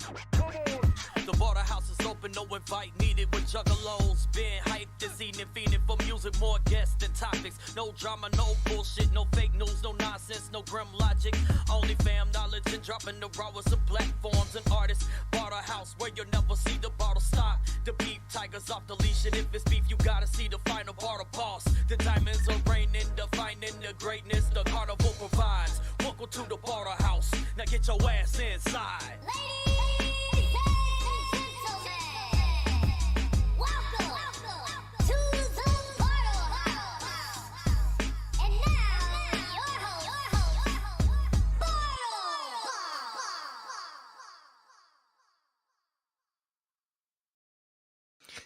The Bartlehouse is open, no invite needed with juggalos. Been hyped this evening, feeding for music, more guests than topics. No drama, no bullshit, no fake news, no nonsense, no grim logic. Only fam knowledge and dropping the rawest of platforms and artists. Bartlehouse, where you'll never see the bottle stop. The beef tigers off the leash, and if it's beef, you gotta see the final Bartle boss. The diamonds are raining, defining the greatness the carnival provides. Welcome to the Bartlehouse. Now get your ass inside.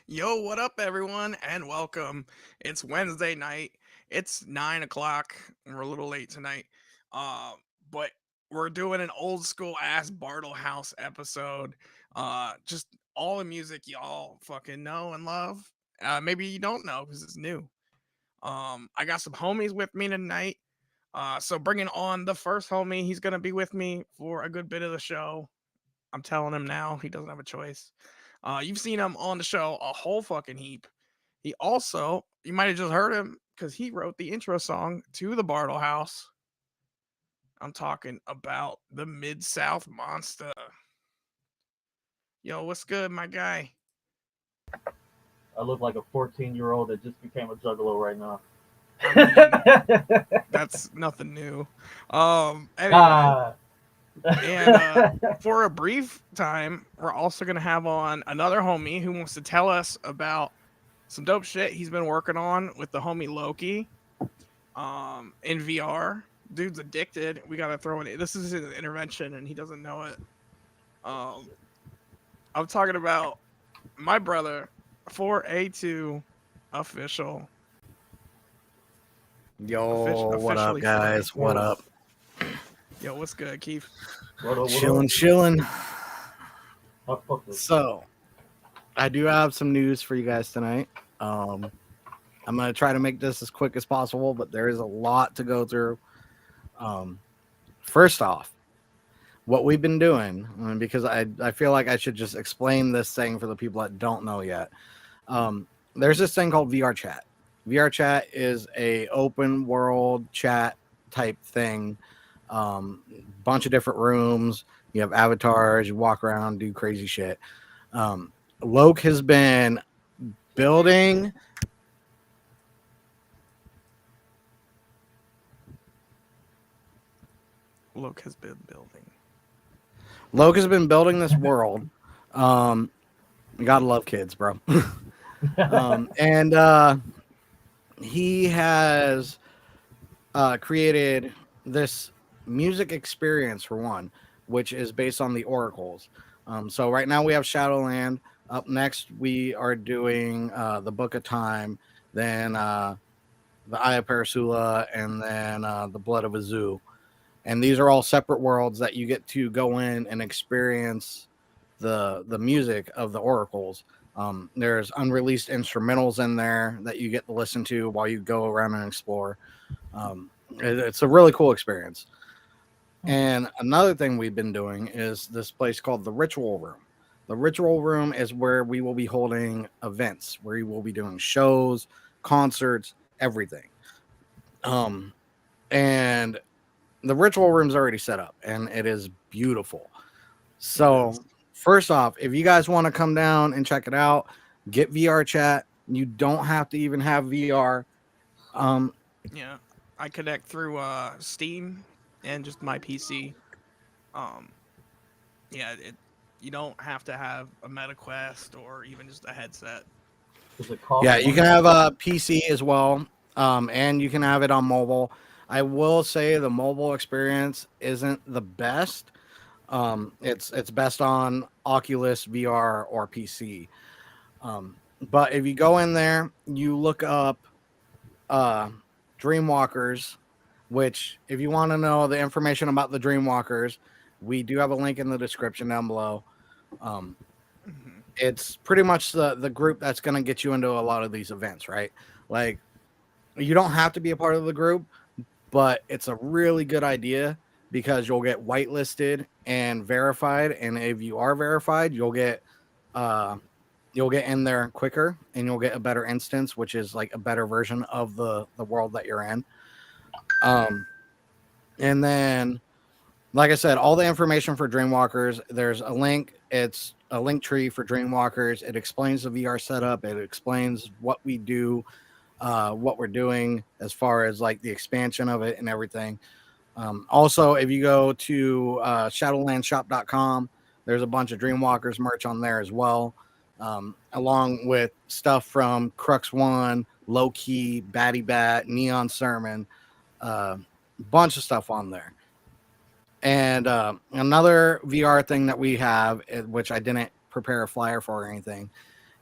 Yo, what up, everyone, and welcome. It's Wednesday night. It's 9 o'clock. We're a little late tonight, but we're doing an old school ass Bartlehouse episode. Just all the music y'all fucking know and love. Maybe you don't know because it's new. I got some homies with me tonight. So bringing on the first homie, he's gonna be with me for a good bit of the show. I'm telling him now, he doesn't have a choice. You've seen him on the show a whole fucking heap. He also, you might have just heard him because he wrote the intro song to the Bartlehouse. I'm talking about the Midsouth Monsta. Yo, what's good, my guy? I look like a 14-year-old that just became a juggalo right now. I mean, that's nothing new. Anyway. And for a brief time, we're also going to have on another homie who wants to tell us about some dope shit he's been working on with the homie Loki in VR. Dude's addicted. We got to throw in. This is an intervention and he doesn't know it. I'm talking about my brother, 4A2 official. Yo, what up, guys? What up? Yo, what's good, Keith? Chilling. So, I do have some news for you guys tonight. I'm going to try to make this as quick as possible, but there is a lot to go through. First off, what we've been doing, because I feel like I should just explain this thing for the people that don't know yet. There's this thing called VR Chat. VR Chat is a open world chat type thing. Bunch of different rooms. You have avatars. You walk around, do crazy shit. Loke has been building. Loke has been building this world. You gotta love kids, bro. And he has created this music experience for one, which is based on the oracles. So right now we have Shadowland. Up next we are doing the Book of Time, then the Eye of Parasula, and then the Blood of Azu. And these are all separate worlds that you get to go in and experience the music of the oracles. There's unreleased instrumentals in there that you get to listen to while you go around and explore. It's a really cool experience. And another thing we've been doing is this place called the Ritual Room. The Ritual Room is where we will be holding events, where we will be doing shows, concerts, everything. And the Ritual Room's already set up, and it is beautiful. So, first off, if you guys want to come down and check it out, get VR Chat. You don't have to even have VR. Yeah, I connect through Steam and just my PC. You don't have to have a MetaQuest or even just a headset. Yeah, you can have a PC as well, and you can have it on mobile. I will say the mobile experience isn't the best. It's best on Oculus VR or PC. But if you go in there, you look up Dreamwalkers, which if you want to know the information about the Dreamwalkers, we do have a link in the description down below. It's pretty much the group that's going to get you into a lot of these events, right? You don't have to be a part of the group, but it's a really good idea because you'll get whitelisted and verified, and if you are verified, you'll get in there quicker, and you'll get a better instance, which is like a better version of the world that you're in. And then, like I said, all the information for Dreamwalkers, there's a link. It's a link tree for Dreamwalkers. It explains the VR setup. It explains what we do, what we're doing as far as like the expansion of it and everything. Also, if you go to shadowlandshop.com, there's a bunch of Dreamwalkers merch on there as well, along with stuff from Crux One, Low Key, Batty Bat, Neon Sermon, bunch of stuff on there. And another VR thing that we have, which I didn't prepare a flyer for or anything.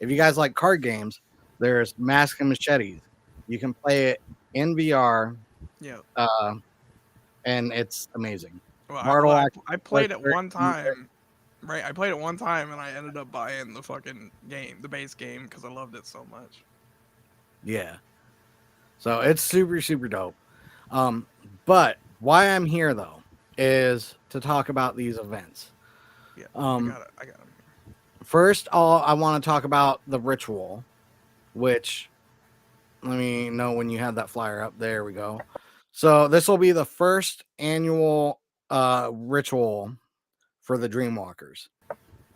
If you guys like card games, there's Mask and Machetes. You can play it in VR. Yeah. And it's amazing. Well, I played it one time. Right, I played it one time, and I ended up buying the fucking game, the base game, because I loved it so much. Yeah. So it's super, super dope. But why I'm here, though, is to talk about these events. Yeah, I got them. First, I want to talk about the ritual, which, let me know when you have that flyer up. There we go. So this will be the first annual ritual for the Dreamwalkers.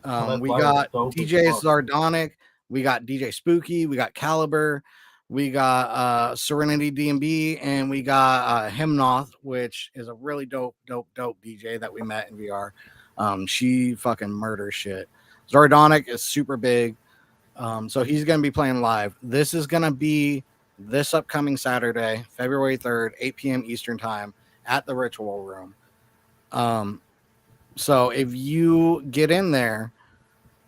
We got DJ Sardonic, we got DJ Spooky, we got Caliber, we got Serenity DMB, and we got Hymnoth, which is a really dope DJ that we met in VR. She fucking murders shit. Zardonic is super big. So he's going to be playing live. This is going to be this upcoming Saturday, February 3rd, 8 p.m. Eastern time at the Ritual Room. So if you get in there,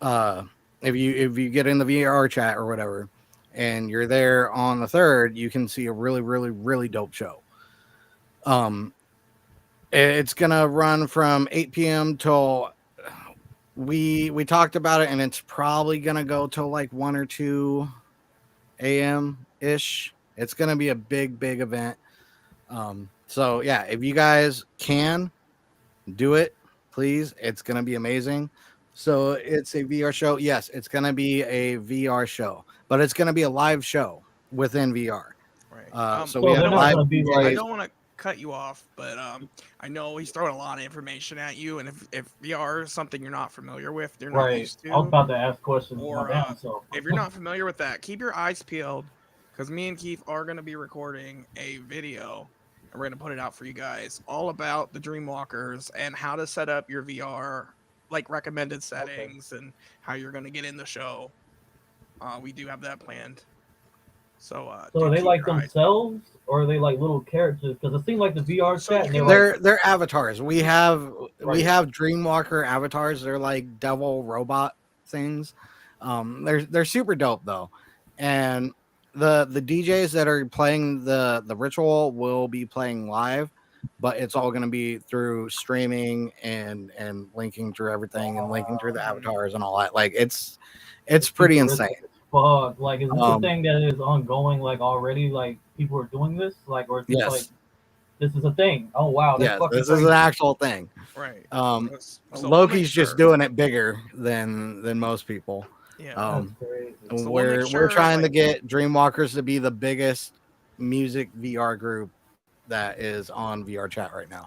if you get in the VR chat or whatever, and you're there on the 3rd, you can see a really dope show. It's going to run from 8 p.m. till we talked about it, and it's probably going to go till like 1 or 2 a.m. ish. It's going to be a big event. So yeah, if you guys can do it, please, it's going to be amazing. So it's a VR show. Yes, it's going to be a VR show, but it's going to be a live show within VR. Right. So we have live. I don't want to cut you off, but I know he's throwing a lot of information at you, and if VR is something you're not familiar with, you're not used to. I was about to ask questions. Or if you're not familiar with that, keep your eyes peeled, because me and Keith are going to be recording a video, and we're going to put it out for you guys, all about the Dreamwalkers and how to set up your VR, like recommended settings, and how you're going to get in the show. We do have that planned. So are they like themselves, or are they like little characters? Because it seems like the VR chat. They're avatars. We have Dreamwalker avatars. They're like devil robot things. They're super dope though, and the DJs that are playing the ritual will be playing live, but it's all going to be through streaming and linking through everything and linking through the avatars and all that. Like it's pretty insane. Fuck, like, is this a thing that is ongoing, like, already, like, people are doing this, like, or is this, like, this is a thing? Oh, wow. Yes, this is an actual thing. Right. So Loki's just doing it bigger than most people. Yeah. We're trying to get Dreamwalkers to be the biggest music VR group that is on VR chat right now.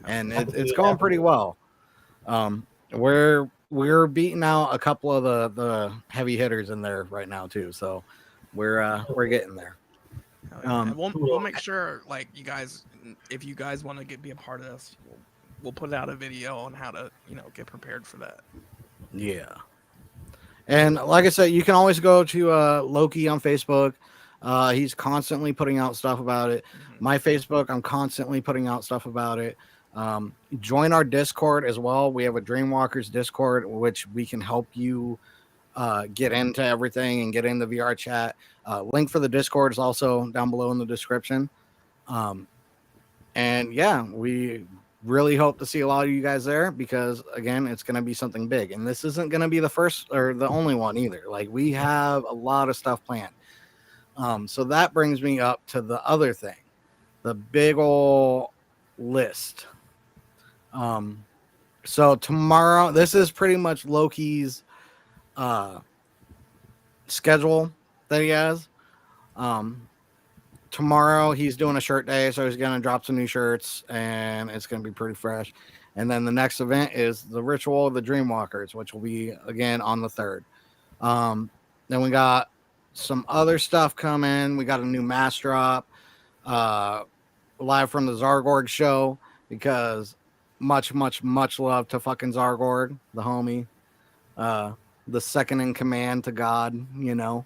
And it's going pretty well. We're beating out a couple of the heavy hitters in there right now too, so we're getting there. We'll make sure, like, you guys, if you guys want to be a part of this, we'll put out a video on how to get prepared for that. Yeah, and like I said, you can always go to Loki on Facebook. He's constantly putting out stuff about it. Mm-hmm. My Facebook, I'm constantly putting out stuff about it. Join our Discord as well. We have a Dreamwalkers Discord, which we can help you get into everything and get in the VR chat. Link for the Discord is also down below in the description. And yeah, we really hope to see a lot of you guys there, because again, it's going to be something big, and this isn't going to be the first or the only one either. Like, we have a lot of stuff planned. So that brings me up to the other thing, the big ol' list. So tomorrow, this is pretty much Loki's schedule that he has. Tomorrow he's doing a shirt day, so he's gonna drop some new shirts, and it's gonna be pretty fresh. And then the next event is the Ritual of the Dreamwalkers, which will be again on the 3rd. Then we got some other stuff coming. We got a new mask drop, live from the Zargorg show, because much love to fucking Zargorg, the homie, the second in command to God, you know.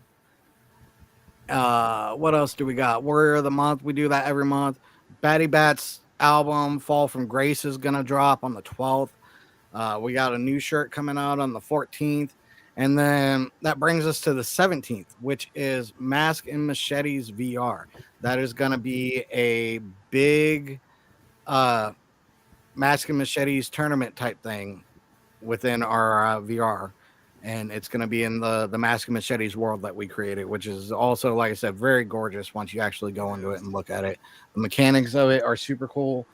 What else do we got? Warrior of the Month. We do that every month. Batty Bat's album Fall from Grace is gonna drop on the 12th. We got a new shirt coming out on the 14th. And then that brings us to the 17th, which is Mask and Machetes VR. That is going to be a big Mask and Machetes tournament type thing within our VR. And it's going to be in the Mask and Machetes world that we created, which is also, like I said, very gorgeous once you actually go into it and look at it. The mechanics of it are super cool.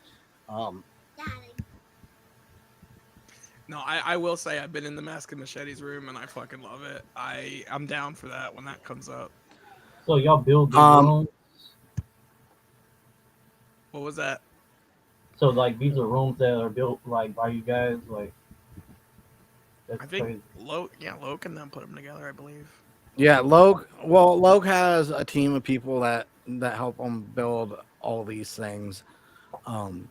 No, I will say I've been in the Mask and Machetes room and I fucking love it. I'm down for that when that comes up. So y'all build the rooms? What was that? So like these are rooms that are built like by you guys, like. I think Loke and them put them together, I believe. Yeah, Loke has a team of people that help him build all these things. You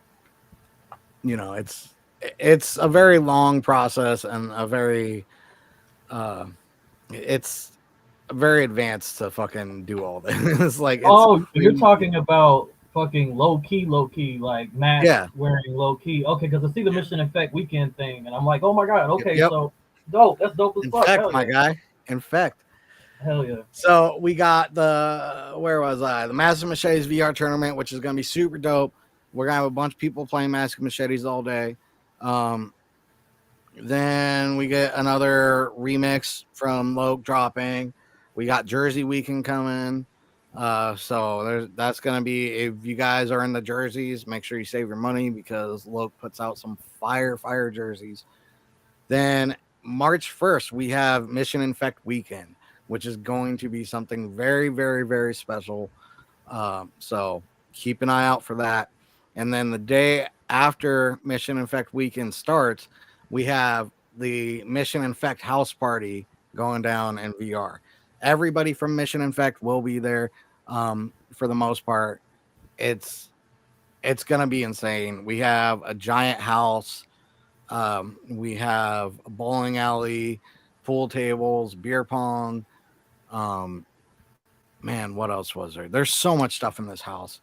know, it's a very long process and a very it's very advanced to fucking do all this. Like, you're talking about fucking low key, like mask wearing low key. Okay, because I see the Mission Effect weekend thing, and I'm like, oh my god, okay, so dope. That's dope as fuck. Infect, my guy. Infect. Hell yeah. So we got the Master Machetes VR tournament, which is gonna be super dope. We're gonna have a bunch of people playing Mask Machetes all day. Then we get another remix from Loke dropping. We got Jersey Weekend coming. So that's gonna be, if you guys are in the jerseys, make sure you save your money because Loke puts out some fire jerseys. Then March 1st, we have Mission Infect Weekend, which is going to be something very, very, very special. So keep an eye out for that. And then the day after Mission Infect Weekend starts, we have the Mission Infect House Party going down in VR. Everybody from Mission Infect will be there. For the most part, it's gonna be insane. We have a giant house. We have a bowling alley, pool tables, beer pong. Man, what else was there? There's so much stuff in this house.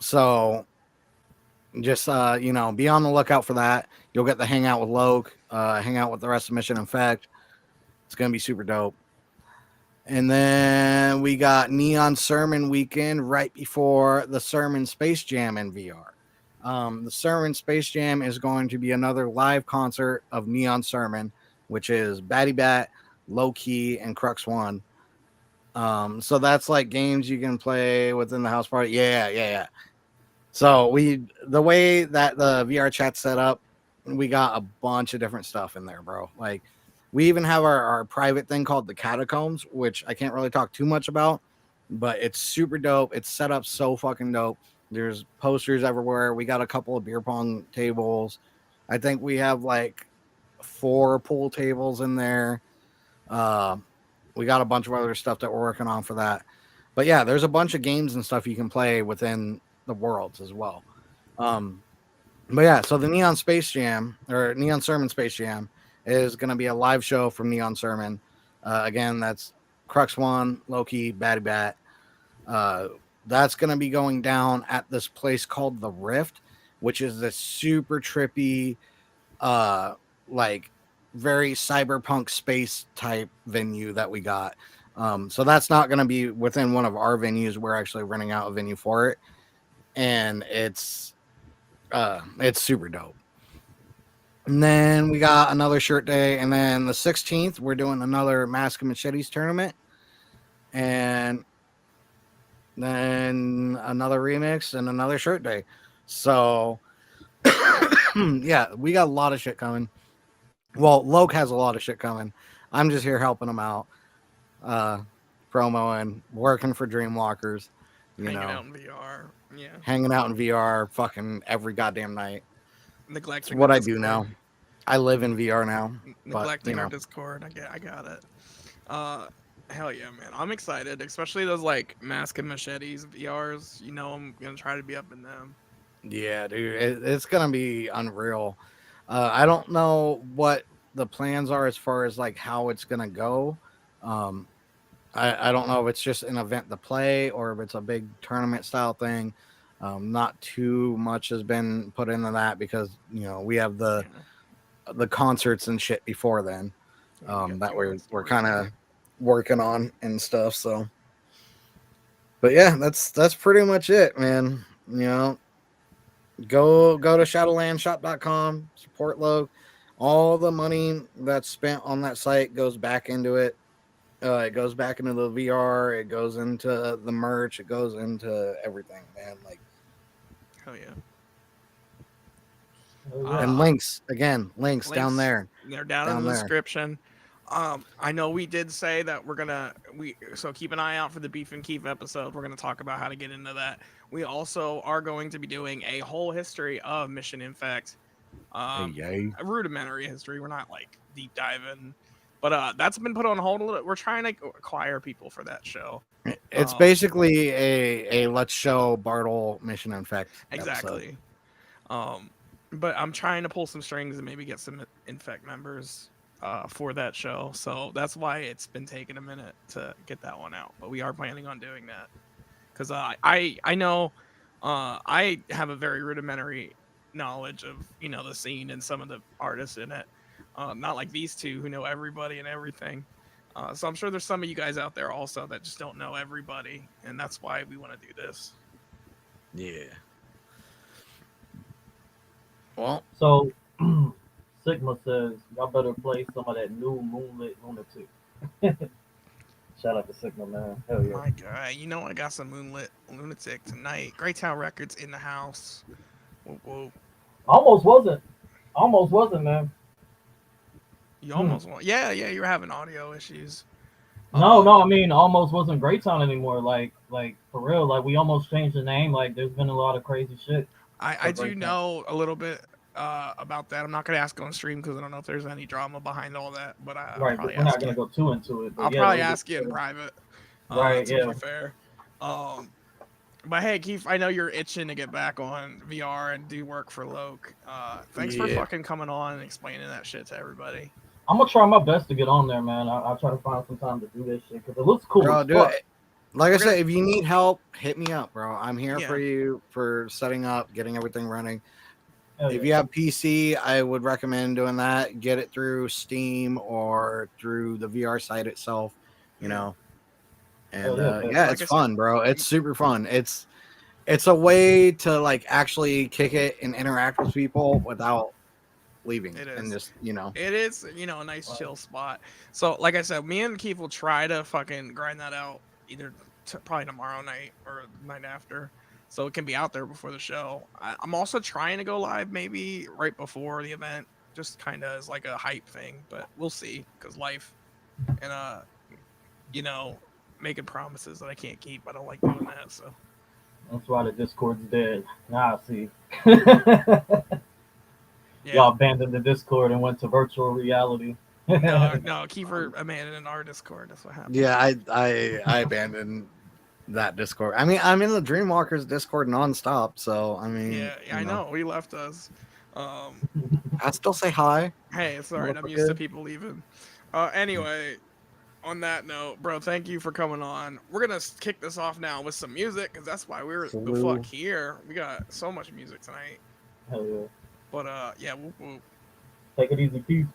So just be on the lookout for that. You'll get to hang out with Loke, hang out with the rest of Mission Infect. It's gonna be super dope. And then we got Neon Sermon Weekend right before the Sermon Space Jam in VR. The Sermon Space Jam is going to be another live concert of Neon Sermon, which is Batty Bat, Low Key, and Crux One. So that's like games you can play within the house party. Yeah. So the way that the VR chat's set up, we got a bunch of different stuff in there, bro. Like, we even have our private thing called the Catacombs, which I can't really talk too much about, but it's super dope. It's set up so fucking dope. There's posters everywhere. We got a couple of beer pong tables. I think we have like 4 pool tables in there. We got a bunch of other stuff that we're working on for that. But yeah, there's a bunch of games and stuff you can play within the worlds as well. But yeah, so the Neon Space Jam, or Neon Sermon Space Jam, is going to be a live show from Neon Sermon. Again, that's Crux One, Loki, Batty Bat. That's going to be going down at this place called The Rift, which is this super trippy, like very cyberpunk space type venue that we got. So that's not going to be within one of our venues. We're actually renting out a venue for it. And it's super dope. And then we got another shirt day. And then the 16th, we're doing another Mask and Machetes tournament. And then another remix and another shirt day. So Yeah, we got a lot of shit coming. Well, Loke has a lot of shit coming. I'm just here helping him out, promoing, working for Dreamwalkers, hanging out in VR. Yeah, hanging out in VR, fucking every goddamn night. It's Neglecting what the I do Discord. now. I live in VR now. Neglecting our Discord. I got it. Hell yeah, man. I'm excited, especially those like Mask and Machetes VRs. You know, I'm gonna try to be up in them. Yeah, dude, it's gonna be unreal. I don't know what the plans are as far as like how it's gonna go. Um, I don't know if it's just an event to play or if it's a big tournament style thing. Not too much has been put into that because we have the concerts and shit before then that we're kind of working on and stuff. So, but yeah, that's pretty much it, man. Go to shadowlandshop.com, support Low. All the money that's spent on that site goes back into it. It goes back into the VR. It goes into the merch. It goes into everything, man. Like, hell yeah. And links down there. They're down in the description. I know we did say that so keep an eye out for the Beef and Keef episode. We're gonna talk about how to get into that. We also are going to be doing a whole history of Mission Infect. A rudimentary history. We're not like deep diving, but that's been put on hold a little. We're trying to acquire people for that show. It's basically a let's show Bartle Mission Infect. Exactly. But I'm trying to pull some strings and maybe get some Infect members for that show. So that's why it's been taking a minute to get that one out. But we are planning on doing that. Because I know I have a very rudimentary knowledge of, the scene and some of the artists in it. Not like these two who know everybody and everything. So I'm sure there's some of you guys out there also that just don't know everybody. And that's why we want to do this. Yeah. Well, so Sigma says y'all better play some of that new Moonlit Lunatic. Shout out to Sigma, man. Hell yeah. My God, I got some Moonlit Lunatic tonight. Greytown Records in the house. Whoa, whoa. Almost wasn't, man. You almost won. Yeah, you were having audio issues. No, I mean, almost wasn't Greytown anymore. Like for real. Like we almost changed the name. Like there's been a lot of crazy shit. I do know a little bit about that. I'm not gonna ask on stream because I don't know if there's any drama behind all that. But we're not gonna go too into it. I'll probably ask you in private. Right? Yeah. Fair. But hey, Keith, I know you're itching to get back on VR and do work for Loke. Thanks for fucking coming on and explaining that shit to everybody. I'm gonna try my best to get on there, man. I'll try to find some time to do this shit because it looks cool. Bro, do it. Like I said, if you need help, hit me up, bro. I'm here for you for setting up, getting everything running. If you have PC, I would recommend doing that. Get it through Steam or through the VR site itself, And it's fun, bro. It's super fun. It's a way to like actually kick it and interact with people without leaving. It is. And just it is a nice chill spot. So like I said, me and Keith will try to fucking grind that out either probably tomorrow night or the night after, so it can be out there before the show. I'm also trying to go live maybe right before the event, just kind of as like a hype thing, but we'll see because life and making promises that I can't keep. I don't like doing that. So that's why the Discord's dead. Now I see. Yeah. Y'all abandoned the Discord and went to virtual reality. No, Kiefer abandoned our Discord. That's what happened. Yeah, I abandoned that Discord. I mean, I'm in the Dreamwalkers Discord nonstop, so I mean, yeah, I know. We left us. I still say hi. Hey, it's all right. I'm used to people leaving. Anyway, on that note, bro, thank you for coming on. We're gonna kick this off now with some music because that's why we're the fuck here. We got so much music tonight. Hell yeah. But whoop whoop. Take it easy, Keith.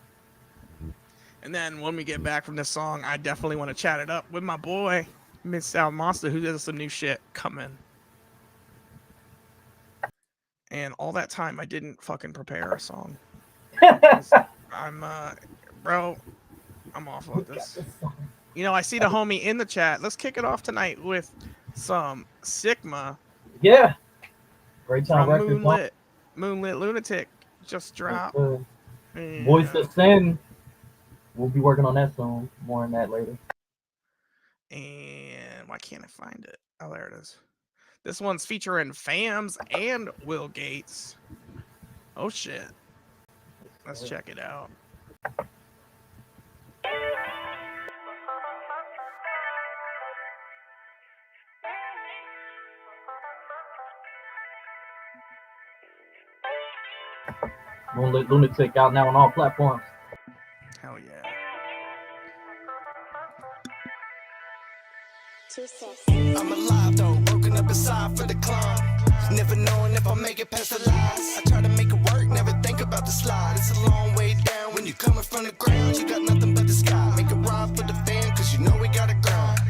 And then when we get back from this song, I definitely want to chat it up with my boy Midsouth Monsta, who does some new shit coming. And all that time, I didn't fucking prepare a song. I'm awful at this. I see the homie in the chat. Let's kick it off tonight with some Sigma. Yeah. Great time. Moonlit Lunatic. just dropped. Voice of Sin. We'll be working on that soon. More on that later. And why can't I find it? Oh, there it is. This one's featuring Fams and Will Gates. Oh shit. Let's check it out. Lunatic out now on all platforms. Hell yeah. I'm alive though, broken up inside for the climb. Never knowing if I'll make it past the lies. I try to make it work, never think about the slide. It's a long way down when you coming from the ground. You got nothing but the sky. Make it ride for the fan, cause you know we gotta grind.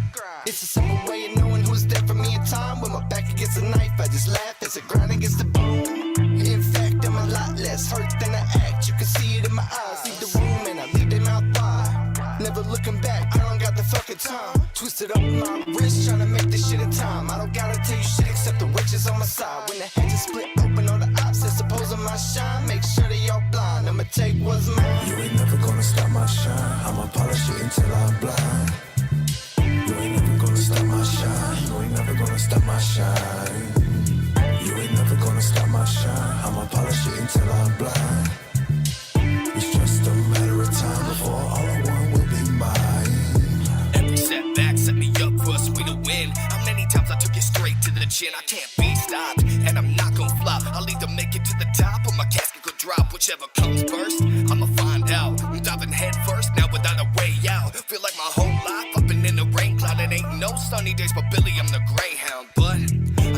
It's a simple way of knowing who's there for me in time. When my back against a knife, I just laugh as it grind against the bone. In fact, I'm a lot less hurt than I act. You can see it in my eyes. Leave the room and I leave their mouth wide. Never looking back, I don't got the fucking time. Twisted up my wrist, trying to make this shit in time. I don't gotta tell you shit except the witches on my side. When the hedges split open, all the opposites opposing my shine. Make sure they all blind, I'ma take what's mine. You ain't never gonna stop my shine. I'ma polish it until I'm blind. You ain't never gonna stop my shine. You ain't never gonna stop my shine. You ain't never gonna stop my shine. I'ma polish it until I'm blind. It's just a matter of time before all I want will be mine. Every setback set me up for a sweeter win. How many times I took it straight to the chin? I can't be stopped, and I'm not gonna flop. I'll either make it to the top or my casket could drop. Whichever comes first, I'ma find out. I'm diving head first now without a way out. Feel like my whole life I've been in the rain cloud. It ain't no sunny days, but Billy, I'm the Greyhound. But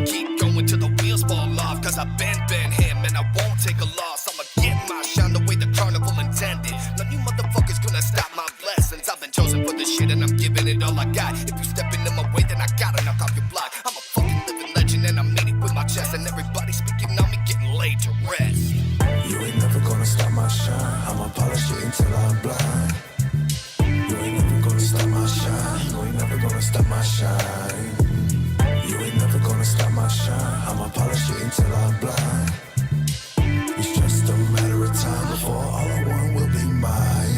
I keep going till the wheels fall off, cause I've been him and I won't take a loss. I'ma get my shine the way the carnival intended. None of you motherfuckers gonna stop my blessings. I've been chosen for this shit and I'm giving it all I got. If you step into my way, then I gotta knock off your block. I'm a fucking living legend and I mean it with my chest. And everybody speaking on me getting laid to rest. You ain't never gonna stop my shine. I'ma polish it until I'm blind. You ain't never gonna stop my shine. You ain't never gonna stop my shine. You ain't never gonna stop my shine. I'ma polish it until I'm blind. It's just a matter of time before all I want will be mine.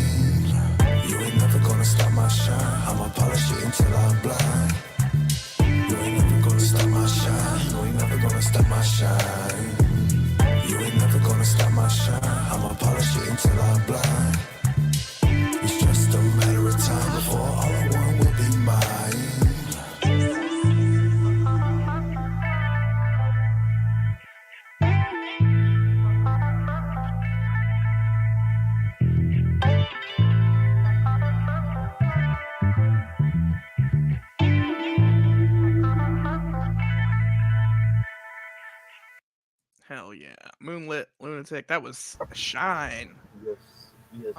You ain't never gonna stop my shine. I'ma polish it until I'm blind. You ain't never gonna stop my shine. You ain't never gonna stop my shine. You ain't never gonna stop my shine. I'ma polish it until I'm blind. It's just a matter of time before all I want will be mine. Hell yeah. Moonlit Lunatic. That was Shine. Yes. Yes.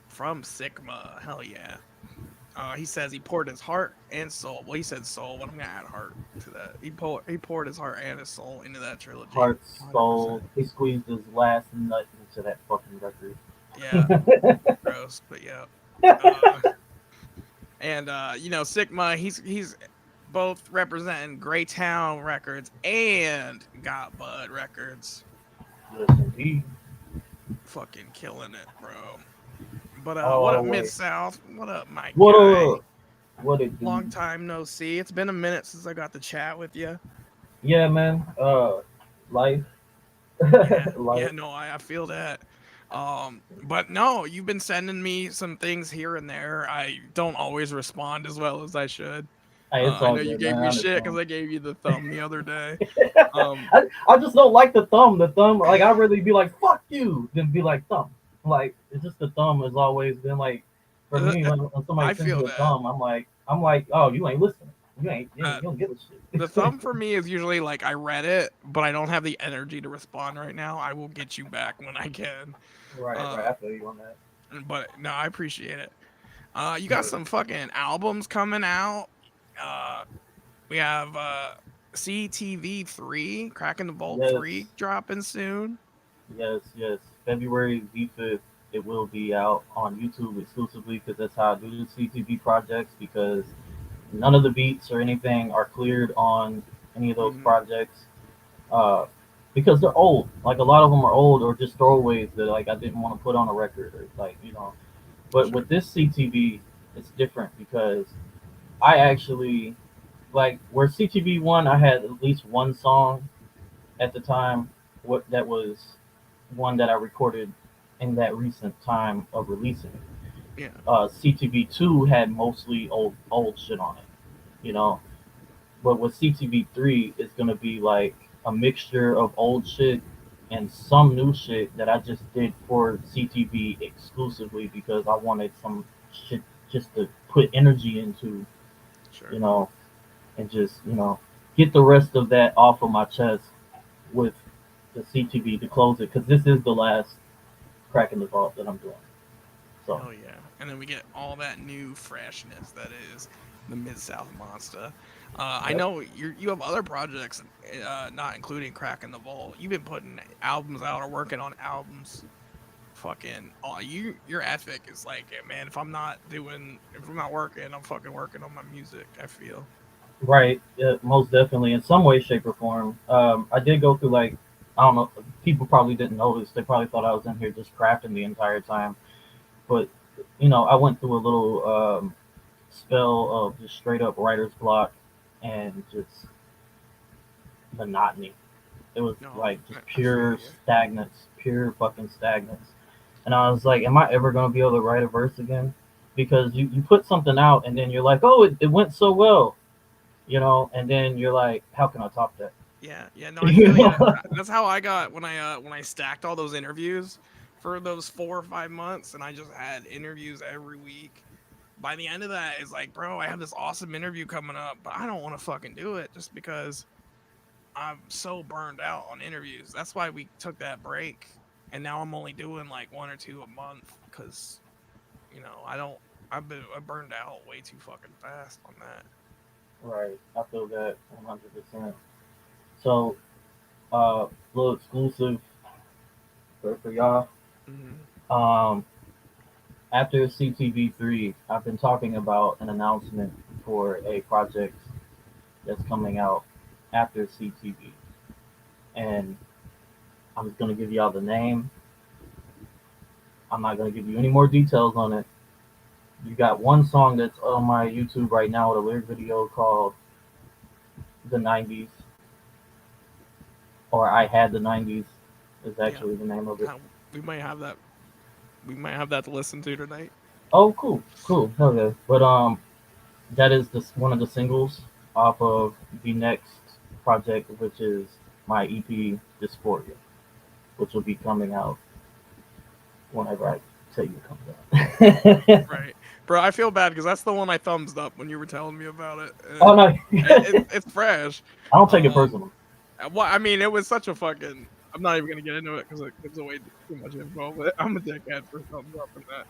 From Sigma. Hell yeah. He says he poured his heart and soul. Well, he said soul, but I'm gonna add heart to that. He poured his heart and his soul into that trilogy. Heart, soul. He squeezed his last nut into that fucking record. Yeah. Gross, but yeah. And you know, Sigma, he's both representing Greytown Records and Got Bud Records. Yes, indeed. Fucking killing it, bro. But what up, Midsouth? What up, Mike? What up? What it do? Long time no see. It's been a minute since I got to chat with you. Yeah, man. Life. Yeah, Life. yeah, no, I feel that. But no, you've been sending me some things here and there. I don't always respond as well as I should. Hey, it's I all know you good, gave man. me I shit understand. because I gave you the thumb the other day. I just don't like the thumb. The thumb, like I'd rather be like "fuck you" than be like thumb. Like it's just the thumb has always been like for me when somebody I sends feel me a that. thumb, I'm like, oh, you ain't listening. You don't give a shit. The thumb for me is usually like I read it, but I don't have the energy to respond right now. I will get you back when I can. Right. I feel you on that. But no, I appreciate it. You got some fucking albums coming out. We have CTV 3, Cracking the Vault Yes. 3 dropping soon. Yes. February the 5th, it will be out on YouTube exclusively because that's how I do the CTV projects, because none of the beats or anything are cleared on any of those projects. because they're old. Like a lot of them are old or just throwaways that like I didn't want to put on a record or like But with this CTV, it's different because I actually like where CTV one. I had at least one song at the time. What that was one that I recorded in that recent time of releasing it. Yeah. CTV two had mostly old shit on it, you know. But with CTV three, it's gonna be like a mixture of old shit and some new shit that I just did for CTV exclusively because I wanted some shit just to put energy into, Sure. you know, and just get the rest of that off of my chest with the CTV to close it because this is the last crack in the vault that I'm doing. So. Oh yeah, and then we get all that new freshness that is the Midsouth Monsta. I know you have other projects, not including Crack in the Vault. You've been putting albums out or working on albums. Fucking, your ethic is like, man. If I'm not working, I'm fucking working on my music. I feel. Right, yeah, most definitely, in some way, shape, or form. I did go through like I don't know. People probably didn't notice. They probably thought I was in here just crafting the entire time. But I went through a little spell of just straight up writer's block and just monotony. It was like just pure stagnance, pure fucking stagnance. And I was like, am I ever gonna be able to write a verse again? Because you put something out and then you're like, oh, it went so well, and then you're like, how can I top that? Yeah, no, I feel you. That's how I got when I stacked all those interviews for those 4 or 5 months, and I just had interviews every week. By the end of that, it's like, bro, I have this awesome interview coming up, but I don't want to fucking do it just because I'm so burned out on interviews. That's why we took that break, and now I'm only doing like 1 or 2 a month because, I burned out way too fucking fast on that. Right, I feel that 100%. So, little exclusive for y'all. Mm-hmm. After CTV3, I've been talking about an announcement for a project that's coming out after CTV. And I'm just going to give y'all the name. I'm not going to give you any more details on it. You got one song that's on my YouTube right now with a lyric video called The 90s. Or I Had the 90s is actually the name of it. We might have that. We might have that to listen to tonight. Oh, cool. Okay, but that is one of the singles off of the next project, which is my EP Dysphoria, which will be coming out whenever I tell you it comes out. Right, bro. I feel bad because that's the one I thumbs up when you were telling me about it. Oh no, it's fresh. I don't take it personally. Well, I mean, it was such a fucking. I'm not even gonna get into it because it gives away too much info. But I'm a dickhead for thumbs up in that.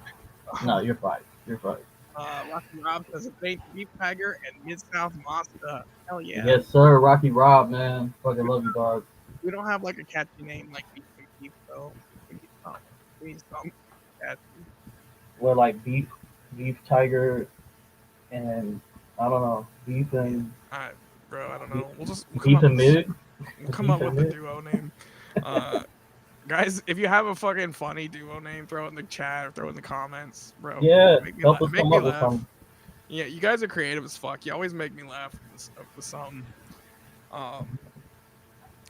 No, you're fine. Rocky Rob says a Saint Beef Tiger and Midsouth Monsta. Hell yeah. Yes, sir. Rocky Rob, man. Fucking love you, dog. We don't have like a catchy name like Beef and Beef, though. We need something catchy. Well, like beef Tiger, and I don't know, beef and. Alright, bro. I don't know. We'll beef and mid. We'll come up with a duo name. Guys, if you have a fucking funny duo name, throw it in the chat or throw it in the comments, bro. Yeah, help us come up with something. Yeah, you guys are creative as fuck. You always make me laugh with something.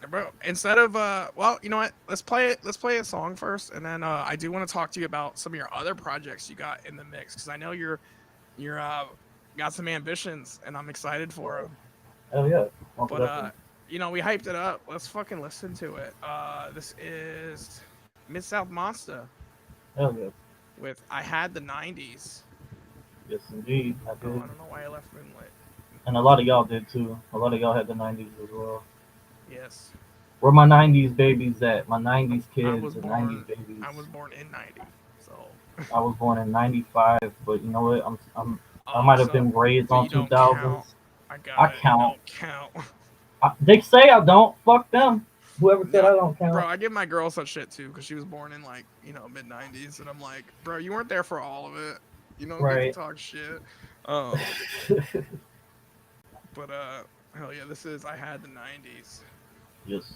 Bro, instead of well, you know what? Let's play a song first, and then I do want to talk to you about some of your other projects you got in the mix because I know you're got some ambitions, and I'm excited for them. Oh yeah. But we hyped it up. Let's fucking listen to it. This is Midsouth Monsta. Hell yeah. With I Had the 90s. Yes, indeed. I did. I don't know why I left Moonlit. And a lot of y'all did too. A lot of y'all had the 90s as well. Yes. Where my 90s babies at? My 90s kids and 90s babies. I was born in 90, so. I was born in 95, but you know what? I might have been raised on 2000s. I count. They say I don't. Fuck them. Whoever said I don't count. Bro, I give my girl such shit too because she was born in like mid 90s, and I'm like, bro, you weren't there for all of it. You don't get to talk shit. But hell yeah, this is I Had the 90s. Yes.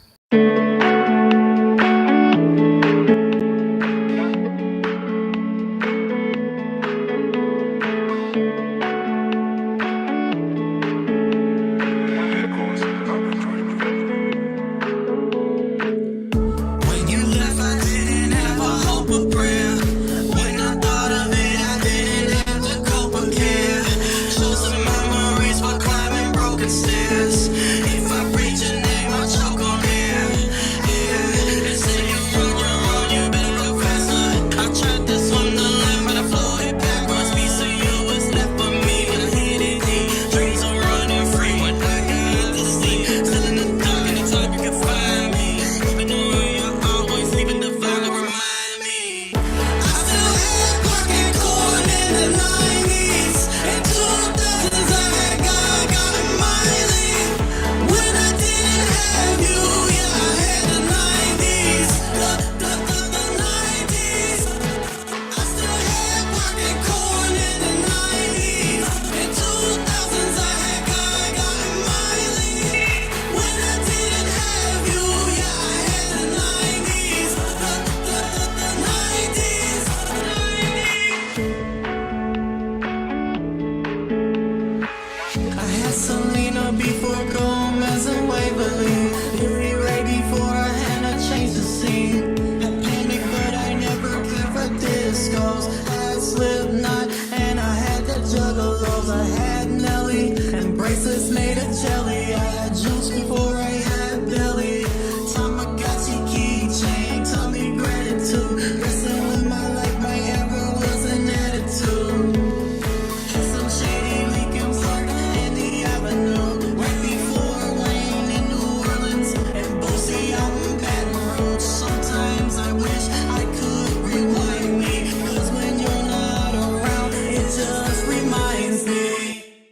bracelets made of jelly. I had juice before I had belly. Tamagotchi keychain taught me gratitude. Wrestling with my life, my ever was an attitude. Some shady leaking flirt in the avenue. Right before Wayne in New Orleans and Boosie out in Baton Rouge. Sometimes I wish I could rewind me, 'cause when you're not around, it just reminds me.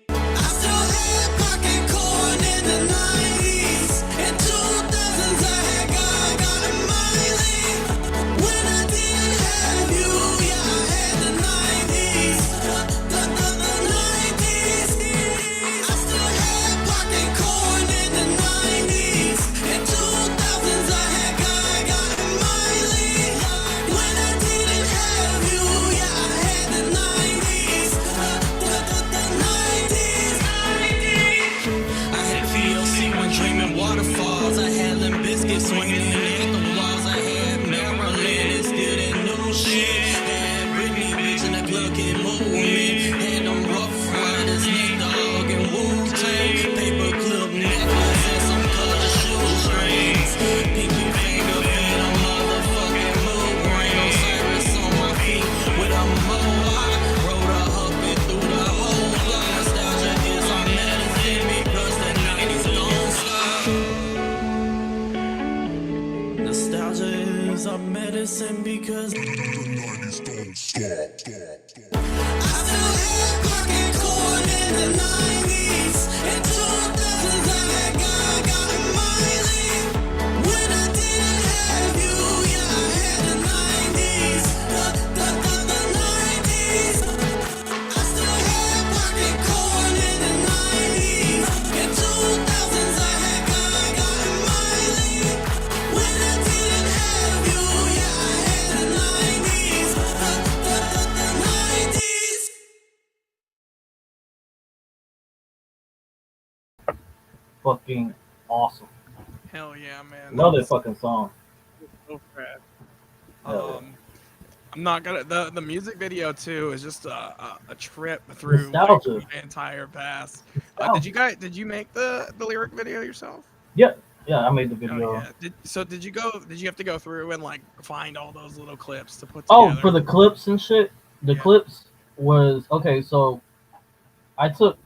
I still had pocket corn in the 90s. In 2000s I had got a Miley. When I didn't have you, yeah, I had the 90s. The 90s. I still had pocket corn in the 90s. In 2000s I had got a Miley. When I didn't have you, yeah, I had the 90s. The 90s. I had VLC when dreaming waterfalls. I had Limp Bizkit swinging in the walls. I had Maryland and still that new shit. Had Britney bitch in the club kid movement. Had them Rough Riders, Nate Dogg and Wu-Tang. Paperclip necklace and some color shoestrings. Pinky finger and a motherfucking mood ring. Osiris on my feet with a mohawk. Rode a huppy through the whole block. Nostalgia is our medicine because the 90s don't stop. Nostalgia is our medicine because I still had pocket corn in the 90s. In 2000s I had got a Miley. When I didn't have you, yeah, I had the 90s. The 90s. I still had pocket corn in the 90s. In 2000s I had got a Miley. When I didn't have you, yeah, I had the 90s. The 90s. Fucking awesome. Hell yeah, man. Love that fucking song. So rad. Hell I'm not gonna. The music video too is just a trip through like, Nostalgia. the entire past. Nostalgia. Did you make the lyric video yourself? Yeah, I made the Oh video. yeah. Did you have to go through and like find all those little clips to put Oh, together? for the clips and shit. The Yeah. clips was okay. So I took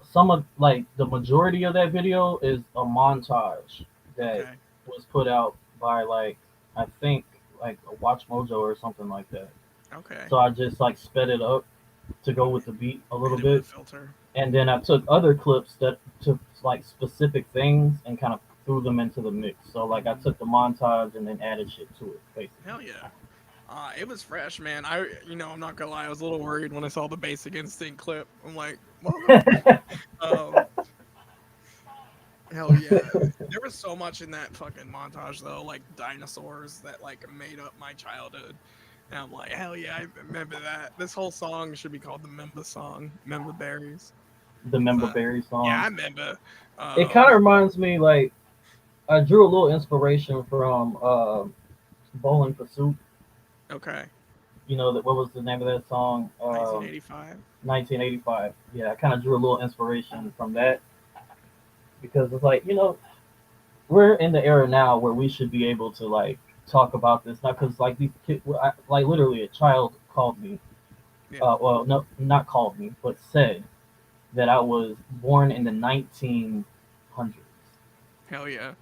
some of like the majority of that video is a montage that Okay. was put out by like I think like a Watch Mojo or something like that. Okay. So I just like sped it up to go with the beat a little Hit it with bit, a filter. and then I took other clips that took like specific things and kind of threw them into the mix. So like I took the montage and then added shit to it, basically. Hell yeah. It was fresh, man. I'm not gonna lie, I was a little worried when I saw the Basic Instinct clip. I'm like, what? Hell yeah. There was so much in that fucking montage though, like dinosaurs that like made up my childhood. And I'm like, hell yeah, I remember that. This whole song should be called the Memba song, Memba Berries. The Member Berry song. Yeah, I remember. It kind of reminds me like I drew a little inspiration from Bowling for Soup. Okay. You know what was the name of that song? 1985. 1985. Yeah, I kind of drew a little inspiration from that because it's like we're in the era now where we should be able to like talk about this, not because like these kids, like literally a child called me. Yeah. Well, no, not called me, but said that I was born in the 1900s. Hell yeah.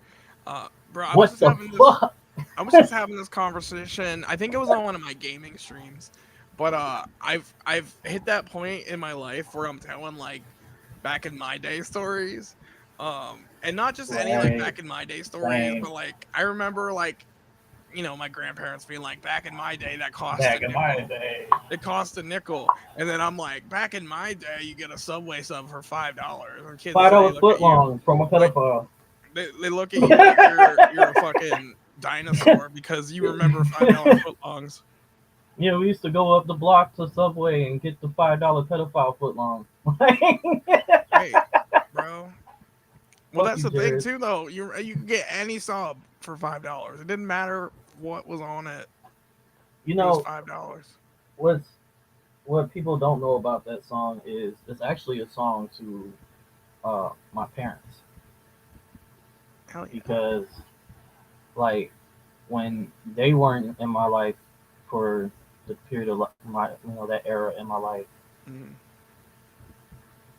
Bro, I What was just the having this fuck? I was just having this conversation. I think it was on one of my gaming streams, but I've hit that point in my life where I'm telling like back in my day stories, and not just any like Right. back in my day stories, Same. but like I remember like my grandparents being like, back in my day that cost Back a in nickel. my day. It cost a nickel, and then I'm like, back in my day you get a Subway sub for $5. And kids say, $5 look foot at you. long from a pedophile. They look at you like you're a fucking dinosaur because you remember $5 footlongs. You know, we used to go up the block to Subway and get the $5 pedophile footlong. Hey, bro. Well, Fuck that's you, the thing Jared. too, though. You can get any sub for $5. It didn't matter what was on it. You It was know $5. what people don't know about that song is it's actually a song to my parents. Hell yeah. Because like when they weren't in my life for the period of my that era in my life, Mhm.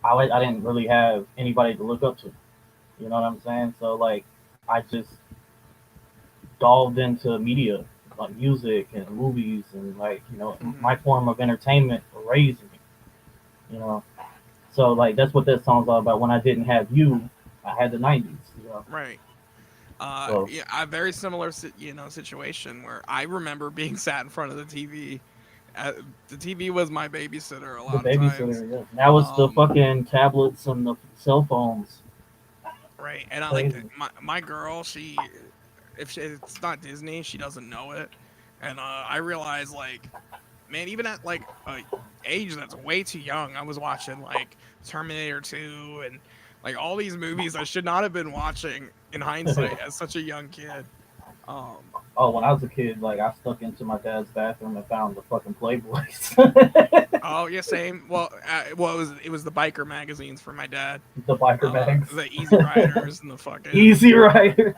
I didn't really have anybody to look up to. You know what I'm saying? So like I just delved into media, like music and movies, and like Mhm. my form of entertainment raised me. You know, so like that's what that song's all about. When I didn't have you, I had the '90s. You know, Right. so Yeah, a very similar, situation where I remember being sat in front of the TV. Uh, the TV was my babysitter a the lot of times. babysitter, yeah. Now it's the Um, fucking tablets and the cell phones. right, and I like Crazy. my girl. It's not Disney, she doesn't know it, and I realized like, man, even at like a age that's way too young, I was watching like Terminator 2 and like all these movies I should not have been watching in hindsight as such a young kid. Um, Oh, when I was a kid, like I stuck into my dad's bathroom and found the fucking Playboys, Oh yeah, same. Well, it was the biker magazines for my dad. the biker bags, The Easy Riders and the fucking Easy Rider,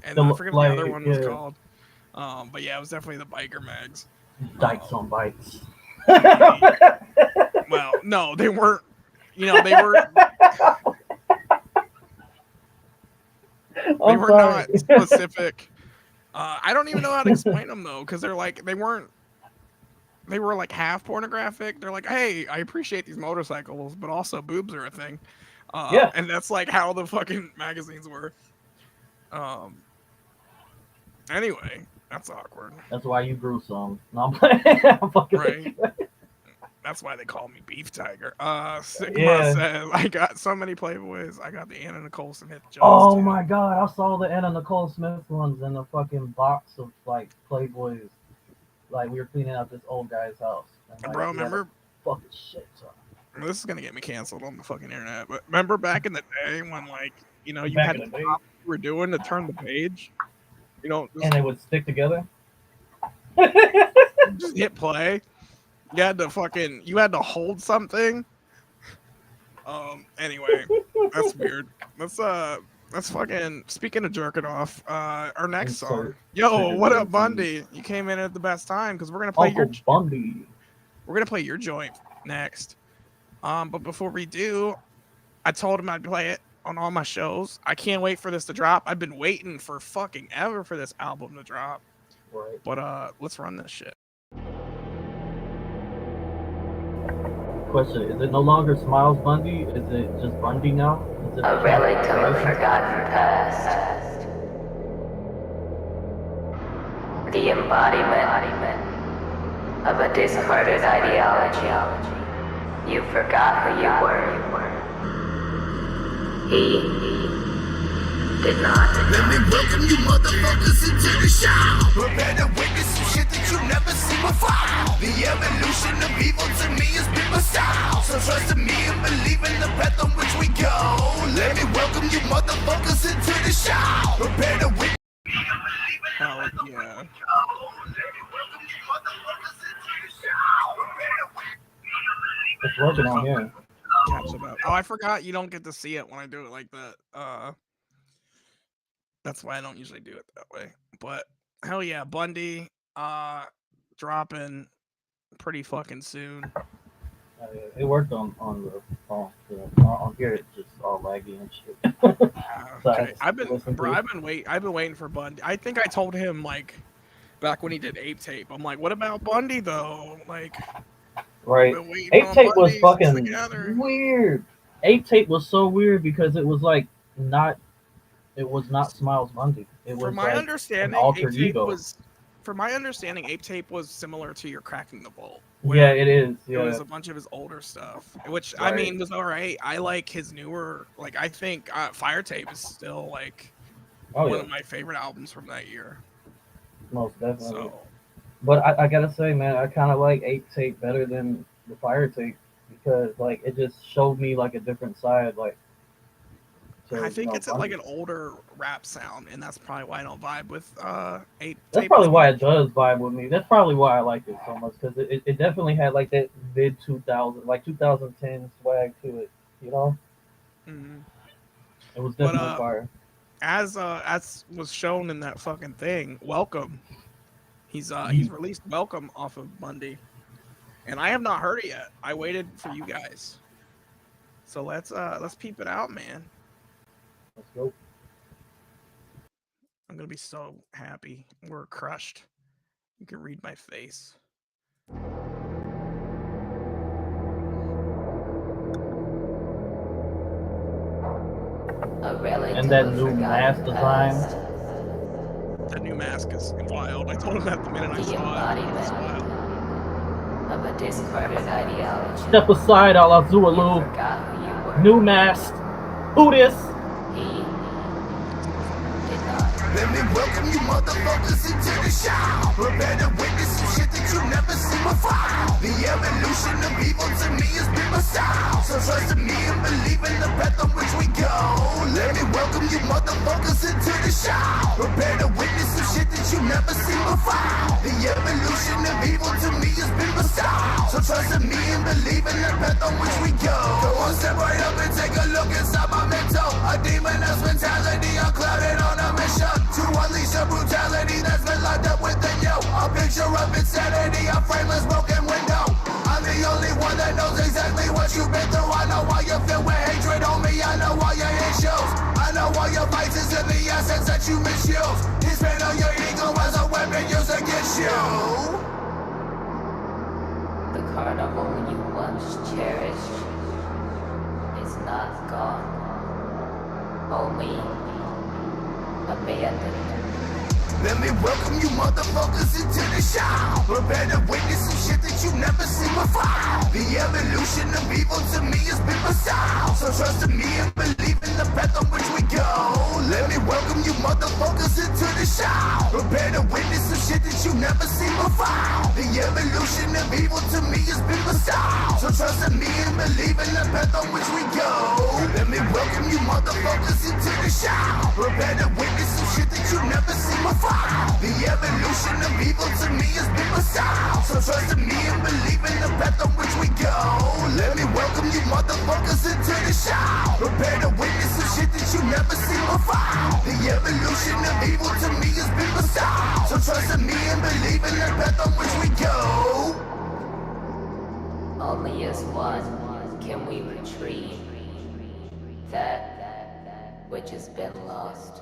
and the I forget what the other like one was yeah, called. But yeah, it was definitely the biker mags. dykes Um, on bikes. well, no, they weren't. They were I'm sorry. not specific. I don't even know how to explain them though, because they weren't. They were like half pornographic. They're like, hey, I appreciate these motorcycles, but also boobs are a thing. Yeah, And that's like how the fucking magazines were. Um, Anyway, that's awkward, that's why you grew some. No, I'm playing. I'm fucking with right? you. That's why they call me Beef Tiger. Sigma Yeah. says I got so many Playboys. I got the Anna Nicole Smith Jones Oh too. my god, I saw the Anna Nicole Smith ones in a fucking box of like Playboys. Like we were cleaning out this old guy's house, and like Bro, he had a remember? fucking shit ton. This is gonna get me canceled on the fucking internet. But remember back in the day when like you Back had in to the day, stop what you were doing to turn the page. and they would stick together. Just hit play. You had to hold something. Anyway, that's weird. Let's fucking speaking of jerking off, our next song. Insert Yo, trigger what up, warning. Bundy? You came in at the best time because we're gonna play Uncle Bundy. your joint next. But before we do, I told him I'd play it on all my shows. I can't wait for this to drop. I've been waiting for fucking ever for this album to drop. Right. But let's run this shit. Question: is it no longer Smiles Bundy? Is it just Bundy now? Is it A relic of a forgotten past. The embodiment of a discarded ideology. You forgot who you were. He did not. Let me welcome you motherfuckers into the show. Prepare to witness some shit that you never seen before. The evolution of evil to me has been my style. So trust in me and believe in the path on which we go. Let me welcome you motherfuckers into the show. Prepare to witness. Oh yeah. It's working on here. Catch it up. Oh, I forgot you don't get to see it when I do it like that. That's why I don't usually do it that way. But hell yeah, Bundy, dropping pretty fucking soon. It worked on the phone. Yeah. On here, it's just all laggy and shit. Okay. I've been waiting for Bundy. I think I told him like back when he did Ape Tape. I'm like, what about Bundy though? Like, Right. been waiting Ape on Tape was Bundy fucking since together. weird. Ape Tape was so weird because it was like not. It was not Smiles Bundy. It was From my like an understanding, alter Ape Tape ego. was. From my understanding, Ape Tape was similar to your Cracking the Vault. Yeah, it is. It was Yeah. a bunch of his older stuff, which I Right. mean was all right. I like his newer, like I think Fire Tape is still like Oh one yeah. of my favorite albums from that year. Most definitely. So But I gotta say, man, I kind of like Ape Tape better than the Fire Tape because like it just showed me like a different side. Like. to, I think it's like Bundy. an older rap sound, and that's probably why I don't vibe with Ape That's Tape. probably why it does vibe with me. That's probably why I like it so much because it definitely had like that mid 2000, like 2010 swag to it, you know. Mhm. It was But definitely fire. as was shown in that fucking thing, Welcome. He's released Welcome off of Bundy, and I have not heard it yet. I waited for you guys, so let's peep it out, man. Let's go. I'm gonna be so happy. We're crushed. You can read my face. A relic And that of a new forgotten mask design. past. The new mask is wild. I told him that the minute I The saw it. It's embodiment wild. of a discarded ideology. Step aside, a la You Zulu. forgot who you were. New mask. Who this? He did not. Let me welcome you motherfuckers into the show. Prepare to witness some shit that you never seen before. The evolution of evil to me has been my style. So trust in me and believe in the path on which we go. Let me welcome you motherfuckers into the show. Prepare to witness some shit that you never seen before. The evolution of evil to me has been my style. So trust in me and believe in the path on which we go. Go on, step right up and take a look inside my mental. A demonized mentality, I'm clouded on a mission to unleash a brutality that's been locked up within you. A picture of insanity, a frameless broken window. I'm the only one that knows exactly what you've been through. I know why you're filled with hatred on me. I know why your issues. I know why your vices and the assets that you misuse. This pain on your ego as a weapon used against you. The carnival you once cherished is not gone. Only abandoned. Let me welcome you motherfuckers into the show. Prepare to witness some shit that you never seen before. The evolution of evil to me has been my style. So trust in me and believe in the path on which we go. Let me welcome you motherfuckers into the show. Prepare to witness some shit that you never seen before. The evolution of evil to me has been my style. So trust in me and believe in the path on which we go. Let me welcome you motherfuckers into the show. Prepare to witness some shit that you never seen before. The evolution of evil to me has been my style. So trust in me and believe in the path on which we go. Let me welcome you motherfuckers into the show. Prepare to witness some shit that you never seen before. The evolution of evil to me has been my style. So trust in me and believe in the path on which we go. Only as one can we retrieve that which has been lost.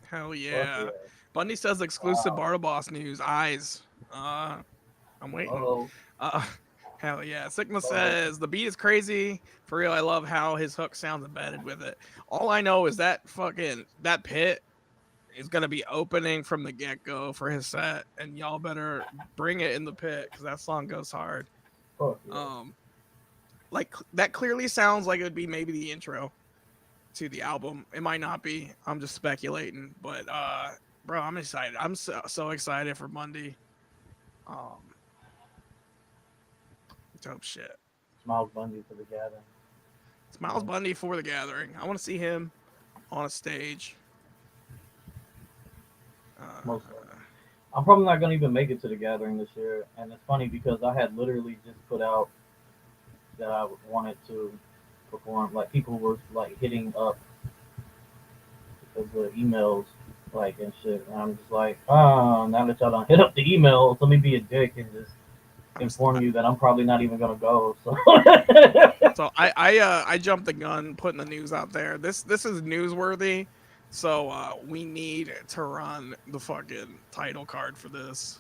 Hell yeah. Bundy says exclusive Bartlehouse news. Eyes. I'm waiting. Uh-oh. Hell yeah. Sigma says the beat is crazy. For real, I love how his hook sounds embedded with it. All I know is that that pit is gonna be opening from the get-go for his set, and y'all better bring it in the pit because that song goes hard. Fuck yeah. Like that clearly sounds like it would be maybe the intro to the album. It might not be. I'm just speculating, but bro, I'm excited. I'm so excited for Bundy. Dope shit. Smiles Bundy for the gathering. It's Miles Bundy for the gathering. I want to see him on a stage. Most of them. I'm probably not gonna even make it to the gathering this year, and it's funny because I had literally just put out that I wanted to perform. Like people were like hitting up because the emails, like and shit, and I'm just like, now that y'all don't hit up the emails, let me be a dick and just inform you that I'm probably not even gonna go. So, so I jumped the gun putting the news out there. This is newsworthy. So we need to run the fucking title card for this.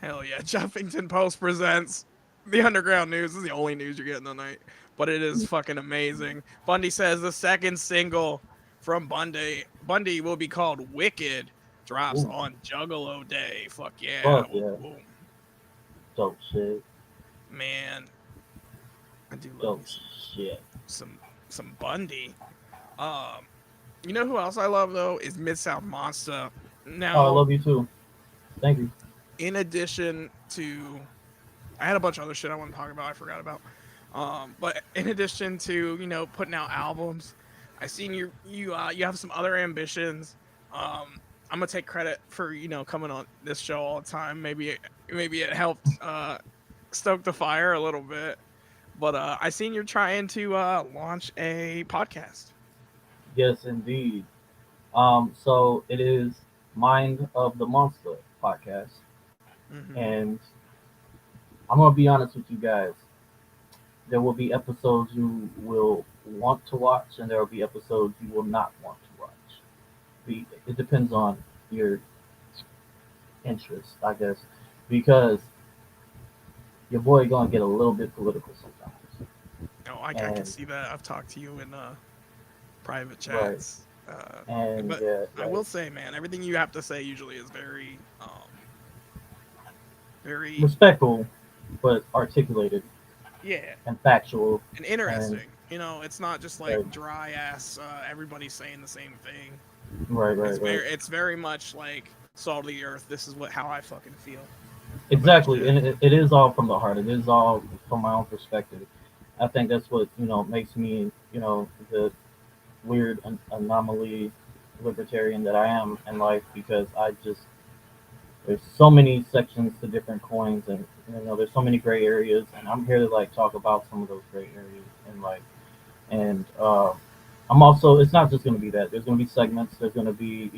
Hell yeah. Jeffington Post presents the Underground News. This is the only news you're getting tonight, but it is fucking amazing. Bundy says the second single from Bundy will be called Wicked, drops on Juggalo Day. Fuck yeah. Fuck yeah. Ooh. Dope shit. Man, I do love Dope shit. some Bundy. You know who else I love though is Midsouth Monsta. Now, Oh, I love you too. Thank you. in addition to, I had a bunch of other shit I want to talk about. I forgot about. But in addition to putting out albums, I seen you have some other ambitions. I'm gonna take credit for coming on this show all the time. Maybe it helped stoke the fire a little bit. But I seen you're trying to launch a podcast. Yes, indeed. So it is Mind of the Monster podcast, Hmm. and I'm gonna be honest with you guys. There will be episodes you will want to watch, and there will be episodes you will not want to watch. It depends on your interest, I guess, because your boy gonna get a little bit political sometimes. Oh, I can And see that. I've talked to you in private right, chats. and But yeah, I will say, man, everything you have to say usually is very, very, respectful, but articulated yeah, and factual, and and interesting. It's not just like right, dry ass. Everybody's saying the same thing. right, It's right, right. very much like salt of the earth. This is how I fucking feel about Exactly, shit. and it is all from the heart. It is all from my own perspective. I think that's what makes me the weird anomaly libertarian that I am in life, because I just there's so many sections to different coins, and there's so many gray areas, and I'm here to like talk about some of those gray areas in life. And I'm also, it's not just going to be that. There's going to be segments. There's going to be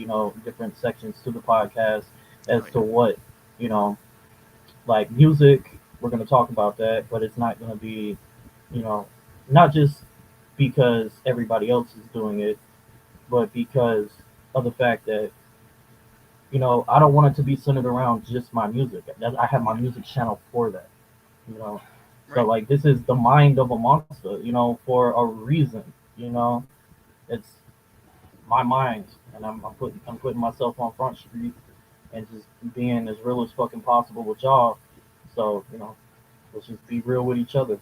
different sections to the podcast as Hell to yeah. what you know like music. We're going to talk about that, but it's not going to be you know not just because everybody else is doing it, but because of the fact that I don't want it to be centered around just my music. I have my Yeah. music channel for that. You know, so Right. like this is the mind of a monster. For a reason. It's my mind, and I'm putting myself on Front Street and just being as real as fucking possible with y'all. So let's just be real with each other.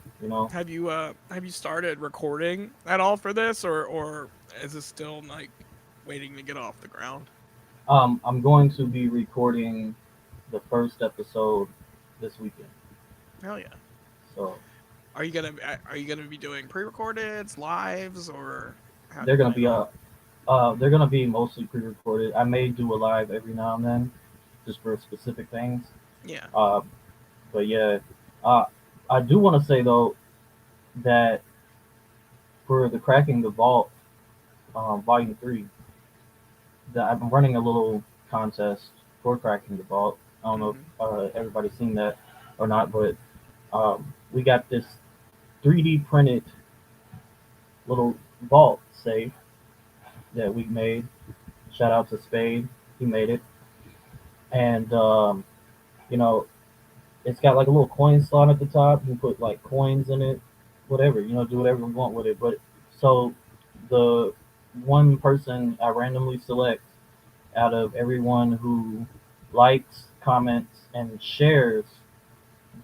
Have you started recording at all for this, or is it still like waiting to get off the ground? I'm going to be recording the first episode this weekend. Hell yeah. So Are you gonna be doing pre-recordeds, lives, or how do they're you gonna plan be on? they're gonna be mostly pre-recorded. I may do a live every now and then, just for specific things. Yeah. Uh, but yeah, uh, I do want to say though that for the Cracking the Vault Volume 3, that I'm running a little contest for Cracking the Vault. I don't know if Hmm. everybody's seen that or not, but we got this 3D printed little vault safe that we made. Shout out to Spade, he made it, and you know it's got like a little coin slot at the top. You can put like coins in it, whatever, do whatever you want with it. But so the one person I randomly select out of everyone who likes, comments, and shares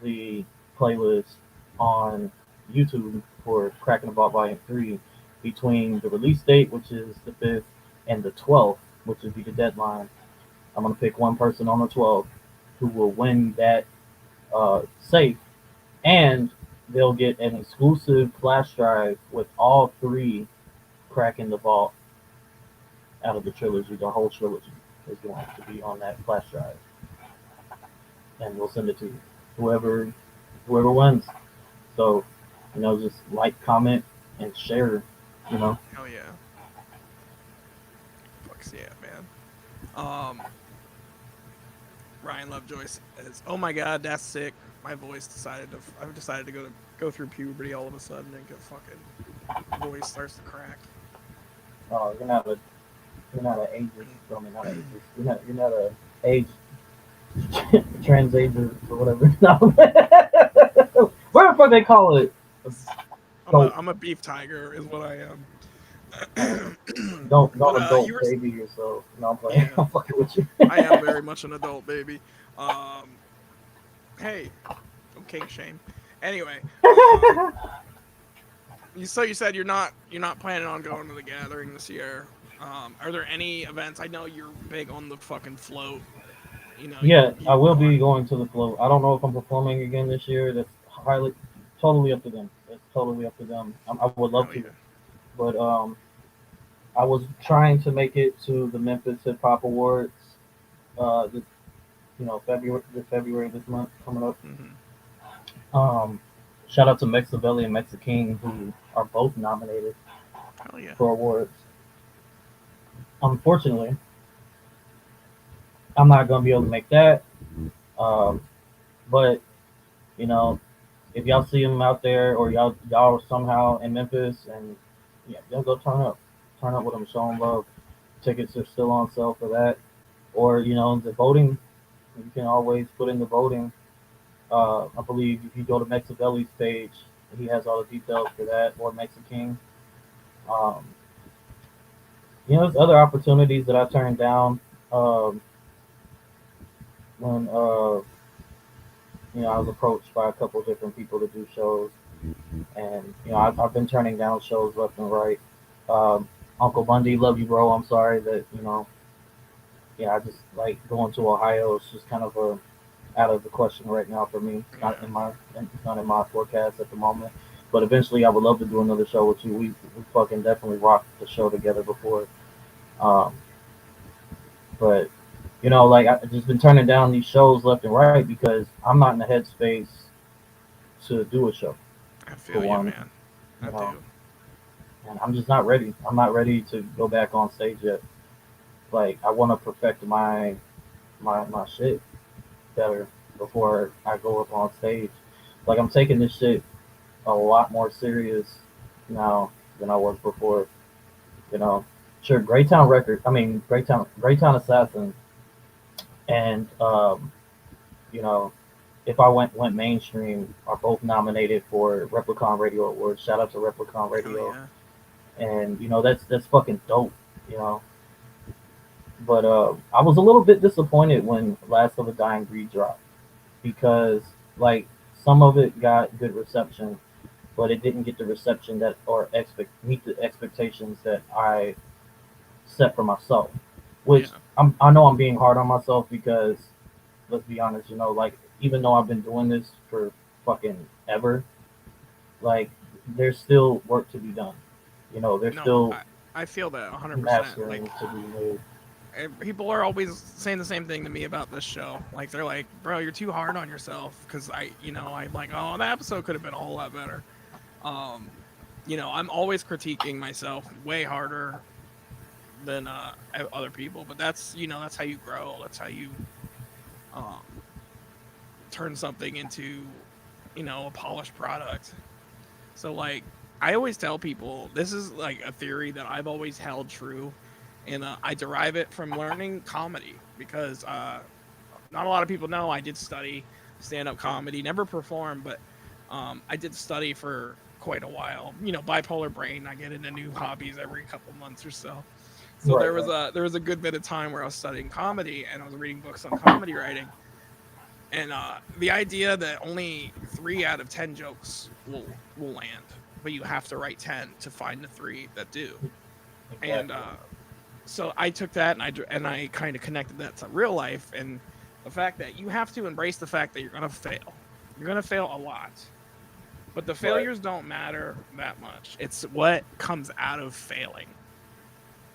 the playlist on YouTube for Cracking the Ball Volume 3 between the release date, which is the 5th, and the 12th, which would be the deadline. I'm going to pick one person on the 12th who will win that safe, and they'll get an exclusive flash drive with all three Cracking the Vault out of the trilogy. The whole trilogy is going to be on that flash drive, and we'll send it to you. Whoever wins. So, just like, comment, and share. You know, Hell yeah. Fucks yeah, man. Um, Ryan Lovejoy says, "Oh my god, that's sick. My voice decided to. I've decided to go through puberty all of a sudden and get fucking voice starts to crack." you're not an ageist. I mean, not ageist. You're not a age trans ager or whatever. No. Where the fuck they call it? Don't I'm a beef tiger, is what I am. don't But adult you were baby yourself. No, I'm playing. yeah, I'm fucking with you. I am very much an adult baby. Um, hey, don't kink shame. Anyway, you said you're not planning on going to the gathering this year. Are there any events? I know you're big on the fucking float. Yeah, You I will go be on. going to the float. I don't know if I'm performing again this year. That's totally up to them. It's totally up to them. I would love Hell to, yeah. but I was trying to make it to the Memphis Hip Hop Awards. The, February this month coming up. Mm-hmm. Um, Shout out to Mexavelli and Mexiking, who are both nominated Hell yeah. for awards. Unfortunately, I'm not gonna be able to make that. Um, but you know, if y'all see them out there, or y'all somehow in Memphis, and yeah, y'all go turn up with them, show them love. Tickets are still on sale for that, or the voting. You can always put in the voting. I believe if you go to Mexavelli's page, he has all the details for that, or Mexiking. Um, there's other opportunities that I turned down when I was approached by a couple of different people to do shows, and I've been turning down shows left and right. Um, Uncle Bundy, love you, bro. I'm sorry that I just like going to Ohio. It's just kind of out of the question right now for me. It's not in my forecast at the moment. But eventually, I would love to do another show with you. We fucking definitely rocked the show together before. Um, but like I've just been turning down these shows left and right because I'm not in the headspace to do a show. I feel you, man. I do. And I'm just not ready. I'm not ready to go back on stage yet. Like I want to perfect my shit better before I go up on stage. Like I'm taking this shit a lot more serious now than I was before. Sure, Greytown Records. I mean, Greytown Assassin, and if I went mainstream, are both nominated for Replicon Radio Awards. Shout out to Replicon Radio, and that's fucking dope. But I was a little bit disappointed when Last of a Dying Breed dropped because like some of it got good reception, but it didn't get the reception meet the expectations that I set for myself. Which I know I'm being hard on myself because let's be honest, like even though I've been doing this for fucking ever, like there's still work to be done. I feel that 100%. Mastering to be made. People are always saying the same thing to me about this show. Like they're like, "Bro, you're too hard on yourself." Because I'm like, "Oh, that episode could have been a whole lot better." I'm always critiquing myself way harder than other people. But that's how you grow. That's how you turn something into a polished product. So like I always tell people, this is like a theory that I've always held true. And I derive it from learning comedy because not a lot of people know I did study stand-up comedy, never performed, but I did study for quite a while. Bipolar brain, I get into new hobbies every couple months or so. So there was a good bit of time where I was studying comedy and I was reading books on comedy writing. And the idea that only 3 out of 10 jokes will land, but you have to write 10 to find the 3 that do. Exactly. And so I took that and I kind of connected that to real life and the fact that you have to embrace the fact that you're gonna fail. You're gonna fail a lot, but the failures don't matter that much. It's what comes out of failing.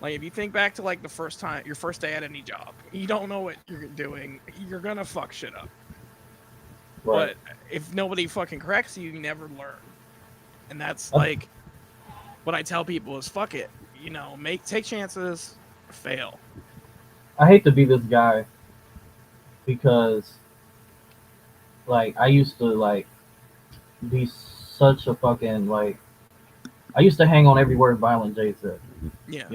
Like if you think back to like your first day at any job, you don't know what you're doing. You're gonna fuck shit up. Right. But if nobody fucking corrects you, you never learn. And that's like what I tell people is fuck it. Take chances, fail. I hate to be this guy because like I used to like be such a fucking like I used to hang on every word Violent J said. Yeah.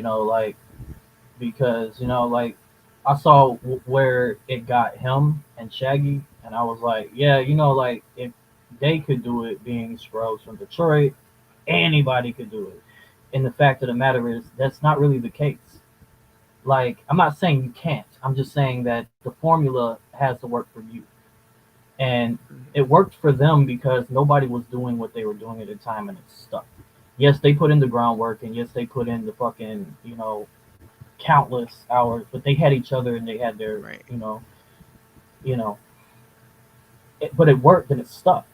Because like I saw where it got him and Shaggy, and I was like, yeah, like if they could do it, being Scrubs from Detroit, anybody could do it. And the fact of the matter is, that's not really the case. Like, I'm not saying you can't. I'm just saying that the formula has to work for you. And it worked for them because nobody was doing what they were doing at the time, and it stuck. Yes, they put in the groundwork, and yes, they put in the fucking, countless hours, but they had each other and they had their, right. But it worked and it stuck.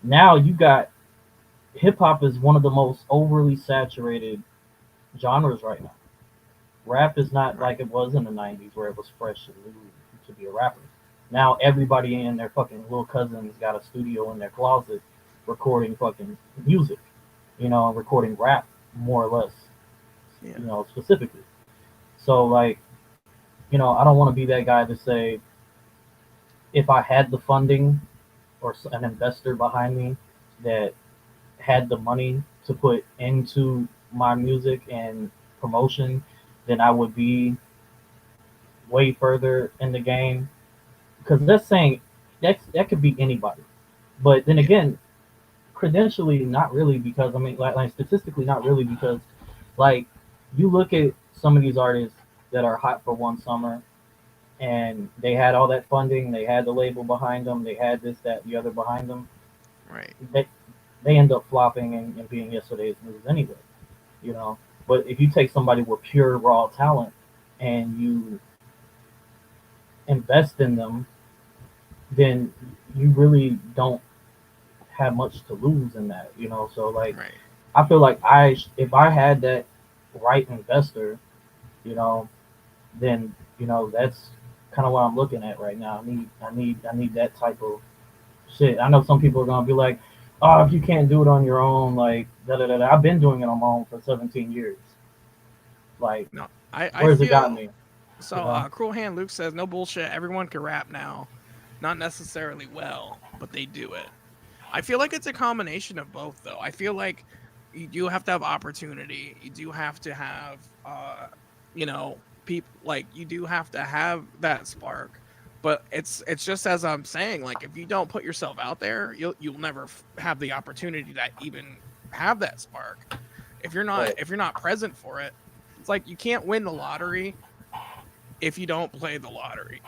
Now you got hip hop is one of the most overly saturated genres right now. Rap is not like it was in the 90s where it was fresh and new to be a rapper. Now everybody and their fucking little cousins got a studio in their closet recording fucking music, recording rap more or less, specifically. So like, I don't want to be that guy to say if I had the funding or an investor behind me that had the money to put into my music and promotion, then I would be way further in the game. Because that's saying that could be anybody, but then again, credentially, not really, because I mean, like statistically, not really, because like you look at some of these artists that are hot for one summer, and they had all that funding, they had the label behind them, they had this, that, the other behind them. Right. They end up flopping and being yesterday's news anyway, But if you take somebody with pure raw talent and you invest in them, then you really don't have much to lose in that, So like, Right. I feel like if I had that right investor, then that's kind of what I'm looking at right now. I need that type of shit. I know some people are gonna be like, oh, if you can't do it on your own, like da da da. I've been doing it on my own for 17 years. Like, No, I where's feel, it gotten me? So Cruel Hand Luke says, no bullshit, everyone can rap now. Not necessarily well, but they do it. I feel like it's a combination of both, though. I feel like you do have to have opportunity. You do have to have, people, like, you do have to have that spark. But it's just as I'm saying, like, if you don't put yourself out there, you'll never have the opportunity to even have that spark. If you're not present for it, it's like you can't win the lottery if you don't play the lottery.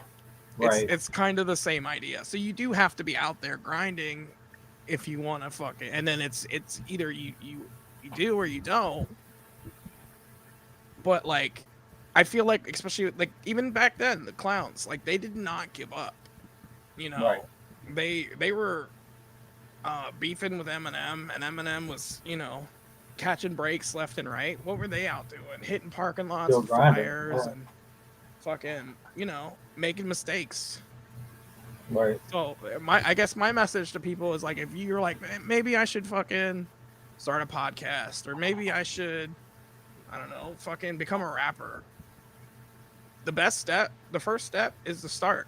Right. It's kind of the same idea. So you do have to be out there grinding if you want to fuck it. And then it's either you do or you don't. But like, I feel like, especially like even back then, the clowns, like, they did not give up. Right. They were beefing with Eminem, and Eminem was, catching breaks left and right. What were they out doing? Hitting parking lots Still with grinding, fires yeah. and fucking, making mistakes. Right. So I guess my message to people is like, if you're like, maybe I should fucking start a podcast, or maybe I should, I don't know, fucking become a rapper. The first step is to start.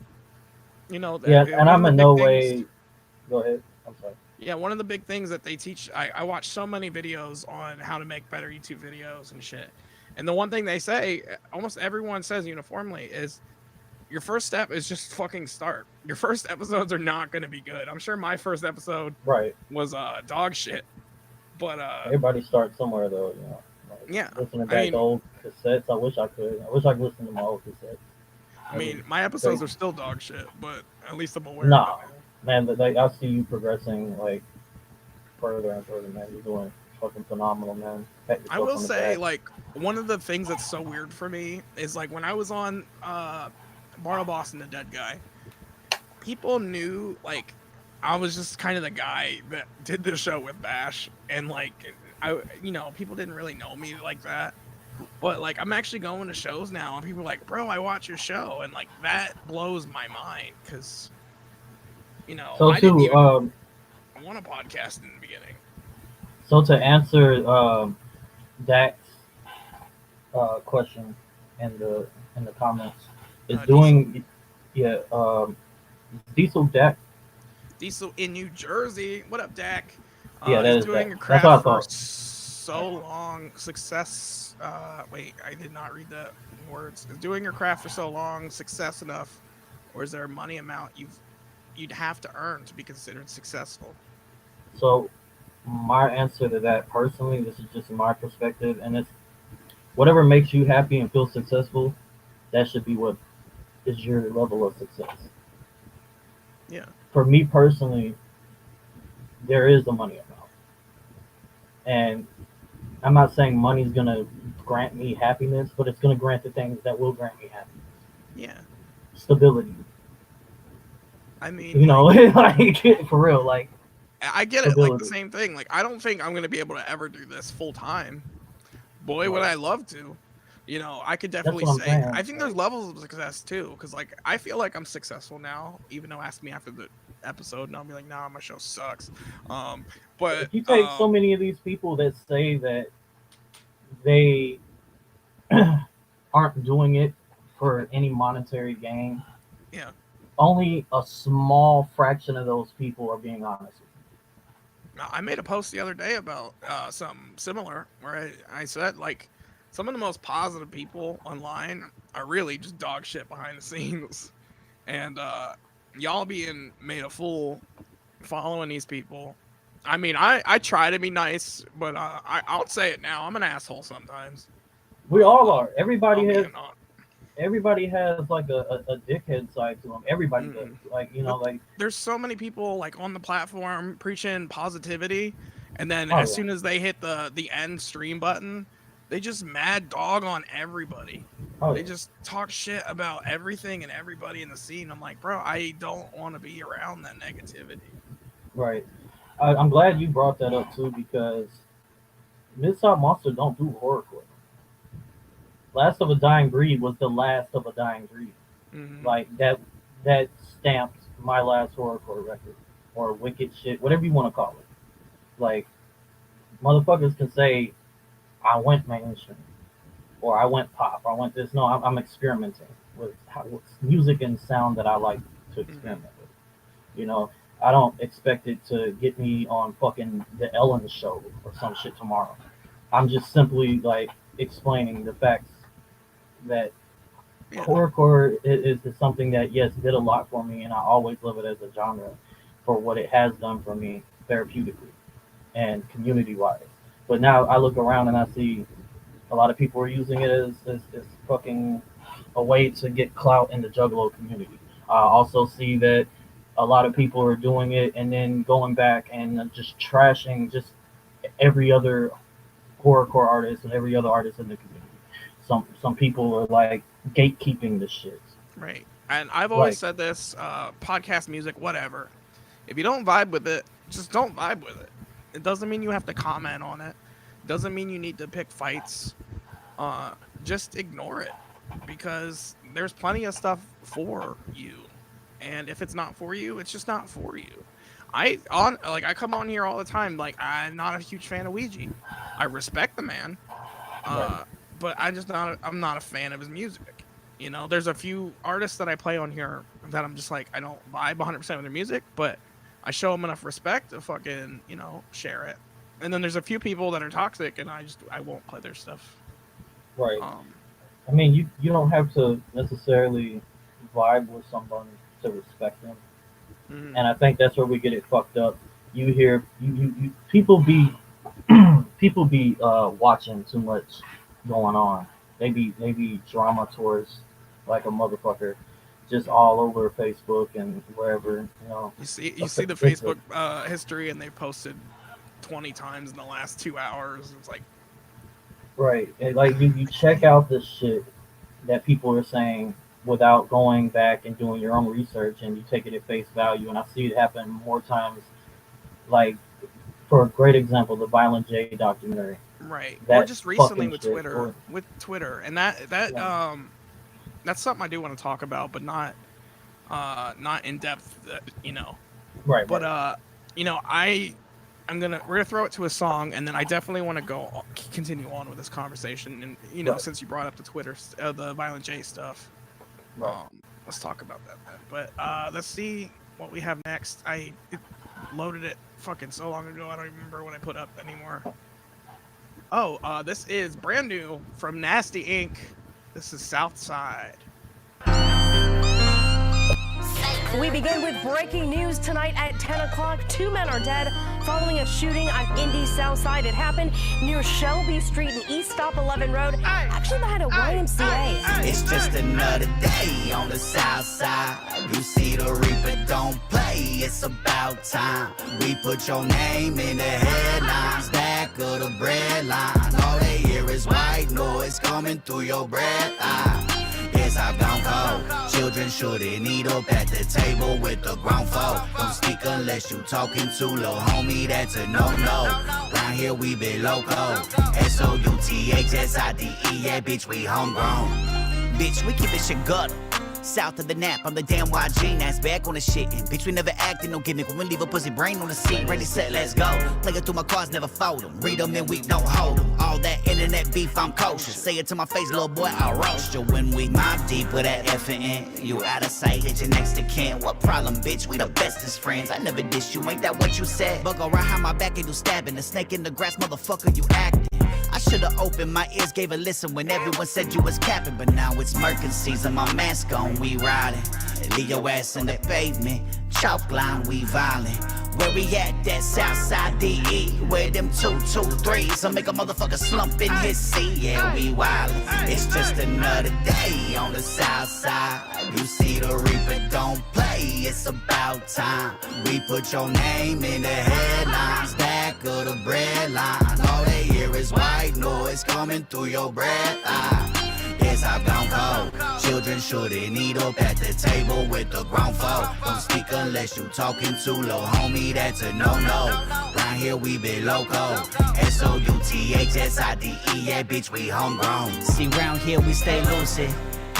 Yeah, and I'm in no way. Go ahead. I'm sorry. Yeah, one of the big things that they teach, I watch so many videos on how to make better YouTube videos and shit. And the one thing they say, almost everyone says uniformly, is your first step is just fucking start. Your first episodes are not going to be good. I'm sure my first episode was dog shit. But everybody starts somewhere, though, Like, yeah. Listening back to old cassettes, I wish I could. I wish I could listen to my old cassettes. I mean, my episodes are still dog shit, but at least I'm aware Nah, of it. man, but like, I see you progressing, like, further and further, man. You're doing fucking phenomenal, man. I will say, like, one of the things that's so weird for me is, like, when I was on Bartlehouse and the Dead Guy, people knew, like, I was just kind of the guy that did the show with Bash, and, like, people didn't really know me like that. But, like, I'm actually going to shows now, and people are like, bro, I watch your show, and, like, that blows my mind, because, So I didn't even want a podcast in the beginning. So to answer Dak's question in the comments, is doing Diesel Dak. Diesel in New Jersey. What up, Dak? Yeah, that is doing Dak. a craft That's what I for thought. so long. Success. Wait, I did not read the words. Is doing your craft for so long success enough, or is there a money amount you'd have to earn to be considered successful? So my answer to that, personally, this is just my perspective, and it's whatever makes you happy and feel successful, that should be what is your level of success. Yeah. For me personally, there is a money amount. And I'm not saying money's gonna grant me happiness, but it's gonna grant the things that will grant me happiness. Yeah. Stability. I mean, like for real, like, I get it, like the same thing. Like, I don't think I'm gonna be able to ever do this full time, Boy, would I love to. You know, I could definitely what I'm say, saying. I think there's levels of success too. Because, like, I feel like I'm successful now, even though ask me after the episode and I'll be like, nah, my show sucks. But If you take so many of these people that say that they aren't doing it for any monetary gain, yeah, only a small fraction of those people are being honest with you. I made a post the other day about something similar where I said, like, some of the most positive people online are really just dog shit behind the scenes. And y'all being made a fool following these people. I mean, I try to be nice, but I'll say it now. I'm an asshole sometimes. We all are. Everybody I'll has. be not. Everybody has like a dickhead side to them. Everybody does. Like, you know, like There's so many people like on the platform preaching positivity, and then Oh, as yeah. soon as they hit the end stream button, they just mad dog on everybody. oh, They yeah. just talk shit about everything and everybody in the scene. I'm like, bro, I don't want to be around that negativity. Right. I'm glad you brought that up too, because Midsouth Monsta don't do horrorcore. Last of a Dying Breed was the last of a dying breed. Mhm. Like that stamped my last horrorcore record, or wicked shit, whatever you want to call it. Like, motherfuckers can say I went mainstream, or I went pop, or I went this. No, I'm experimenting with music and sound that I like to experiment with. You know, I don't expect it to get me on fucking the Ellen show or some shit tomorrow. I'm just simply like explaining the facts that Yeah. horrorcore is something that, yes, did a lot for me, and I always love it as a genre for what it has done for me therapeutically and community wise. But now I look around and I see a lot of people are using it as fucking a way to get clout in the Juggalo community. I also see that a lot of people are doing it and then going back and just trashing just every other horrorcore artist and every other artist in the community. Some people are like gatekeeping the shit. Right. And I've always Like- said this, podcast music, whatever. If you don't vibe with it, just don't vibe with it. It doesn't mean you have to comment on it. Doesn't mean you need to pick fights. Just ignore it, because there's plenty of stuff for you. And if it's not for you, it's just not for you. I come on here all the time. Like, I'm not a huge fan of Ouija. I respect the man. Right. But I'm not a fan of his music. You know, there's a few artists that I play on here that I'm just like, I don't vibe 100% with their music, but I show them enough respect to fucking, you know, share it. And then there's a few people that are toxic, and I won't play their stuff. Right. I mean, you don't have to necessarily vibe with someone to respect them. Mhm. And I think that's where we get it fucked up. You hear you people be watching too much going on. They be drama tours like a motherfucker, just all over Facebook and wherever, you know. You see the Facebook history, and they posted 20 times in the last 2 hours. It's like, Right. And like you check out the shit that people are saying without going back and doing your own research, and you take it at face value. And I see it happen more times. Like, for a great example, the Violent J documentary. right. Or That just recently fucking with shit, Twitter, or- and that Yeah. that's something I do want to talk about, but not in depth, you know. Right. But right. you know, we're gonna throw it to a song, and then I definitely want to continue on with this conversation. And you know, Right. since you brought up the Twitter, the Violent J stuff, Right. let's talk about that then. But let's see what we have next. It loaded it fucking so long ago, I don't even remember what I put up anymore. Oh, this is brand new from Nasty Inc. This is Southside. We begin with breaking news tonight at 10 o'clock. 2 men are dead following a shooting on Indy's South Side. It happened near Shelby Street and East Stop 11 Road, actually behind a YMCA. It's just another day on the south side. You see the reaper don't play, it's about time. We put your name in the headlines, back of the bread line. All they hear is white noise coming through your breath. Yes, I've gone cold. Children shouldn't eat up at the table with the grown folk. Don't speak unless you talking to lil' homie, that's a no-no. Round here we be loco. SOUTHSIDE, yeah, bitch, we homegrown. Bitch, we keep this shit gutter. South of the nap, I'm the damn YG, that's back on the shit. And bitch, we never acted, no gimmick. When we leave a pussy brain on the seat, ready, set, let's go. Play it through my cards, never fold them. Read them and we don't hold them. All that internet beef, I'm kosher. Say it to my face, little boy, I'll roast you. When we mob deep with that F and N, you out of sight, hit your next to kin. What problem, bitch? We the bestest friends. I never dish you, ain't that what you said? But go right behind my back and do stabbing. The snake in the grass, motherfucker, you acting. I should've opened my ears, gave a listen when everyone said you was capping. But now it's murking season, my mask on, we riding. Leave your ass in the pavement, chalk line, we violent. Where we at, that Southside DE, where them 223s, I make a motherfucker slump in his seat. Yeah, we wildin', it's just another day on the south side. You see the reaper don't play, it's about time. We put your name in the headlines, back of the bread line. All they hear is white noise coming through your breath. Yes, I've gone cold. Children shouldn't eat up at the table with the grown folk. Don't speak unless you talking to lil' homie, that's a no-no. Round here we be loco. SOUTHSIDE, yeah, bitch, we homegrown. See, round here we stay lucid.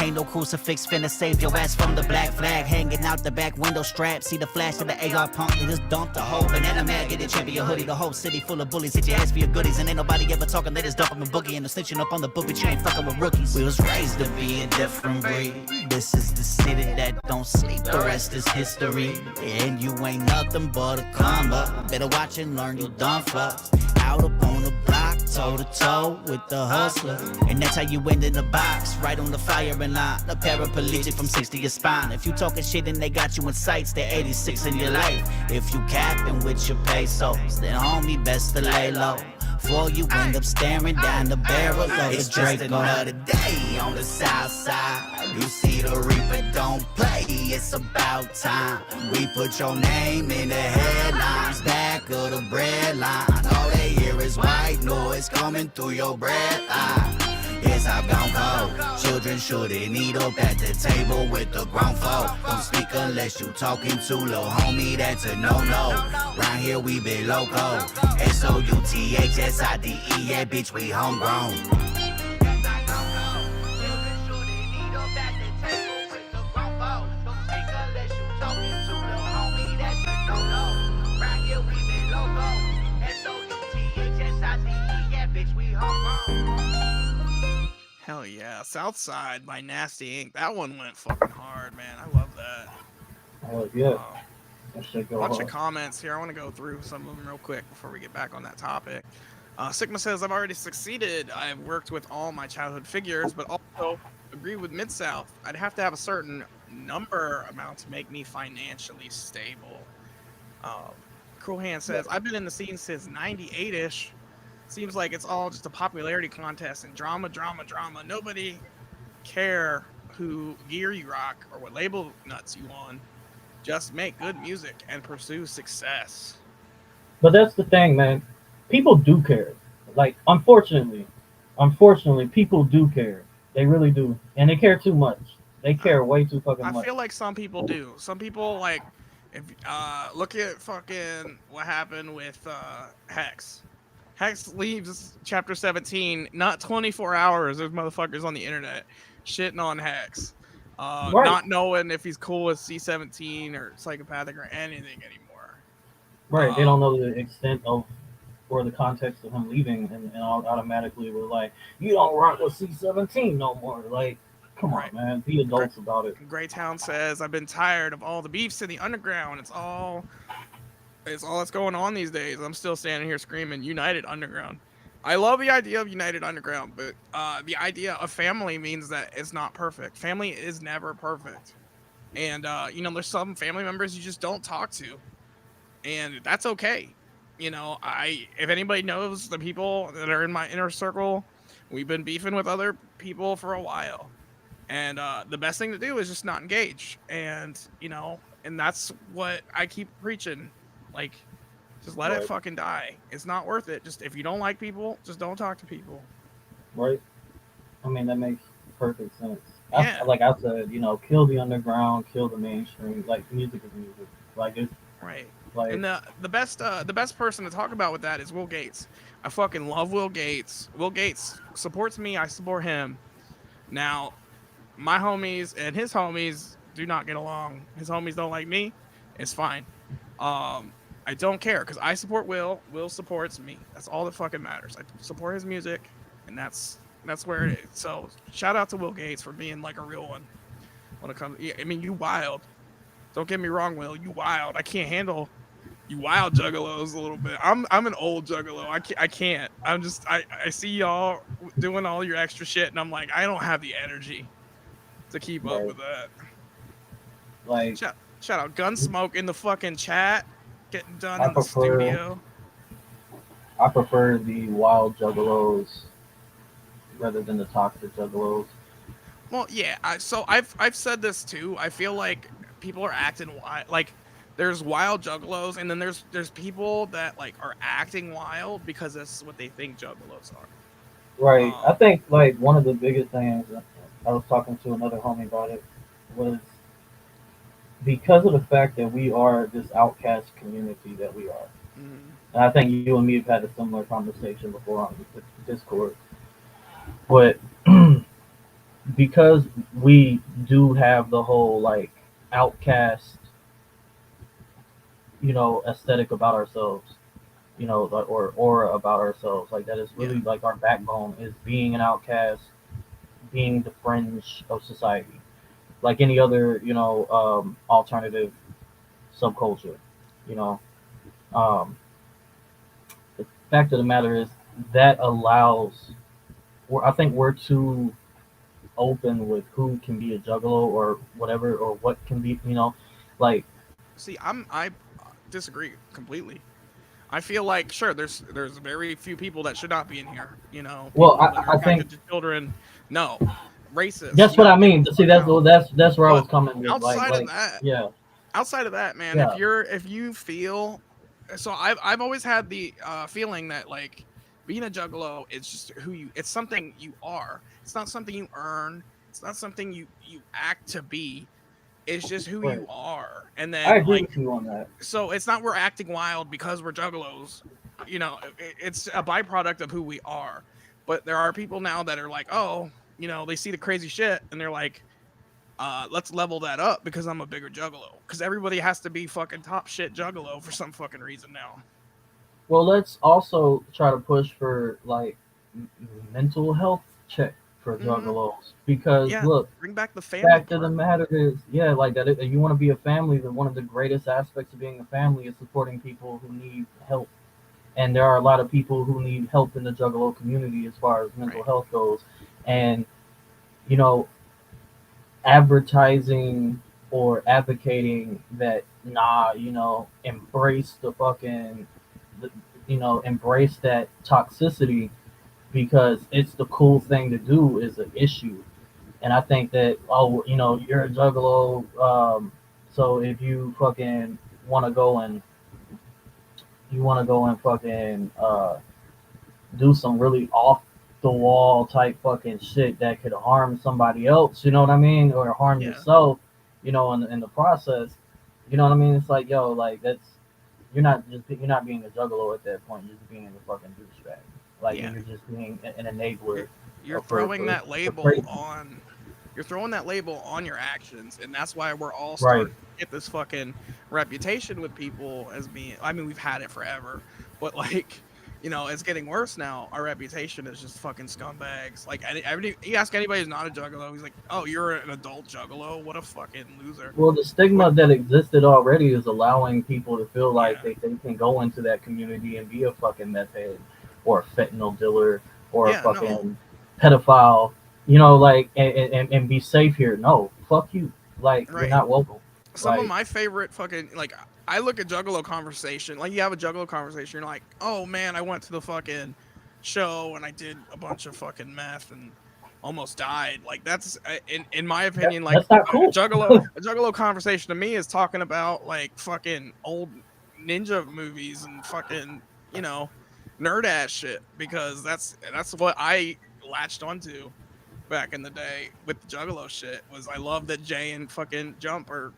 Ain't no crucifix finna save your ass from the black flag. Hanging out the back window strap. See the flash of the AR pump. They just dumped the whole banana mag. Get a champion hoodie. The whole city full of bullies. Hit your ass for your goodies. And ain't nobody ever talking. They just dump them a boogie. And they're snitching up on the book. But you ain't fucking with rookies. We was raised to be a different breed. This is the city that don't sleep. The rest is history. And you ain't nothing but a come up. Better watch and learn, you dumb fucks. Out up on the block, toe to toe with the hustler. And that's how you end in the box, right on the firing line. A paraplegic from 6 to your spine. If you talking shit and they got you in sights, they're 86 in your life. If you capping with your pesos, then homie, best to lay low. Before you end up staring down the barrel of It's the just Draco. another day on the south side. You see the reaper don't play, it's about time. We put your name in the headlines, back of the bread line. All they hear is white noise coming through your breath. Yes, I've gone cold. Children shouldn't eat up at the table with the grown folk. Don't speak unless you talking to lil' homie, that's a no-no. Round here we be loco. SOUTHSIDE, yeah, bitch, we homegrown. Hell yeah, Southside by Nasty Ink. That one went fucking hard, man. I love that. Hell yeah. That shit go Bunch hard. of comments here. I want to go through some of them real quick before we get back on that topic. Sigma says, I've already succeeded. I've worked with all my childhood figures, but also agree with Midsouth. I'd have to have a certain number amount to make me financially stable. Cool Hand says, I've been in the scene since 98-ish. Seems like it's all just a popularity contest and drama. Nobody care who gear you rock or what label nuts you on. Just make good music and pursue success. But that's the thing, man. People do care. Like, unfortunately, people do care. They really do. And they care too much. They care way too fucking much. I feel like some people do. Some people, like, if look at fucking what happened with Hex. Hex leaves chapter 17, not 24 hours. There's motherfuckers on the internet shitting on Hex. Right. Not knowing if he's cool with C-17 or psychopathic or anything anymore. Right. They don't know the extent of or the context of him leaving, and automatically we're like, you don't rock with C-17 no more. Like, come on, man. Be adults about it. Greytown says, I've been tired of all the beefs in the underground. It's all that's going on these days. I'm still standing here screaming United Underground. I love the idea of United Underground, but the idea of family means that it's not perfect. Family is never perfect. And, there's some family members you just don't talk to. And that's okay. If anybody knows the people that are in my inner circle, we've been beefing with other people for a while. And the best thing to do is just not engage. And, and that's what I keep preaching. Like, just let it fucking die. It's not worth it. Just if you don't like people, just don't talk to people. Right. I mean, that makes perfect sense. Yeah. Like I said, you know, kill the underground, kill the mainstream. Like music is music. Like it's Right. like And the best person to talk about with that is Will Gates. I fucking love Will Gates. Will Gates supports me. I support him. Now, my homies and his homies do not get along. His homies don't like me. It's fine. I don't care because I support Will. Will supports me. That's all that fucking matters. I support his music, and that's where it is. So shout out to Will Gates for being like a real one when it comes. Yeah, I mean, you wild. Don't get me wrong, Will. You wild. I can't handle you wild juggalos a little bit. I'm an old juggalo. I can't. I see y'all doing all your extra shit, and I'm like, I don't have the energy to keep up with that. like Shout out Gunsmoke in the fucking chat, getting done I in the prefer studio. I prefer the wild juggalos rather than the toxic juggalos. Well, yeah. I've said this too. I feel like people are acting wild. Like there's wild juggalos, and then there's people that like are acting wild because that's what they think juggalos are. Right. I think like one of the biggest things I was talking to another homie about it was because of the fact that we are this outcast community that we are. Mm. And I think you and me have had a similar conversation before on the Discord. But because we do have the whole like outcast, you know, aesthetic about ourselves, you know, or aura about ourselves, like that is really like our backbone is being an outcast, being the fringe of society, like any other, you know, alternative subculture, you know. Um, the fact of the matter is that allows, I think we're too open with who can be a juggalo or whatever or what can be, you know, like. See, I disagree completely. I feel like sure, there's very few people that should not be in here. You know, Well, people that are I attracted think to children. No, racist. that's what No, I mean. See, that's where I was but coming with. outside of that, yeah. Outside of that, man, Yeah. if you feel, so I've always had the feeling that like being a juggalo, it's just it's something you are. It's not something you earn. It's not something you act to be. It's just who Right. you are. And I then agree like, with you on that. so it's not we're acting wild because we're juggalos. You know, it's a byproduct of who we are. But there are people now that are like, oh, you know, they see the crazy shit and they're like, let's level that up because I'm a bigger juggalo. Because everybody has to be fucking top shit juggalo for some fucking reason now. Well, let's also try to push for like mental health check for juggalos because look, bring back the family. Fact of the matter is, yeah, like that. If you want to be a family, then one of the greatest aspects of being a family is supporting people who need help. And there are a lot of people who need help in the juggalo community as far as mental health goes. And you know, advertising or advocating that you know, embrace the fucking, you know, embrace that toxicity because it's the cool thing to do is an issue. And I think that, oh, you know, you're a juggalo, so if you fucking want to go and fucking do some really off the wall type fucking shit that could harm somebody else, you know what I mean, or harm yourself, you know, in the process, you know what I mean. It's like, yo, like that's you're not being a juggalo at that point. You're just being a fucking douchebag. Like you're just being an enabler. You're throwing that label on. You're throwing that label on your actions, and that's why we're all starting to get this fucking reputation with people as being. I mean, we've had it forever, but like, you know, it's getting worse now. Our reputation is just fucking scumbags. Like, you ask anybody who's not a juggalo, he's like, "Oh, you're an adult juggalo? What a fucking loser." Well, the stigma that existed already is allowing people to feel like they can go into that community and be a fucking meth head or a fentanyl dealer or a fucking pedophile. You know, like, and be safe here. No, fuck you. Like, you're not welcome. Some of my favorite fucking, like, I look at juggalo conversation. Like, you have a juggalo conversation, you're like, oh man, I went to the fucking show and I did a bunch of fucking meth and almost died. Like, that's in my opinion, like, that's not cool. a juggalo conversation to me is talking about like fucking old ninja movies and fucking, you know, nerd ass shit, because that's what I latched onto. back in the day with the Juggalo shit was I love that Jay and fucking Jump are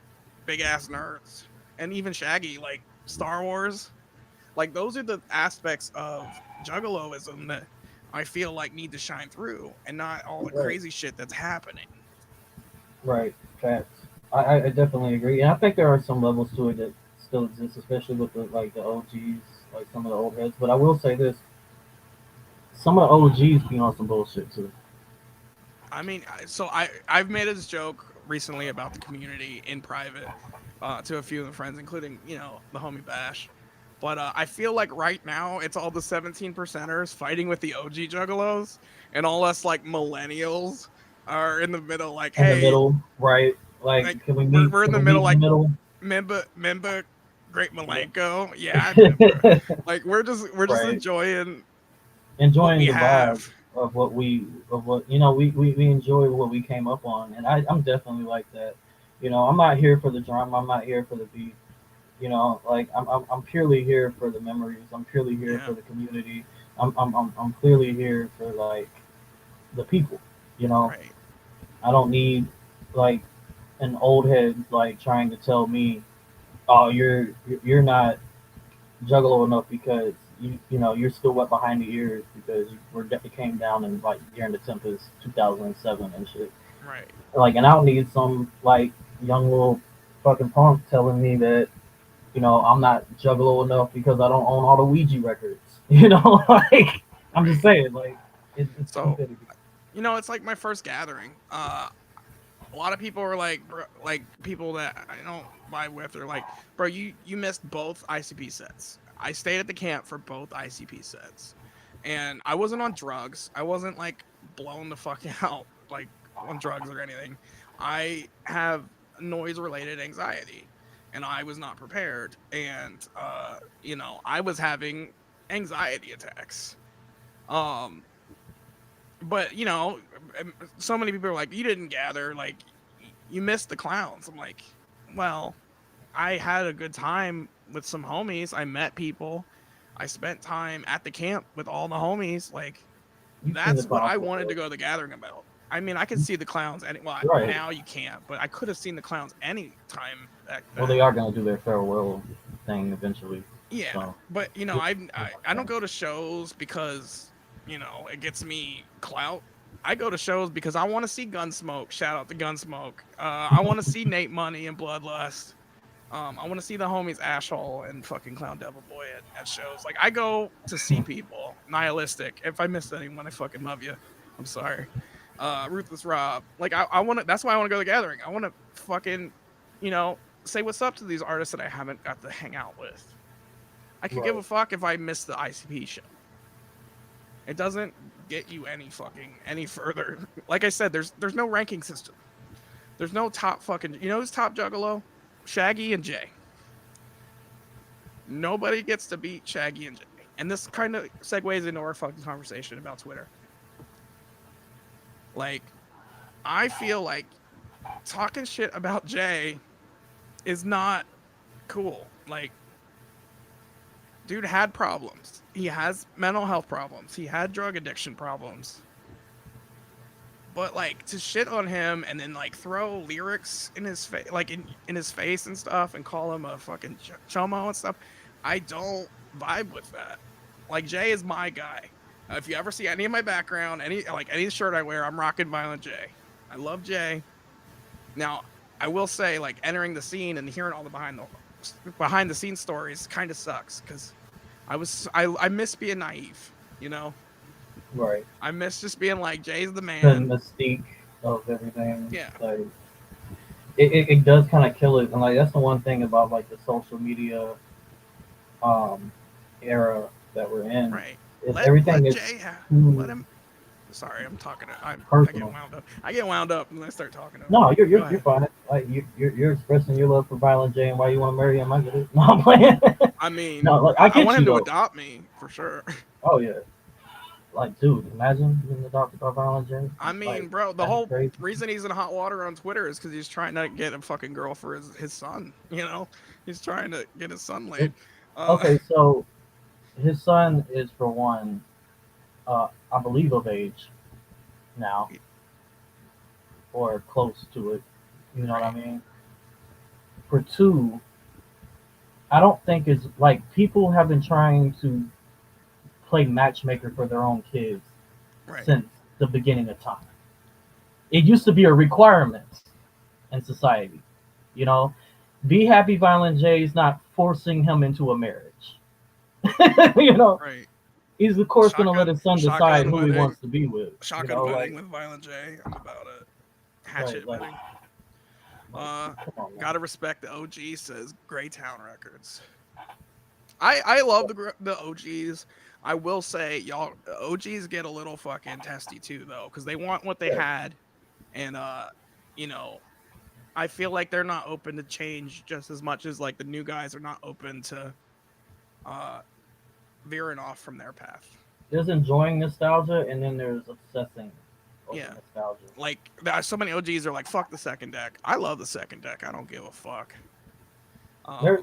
big ass nerds, and even Shaggy, like Star Wars. Like those are the aspects of Juggaloism that I feel like need to shine through, and not all the Right. crazy shit that's happening. Right. Facts. I definitely agree, and I think there are some levels to it that still exist, especially with the OGs, like some of the old heads. But I will say this: some of the OGs be on some bullshit too. I mean, so I've made this joke recently about the community in private to a few of the friends, including the homie Bash. But I feel like right now it's all the 17 percenters fighting with the OG Juggalos, and all us like millennials are in the middle. Like, In the hey, middle, right? like Like, can we we're meet? we're in Can the we middle. meet in the Like, middle? remember Great Malenko? Yeah, I remember. Like we're just Right. enjoying what Enjoying we the vibe have. of what we enjoy what we came up on, and I'm definitely like that. I'm not here for the drama. I'm not here for the beat. Like I'm purely here for the memories. I'm purely here Yeah, for the community. I'm clearly here for like the people. You know, right. I don't need like an old head like trying to tell me, oh, you're not juggalo enough because you're still wet behind the ears because it came down and like during the Tempest 2007 and shit. Right. Like, and I don't need some like young little fucking punk telling me that I'm not juggalo enough because I don't own all the Ouija records. Like I'm just Right. saying, like it's So, stupidity. it's like my first gathering. A lot of people are like, like people that I don't vibe with are like, bro, you missed both ICP sets. I stayed at the camp for both ICP sets, and I wasn't on drugs. I wasn't like blown the fuck out like on drugs or anything. I have noise related anxiety, and I was not prepared, and I was having anxiety attacks. Um, but so many people are like, you didn't gather, like you missed the clowns. I'm like, well, I had a good time with some homies. I met people. I spent time at the camp with all the homies. Like You've seen the that's what clowns I wanted to before, go to the gathering about. I mean, I could see the clowns right? now you can't, but I could have seen the clowns any time back Well, they then. are gonna do their farewell thing eventually, Yeah, so but it's I don't go to shows because it gets me clout. I go to shows because I want to see Gunsmoke. Shout out to Gunsmoke. I want to see Nate Money and Bloodlust. I want to see the homies Ashhole and fucking Clown Devil Boy at shows. Like I go to see people. Nihilistic. If I missed anyone, I fucking love you. I'm sorry. Ruthless Rob. Like I want to. That's why I want to go to the gathering. I want to fucking, say what's up to these artists that I haven't got to hang out with. I could give right. a fuck if I missed the ICP show. It doesn't get you any further. Like I said, there's no ranking system. There's no top fucking. You know who's top Juggalo? Shaggy and Jay. Nobody gets to beat Shaggy and Jay. And this kind of segues into our fucking conversation about Twitter. Like, I feel like talking shit about Jay is not cool. Like, dude had problems. He has mental health problems. He had drug addiction problems. But like to shit on him and then like throw lyrics in his face, like in his face and stuff, and call him a fucking chomo and stuff, I don't vibe with that. Like Jay is my guy. If you ever see any of my background, any shirt I wear, I'm rocking Violent J. I love Jay. Now I will say, like entering the scene and hearing all the behind the scenes stories kind of sucks because I miss being naive, Right. I miss just being like Jay's the The man. mystique of everything. Yeah. Like it does kind of kill it, and like that's the one thing about like the social media um era that we're in. Right. Is Let everything is Jay let too him. Sorry, I'm talking. I get personal. wound up. I get wound up when I start talking to him. No, you're Go you're ahead. fine. Like you're expressing your love for Violent J and why you want to marry him. I get it. No, I'm playing. I mean, No, like I I get want you him to though. adopt me for sure. Oh yeah. Like, dude, imagine being adopted by Violent J. I mean, Like, bro, the that'd be whole crazy. reason he's in hot water on Twitter is because he's trying to get a fucking girl for his son. He's trying to get his son laid. Okay, so his son is for one, I believe of age now. or close to it. You know what I mean? For two, I don't think it's like people have been trying to play matchmaker for their own kids Right. since the beginning of time. It used to be a requirement in society. You know, Be Happy Violent J is not forcing him into a marriage. You know, Right. he's of course going to let his son decide Shotgun who he wedding. wants to be with. Shotgun You know, wedding like, with Violent J. I'm about it. Hatchet like, wedding. come on, man. Gotta respect the OG, says Greytown Records. I love the OGs. I will say, y'all, OGs get a little fucking testy too, though, because they want what they had, and you know, I feel like they're not open to change just as much as like the new guys are not open to uh veering off from their path. There's enjoying nostalgia, and then there's obsessing over Yeah. nostalgia. Like there are so many OGs are like, fuck the second deck. I love the second deck. I don't give a fuck. There's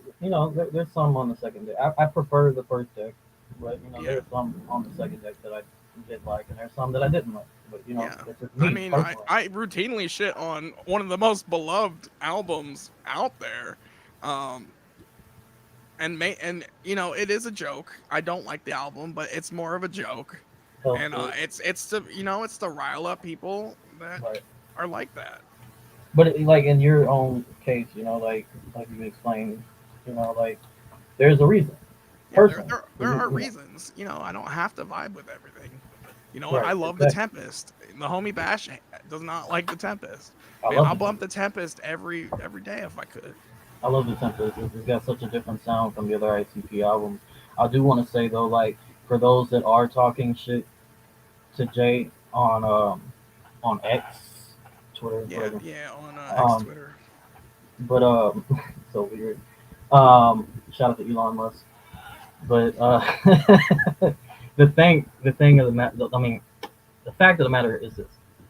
some on the second deck. I prefer the first deck, but Yeah. there's some on the second deck that I did like, and there's some that I didn't like. But Yeah. it's just me, I mean, personally. I routinely shit on one of the most beloved albums out there. And you know, it is a joke. I don't like the album, but it's more of a joke. And it's to, you know, it's to rile up people that Right. are like that. But like in your own case, like you explained, like there's a reason. Yeah, Personally, there are reasons. You know, I don't have to vibe with everything. You know, Right, I love the Tempest. The homie Bash does not like the Tempest. Man, I'll bump the Tempest every day if I could. I love the Tempest. It's got such a different sound from the other ICP albums. I do want to say though, like for those that are talking shit to Jay on X, Twitter, whatever. On X Twitter. But so weird. Shout out to Elon Musk. But the fact of the matter is this: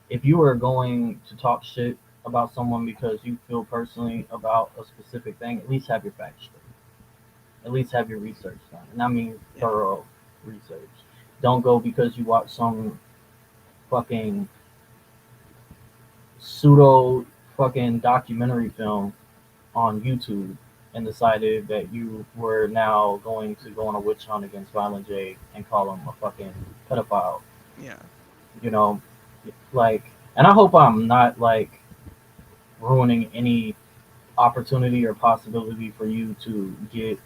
if you are going to talk shit about someone because you feel personally about a specific thing, at least have your facts straight. At least have your research done, and I mean thorough research. Don't go because you watch some fucking pseudo fucking documentary film on YouTube and decided that you were now going to go on a witch hunt against Violent J and call him a fucking pedophile. Yeah. And I hope I'm not like ruining any opportunity or possibility for you to get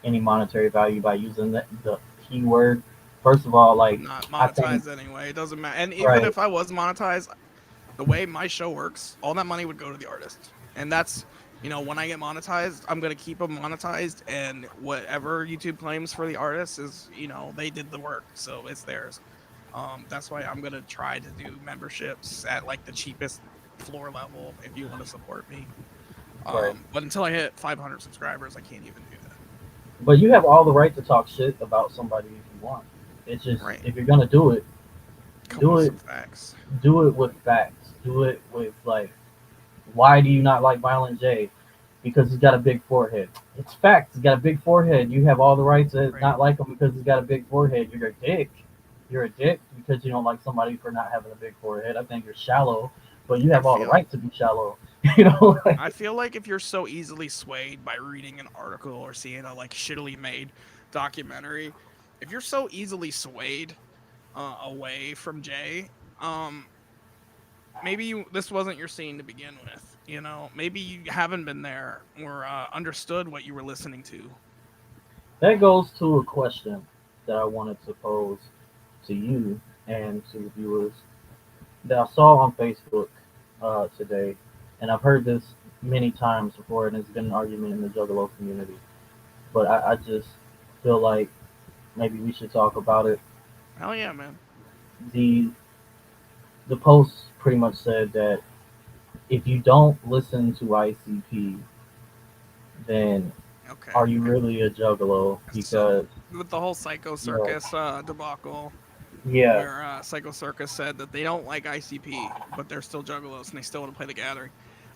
any monetary value by using the keyword. First of all, like not monetized anyway. It doesn't matter. And even if I was monetized, the way my show works, all that money would go to the artist. And that's, you know, when I get monetized, I'm going to keep them monetized, and whatever YouTube claims for the artist is, you know, they did the work, so it's theirs. That's why I'm going to try to do memberships at like the cheapest floor level if you want to support me. But until I hit 500 subscribers, I can't even do that. But you have all the right to talk shit about somebody if you want. It's just, if you're going to do it, do it with facts. Do it with like, why do you not like Violent J? Because he's got a big forehead. It's facts. He's got a big forehead. You have all the right to not like him because he's got a big forehead. You're a dick. You're a dick because you don't like somebody for not having a big forehead. I think you're shallow, but you have all the right to be shallow. I feel like if you're so easily swayed by reading an article or seeing a like shittily made documentary, if you're so easily swayed away from Jay, maybe this wasn't your scene to begin with. You know, maybe you haven't been there or understood what you were listening to. That goes to a question that I wanted to pose to you and to the viewers that I saw on Facebook today, and I've heard this many times before, and it's been an argument in the Juggalo community. But I just feel like maybe we should talk about it. Hell yeah, man. The post pretty much said that if you don't listen to ICP, then are you really a Juggalo? Because with the whole Psycho Circus debacle, where Psycho Circus said that they don't like ICP, but they're still Juggalos and they still want to play the Gathering.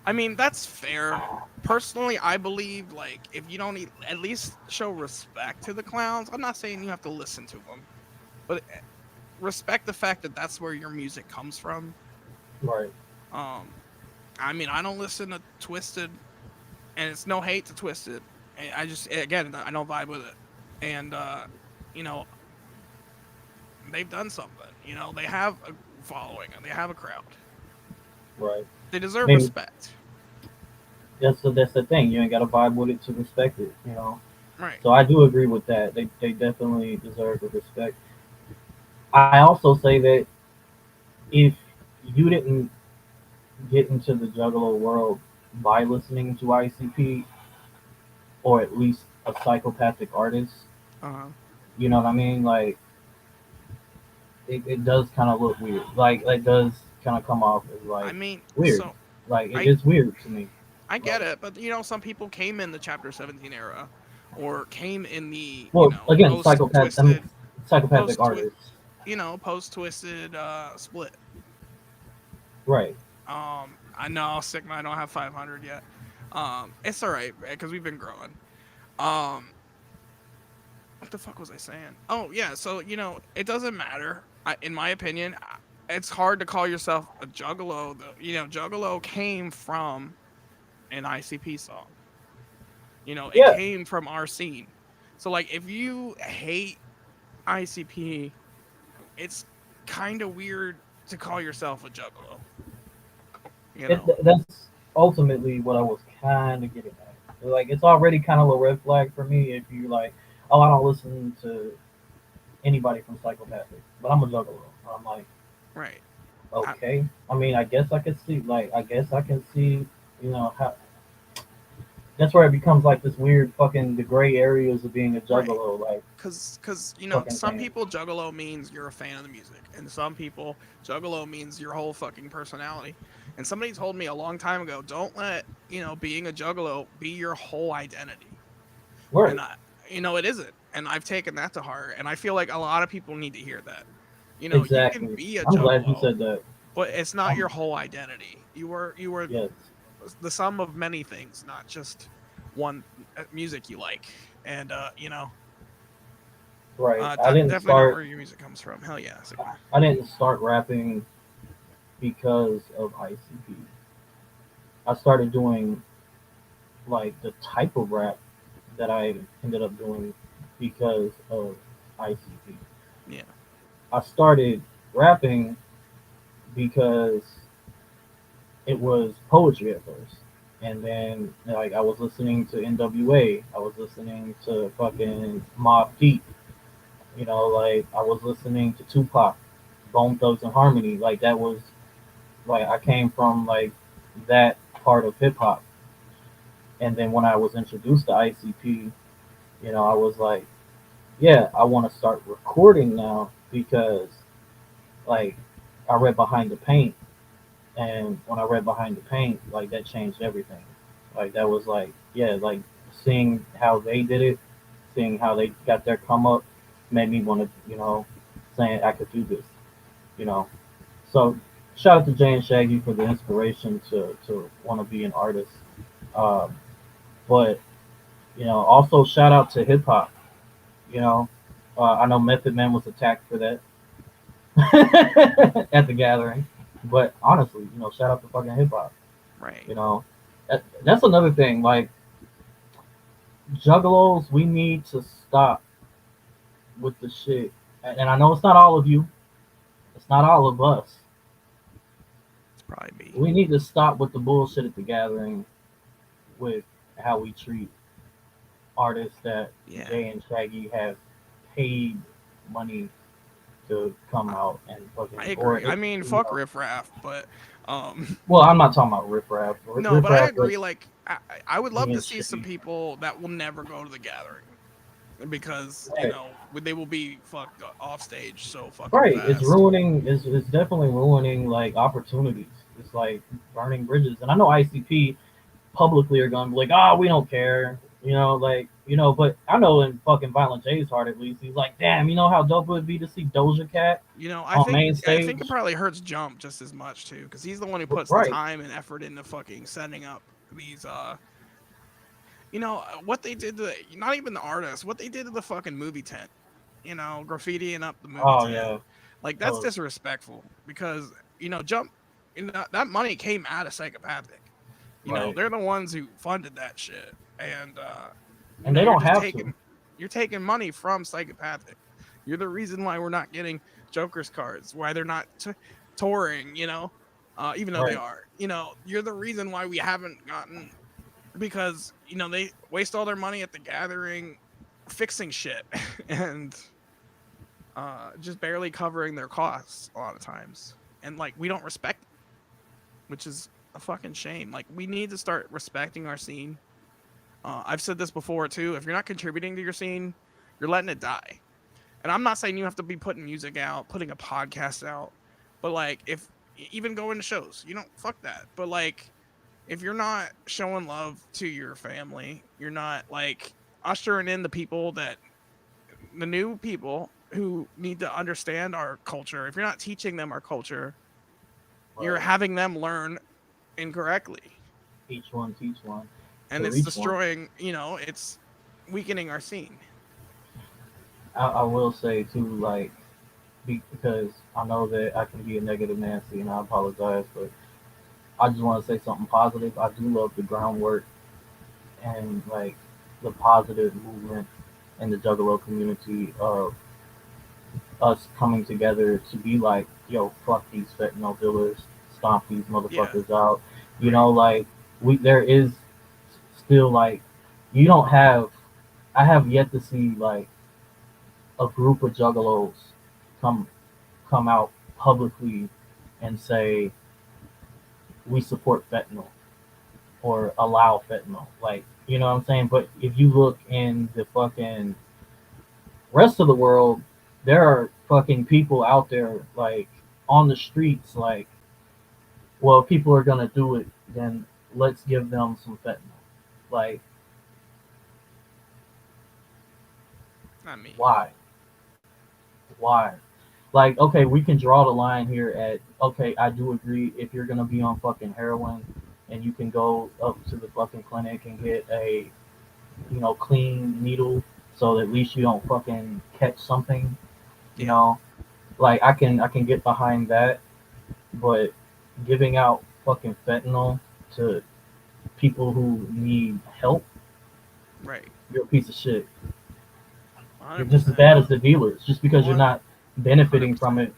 I mean, that's fair. Personally, I believe, like, if you don't at least show respect to the clowns, I'm not saying you have to listen to them, but respect the fact that that's where your music comes from. Right. I mean, I don't listen to Twisted, and it's no hate to Twisted. I just, again, I don't vibe with it. And, you know, they've done something. You know, they have a following and they have a crowd. Right. They deserve Maybe respect. that's the thing. You ain't got to vibe with it to respect it. You know. Right. So I do agree with that. They definitely deserve the respect. I also say that if you didn't get into the Juggalo world by listening to ICP or at least a psychopathic artist, Uh-huh. you know what I mean? Like it does kind of look weird. Like it does kind of come off as I like mean, weird. so Like I it's weird to me. I get Like, it, but you know, some people came in the Chapter 17 era, or came in the well, again, post psychopath. I mean, Twisted, psychopathic artists. post Twisted split. Right. I know Sigma. I don't have 500 yet. It's all right because we've been growing. Um, what the fuck was I saying? Oh yeah, so you know, it doesn't matter. In my opinion, it's hard to call yourself a juggalo. Though you know, juggalo came from an ICP song. You know, it Yeah. came from our scene. So like, if you hate ICP, it's kind of weird to call yourself a juggalo. You know, That's ultimately what I was kind of getting at. Like, it's already kind of a red flag for me if you like, oh, I don't listen to anybody from Psychopathic, but I'm a juggalo. I'm like, right? I, okay. I mean, I guess I can see, like, I guess I can see, you know, how that's where it becomes like this weird fucking the gray areas of being a right. juggalo, like Cause you know, fucking some thing. people juggalo means you're a fan of the music, and some people juggalo means your whole fucking personality. And somebody told me a long time ago, don't let being a juggalo be your whole identity. And Right. it isn't. And I've taken that to heart, and I feel like a lot of people need to hear that. You can Exactly. be a I'm glad you juggalo, said that. but it's not Um, your whole identity. You are yes. the sum of many things, not just one music you like. And Right. I didn't definitely not start. where your music comes from. Hell yeah, Sigma. I didn't start rapping because of ICP. I started doing like the type of rap that I ended up doing because of ICP. Yeah. I started rapping because it was poetry at first. And then like I was listening to NWA, I was listening to fucking Mobb Deep, you know, like I was listening to Tupac, Bone Thugs and Harmony. Like that was like I came from like that part of hip hop. And then when I was introduced to ICP, you know, I was like, yeah, I want to start recording now because like I read Behind the Paint, and when I read Behind the Paint, like that changed everything. Like that was like, yeah, like seeing how they did it, seeing how they got their come up, made me want to, you know, saying I could do this, you know. So shout out to Jay and Shaggy for the inspiration to want to be an artist. Um, but you know, also shout out to hip hop. You know, I know Method Man was attacked for that at the gathering, but honestly, you know, shout out to fucking hip hop. Right. You know, that's another thing. Like juggalos, we need to stop with the shit. And I know it's not all of you. It's not all of us. It's probably me. We need to stop with the bullshit at the gathering with how we treat artists that Yeah. Jay and Shaggy have paid money to come out and I fucking or agree. I mean, you fuck know. Riff Raff, but Well, I'm not talking about Riff Raff. no, Riff but I Raff agree. was Like, I would love being to see some shitty. people that will never go to the gathering because Right. they will be fucked off stage so fucking Right. It's fast. ruining. It's definitely ruining like opportunities. It's like burning bridges. And I know ICP publicly are gonna be like, ah, we don't care. You know, like you know. But I know in fucking Violent J's heart at least, he's like, damn. You know how dope it would be to see Doja Cat I on think main I think it stage. probably hurts Jump just as much too, because he's the one who puts the Right. time and effort into fucking setting up these. What they did to not even the artists, what they did to the fucking movie tent. Graffitiing up the movie Oh tent. yeah. Like That that's was disrespectful because Jump that money came out of Psychopathic. You know, Right. they're the ones who funded that shit, and And they don't have taking, to. You're taking money from Psychopathic. You're the reason why we're not getting Joker's cards, why they're not touring. You know, even though they Right. are. You know, you're the reason why we haven't gotten, because they waste all their money at the gathering fixing shit and just barely covering their costs a lot of times, and like we don't respect, which is a fucking shame. Like we need to start respecting our scene. I've said this before too. If you're not contributing to your scene, you're letting it die. And I'm not saying you have to be putting music out, putting a podcast out, but like if even going to shows, fuck that. But like if you're not showing love to your family, you're not like ushering in the new people who need to understand our culture. If you're not teaching them our culture, you're Right. having them learn incorrectly. Each one teach one. And To it's each one. destroying, it's weakening our scene. I will say too, like, because I know that I can be a negative Nancy, and I apologize, but I just want to say something positive. I do love the groundwork and like the positive movement in the Juggalo community of us coming together to be like, yo, fuck these fentanyl dealers, stomp these motherfuckers out. You know, like there is still like you don't have. I have yet to see like a group of juggalos come out publicly and say we support fentanyl or allow fentanyl. Like, you know what I'm saying? But if you look in the fucking rest of the world, there are fucking people out there like on the streets like, well, if people are gonna do it, then let's give them some fentanyl. Like, Not me. why? Why? Like, okay, we can draw the line here at, okay, I do agree, if you're gonna be on fucking heroin and you can go up to the fucking clinic and get a, clean needle so that at least you don't fucking catch something, like I can get behind that, but giving out fucking fentanyl to people who need help, Right. you're a piece of shit. 100%. You're just as bad as the dealers. Just because you're not benefiting from it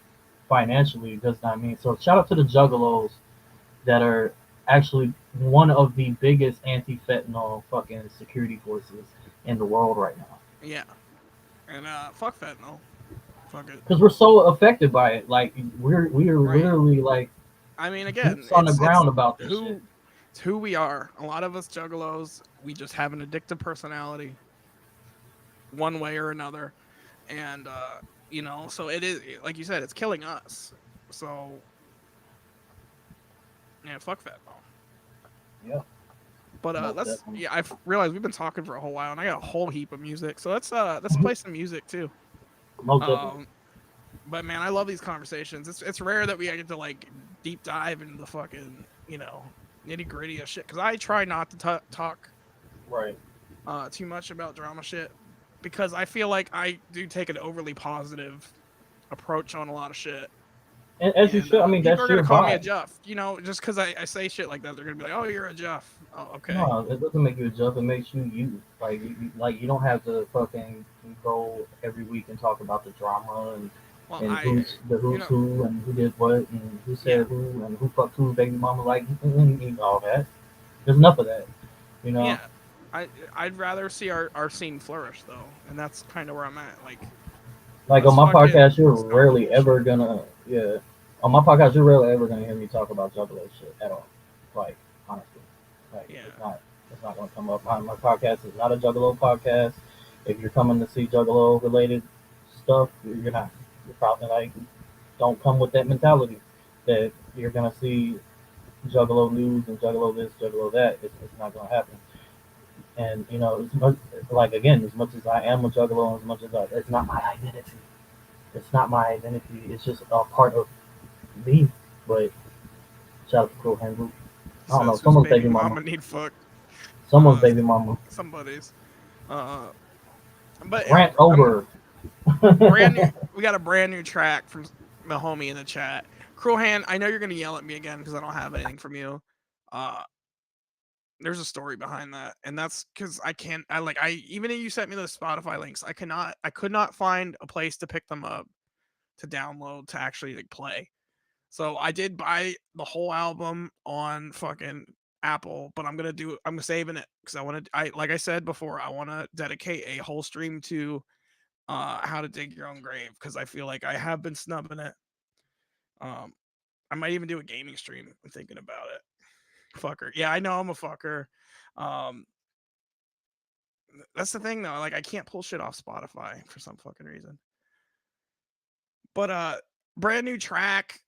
financially does not mean. So shout out to the juggalos that are actually one of the biggest anti-fentanyl fucking security forces in the world right now. Yeah. And fuck fentanyl. Fuck it. Because we're so affected by it. Like we are literally like, I mean, again, boots on the ground about this shit. It's who we are. A lot of us juggalos, we just have an addictive personality, one way or another, and so it is, like you said, it's killing us. So yeah, fuck fentanyl. Yeah. But I've realized we've been talking for a whole while, and I got a whole heap of music. So let's play some music too. Most definitely. But man, I love these conversations. It's rare that we get to like deep dive into the fucking nitty gritty of shit, because I try not to talk right too much about drama shit, because I feel like I do take an overly positive approach on a lot of shit. And as you should. I mean, that's people are your gonna call me vibe. a Juff, just because I say shit like that. They're gonna be like, "Oh, you're a Juff." Oh, okay. No, it doesn't make you a Juff. It makes you you. Like, you don't have to fucking go every week and talk about the drama and who's who and who did what and who said who and who fucked who's baby mama. Like, all that. There's enough of that. Yeah, I'd rather see our scene flourish though, and that's kind of where I'm at. Like on my podcast, you're rarely ever gonna on my podcast, you're rarely ever gonna hear me talk about juggalo shit at all. Like, honestly. Like, it's not gonna come up. My podcast is not a juggalo podcast. If you're coming to see juggalo related stuff, you're not. You're probably like, don't come with that mentality that you're gonna see juggalo news and juggalo this, juggalo that. It's not gonna happen. And as much as much as I am a juggalo, as much as it's not my identity. It's not my identity. It's just a part of me. But shout out to Crow Handbook. I don't know. Someone's baby mama. Need fuck. Someone's baby mama. Somebody's. But rant over. We got a brand new track from the homie in the chat. Cruel Hand, I know you're gonna yell at me again because I don't have anything from you. There's a story behind that, and that's because even if you sent me those Spotify links, I could not find a place to pick them up to download to actually like play. So I did buy the whole album on fucking Apple, but I'm saving it because like I said before, I want to dedicate a whole stream to How to Dig Your Own Grave because I feel like I have been snubbing it. I might even do a gaming stream. I'm thinking about it. Fucker. Yeah, I know I'm a fucker. That's the thing though. Like I can't pull shit off Spotify for some fucking reason. But brand new track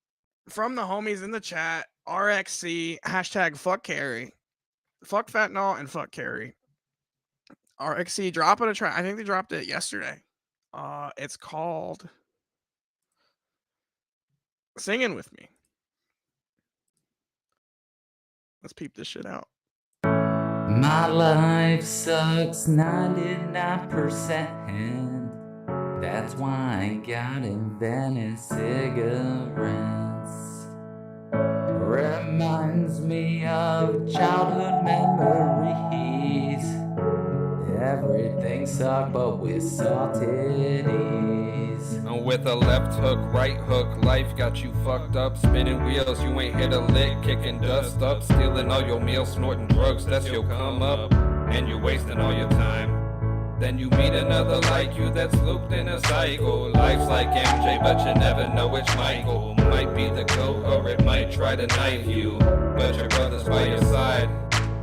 from the homies in the chat. RXC hashtag fuck Carrie. Fuck fentanyl and fuck Carrie. RXC dropping a track. I think they dropped it yesterday. It's called Singing With Me. Let's peep this shit out. My life sucks 99%. That's why I ain't got invented cigarettes. Reminds me of childhood memories. Everything sucked, but with salted ease. With a left hook, right hook, life got you fucked up. Spinning wheels, you ain't hit a lick, kicking dust up. Stealing all your meals, snorting drugs, that's your come up. And you're wasting all your time. Then you meet another like you that's looped in a cycle. Life's like MJ, but you never know which Michael. Might be the GOAT, or it might try to knife you. But your brother's by your side.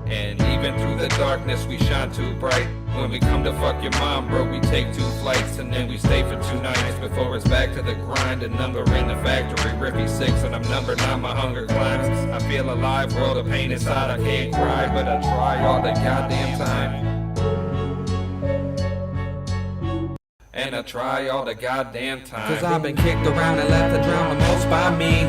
And even through the darkness, we shine too bright. When we come to fuck your mom, bro, we take 2 flights. And then we stay for 2 nights before it's back to the grind. A number in the factory, Rippy 6, and I'm number 9, my hunger climbs. I feel alive, world of pain inside, I can't cry. But I try all the goddamn time. And I try all the goddamn time. Cause I've been kicked around and left to drown the most by me.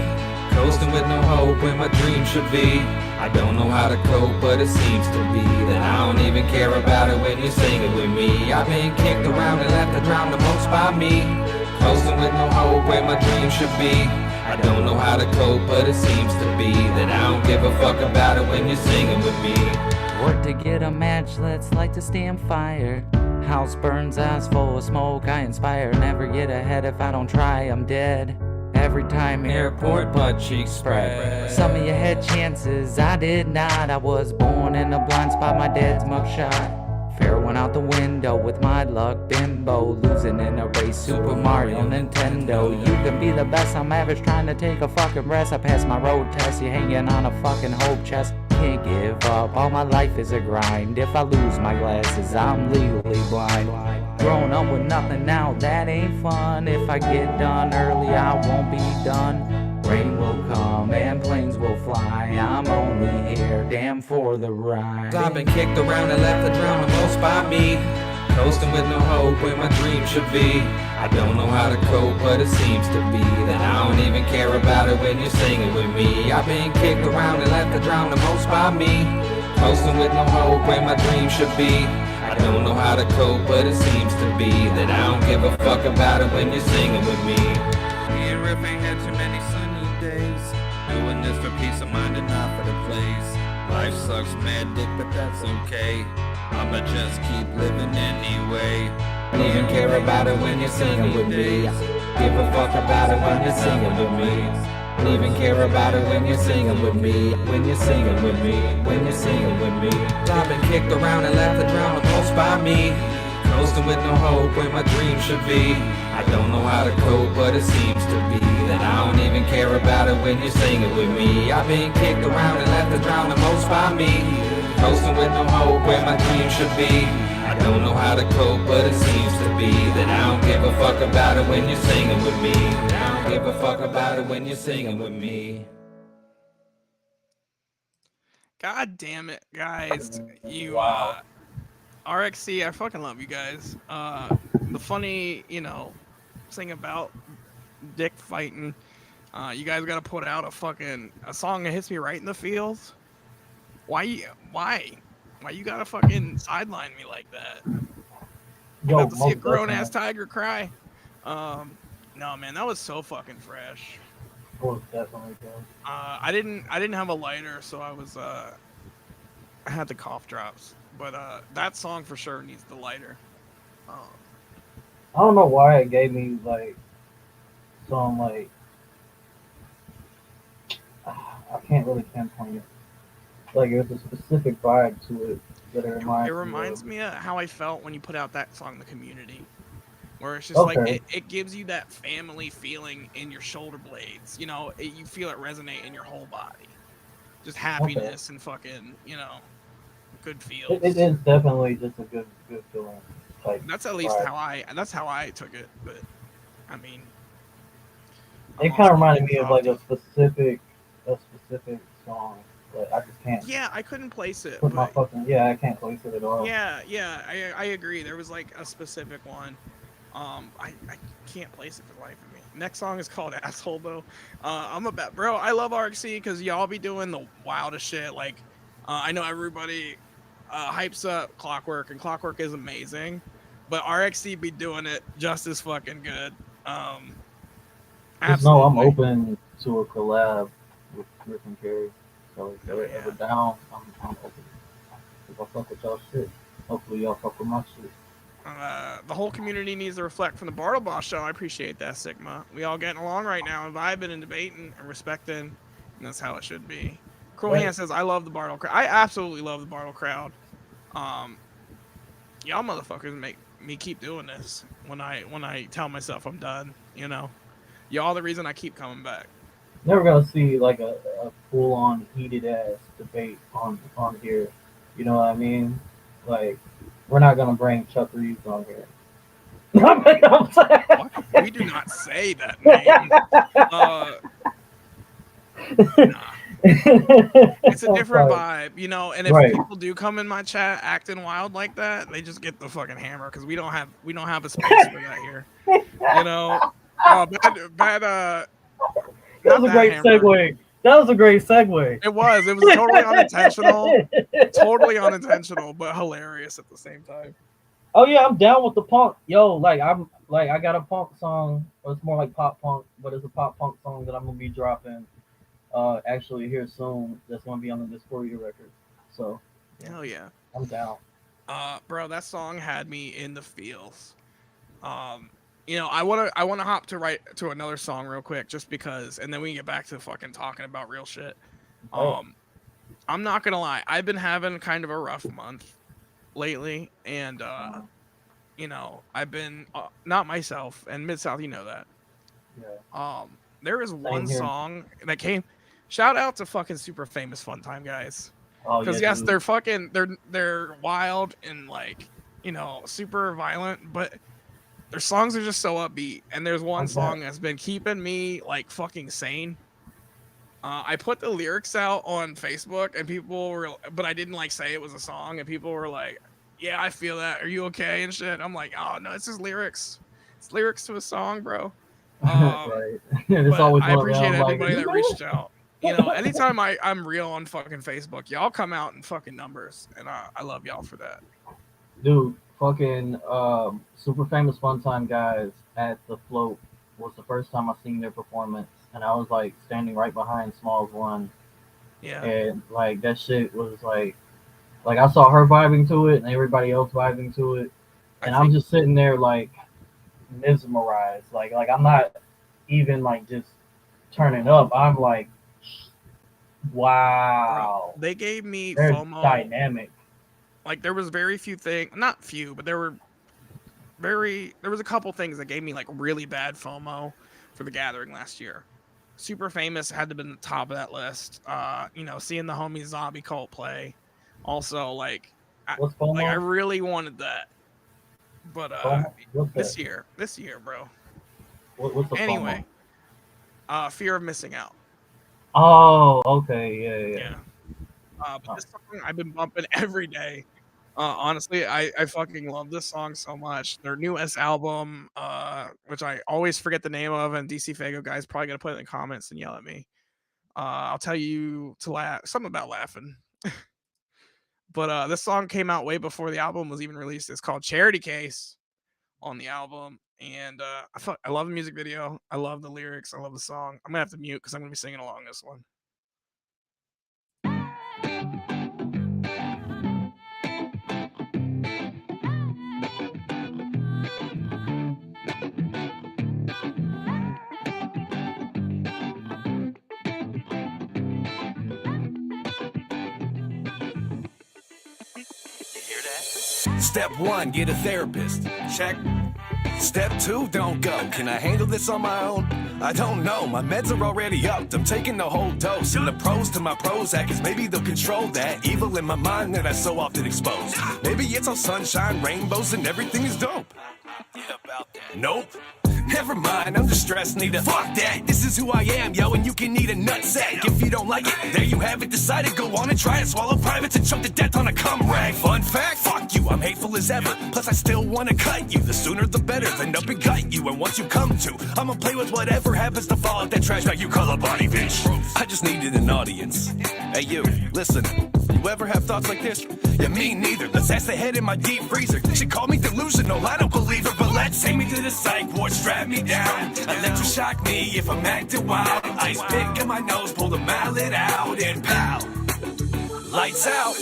Coasting with no hope when my dream should be. I don't know how to cope, but it seems to be that I don't even care about it when you're singing with me. I've been kicked around and left to drown the most by me. Coasting with no hope when my dream should be. I don't know how to cope, but it seems to be that I don't give a fuck about it when you're singing with me. Work to get a match, let's light the stand fire. House burns, eyes full of smoke, I inspire. Never get ahead if I don't try, I'm dead. Every time airport butt cheeks spread. Some of you had chances, I did not. I was born in a blind spot, my dad's mugshot. Fair went out the window with my luck, bimbo. Losing in a race, Super Mario, Nintendo. You can be the best, I'm average, trying to take a fucking rest. I passed my road test, you hanging on a fucking hope chest. Can't give up, all my life is a grind. If I lose my glasses, I'm legally blind. Growing up with nothing now, that ain't fun. If I get done early, I won't be done. Rain will come and planes will fly. I'm only here, damn, for the ride. I've been kicked around and left to drown the most by me. Coasting with no hope where my dream should be. I don't know how to cope, but it seems to be that I don't even care about it when you're singing with me. I've been kicked around and left to drown the most by me. Coasting with no hope where my dream should be. I don't know how to cope, but it seems to be that I don't give a fuck about it when you're singing with me. Me and Riff ain't had too many sunny days. Doing this for peace of mind and not for the plays. Life sucks, mad dick, but that's okay. I'ma just keep living anyway. Don't even care about it when you're singing with me. Give a fuck about it when you're singing with me. Don't even care about it when you're singing with me. When you're singing with me. When you're singing with me. I've been kicked around and left to drown the most by me. Coasting with no hope where my dream should be. I don't know how to cope, but it seems to be that I don't even care about it when you're singing with me. I've been kicked around and left to drown the most by me. Coasting with no hope where my dream should be. I don't know how to cope, but it seems to be that I don't give a fuck about it when you're singing with me. I don't give a fuck about it when you're singing with me. God damn it, guys. You RXC, I fucking love you guys. The funny, thing about dick fighting, you guys gotta put out a song that hits me right in the feels. Why you gotta fucking sideline me like that? You have to see a grown ass tiger cry. No man, that was so fucking fresh. Oh, definitely good. I didn't have a lighter, so I had the cough drops. But that song for sure needs the lighter. Um, I don't know why it gave me like some like I can't really pinpoint it. Like there's a specific vibe to it that it it reminds me of. reminds me of how I felt when you put out that song, The Community, where it's just like Okay. it gives you that family feeling in your shoulder blades. You know, you feel it resonate in your whole body. Just Okay. happiness and fucking, good It feels. is definitely just a good feeling type That's at least vibe. how I took it. But I mean, I'm It kind also of reminded getting me of like softy. a specific song, but I just can't Yeah, I couldn't place it, put my but fucking yeah. I can't place it at all. yeah, I agree. There was like a specific one. I can't place it for the life of me. Next song is called Asshole though. I'm a bet, bro. I love RXC because y'all be doing the wildest shit. Like, I know everybody hypes up Clockwork, and Clockwork is amazing, but RXC be doing it just as fucking good. Um, Just know I'm Absolutely. open to a collab with Rick and Carrie. So if Oh they're ever yeah. down, I'm open. If I fuck with y'all shit, hopefully y'all fuck with my shit. The whole community needs to reflect from the Bartlehouse show. I appreciate that, Sigma. We all getting along right now and vibing and debating and respecting, and that's how it should be. Cruel Right. Hand says, "I love the Bartle crowd. I absolutely love the Bartle crowd. Um, y'all motherfuckers make me keep doing this when I tell myself I'm done. Y'all the reason I keep coming back. Never gonna see like a full on heated ass debate on here. You know what I mean? Like we're not gonna bring Chuck Reeves on here. What? We do not say that name. Uh, nah. It's a I'm different sorry. vibe, and if Right. people do come in my chat acting wild like that, they just get the fucking hammer because we don't have a space for that here. You know, bad That not was a bad great hammer. segue. That was a great segue. It was totally unintentional, but hilarious at the same time. Oh yeah, I'm down with the punk. Yo, like I got a punk song. Or it's more like pop punk, but it's a pop punk song that I'm gonna be dropping actually here soon. That's gonna be on the Dysphoria record. So yeah, Hell yeah. I'm down. Bro, that song had me in the feels. Um, I wanna hop to another song real quick just because, and then we can get back to fucking talking about real shit. Okay. Um, I'm not gonna lie, I've been having kind of a rough month lately, and I've been not myself, and Midsouth, you know that. Yeah. There is Same one here. song that came. Shout out to fucking super famous Fun Time guys, Oh because yeah, yes, dude. they're wild and like super violent, but their songs are just so upbeat. And there's one I'm down. song that's been keeping me like fucking sane. I put the lyrics out on Facebook, and but I didn't like say it was a song, and people were like, "Yeah, I feel that. Are you okay?" and shit. I'm like, "Oh no, it's just lyrics. It's lyrics to a song, bro." Um, Right. And it's but always I one of appreciate them. Like, anybody that reached out. Anytime I'm real on fucking Facebook, y'all come out in fucking numbers, and I love y'all for that. dude, fucking super famous fun time guys at the float was the first time I seen their performance, and I was like standing right behind Smalls One, Yeah, and like that shit was like I saw her vibing to it and everybody else vibing to it, I and I'm think, just sitting there like mesmerized, like I'm not even like just turning up. I'm like, bro, wow, they gave me they're FOMO. dynamic. Like there was very few things, not few, but there was a couple things that gave me like really bad FOMO for the gathering last year. Super famous had to been the top of that list. Seeing the homies Zombie Cult play. Also, What's I FOMO? really wanted that, but FOMO? What's that? this year, bro. What's the FOMO? Anyway, fear of missing out. Oh, okay, yeah, yeah. Yeah. But Oh, this song I've been bumping every day. Honestly, I fucking love this song so much. Their newest album, which I always forget the name of, and DC Fago guys probably gonna put it in the comments and yell at me. I'll tell you to laugh, something about laughing. But this song came out way before the album was even released. It's called Charity Case on the album, And I love the music video. I love the lyrics. I love the song. I'm gonna have to mute because I'm gonna be singing along this one. Step 1, get a therapist. Check. Step 2, don't go. Can I handle this on my own? I don't know. My meds are already upped. I'm taking the whole dose. And the pros to my Prozac is maybe they'll control that evil in my mind that I so often expose. Maybe it's all sunshine, rainbows, and everything is dope. Yeah, about that. Nope. Never mind, I'm just stressed, need a fuck that. This is who I am, yo, and you can eat a nutsack. If you don't like it, there you have it, decided, go on and try it. Swallow privates and choke to death on a cum rag. Fun fact, fuck you, I'm hateful as ever. Plus I still wanna cut you, the sooner the better. Then up and gut you, and once you come to, I'ma play with whatever happens to fall out that trash bag you call a body, bitch. I just needed an audience. Hey you, listen, you ever have thoughts like this? Yeah, me neither, let's ask the head in my deep freezer. She called me delusional, I don't believe her, but let's take me to the psych ward, strap me down. Electroshock me if I'm acting wild. Ice pick in my nose, pull the mallet out, and pow. Lights out.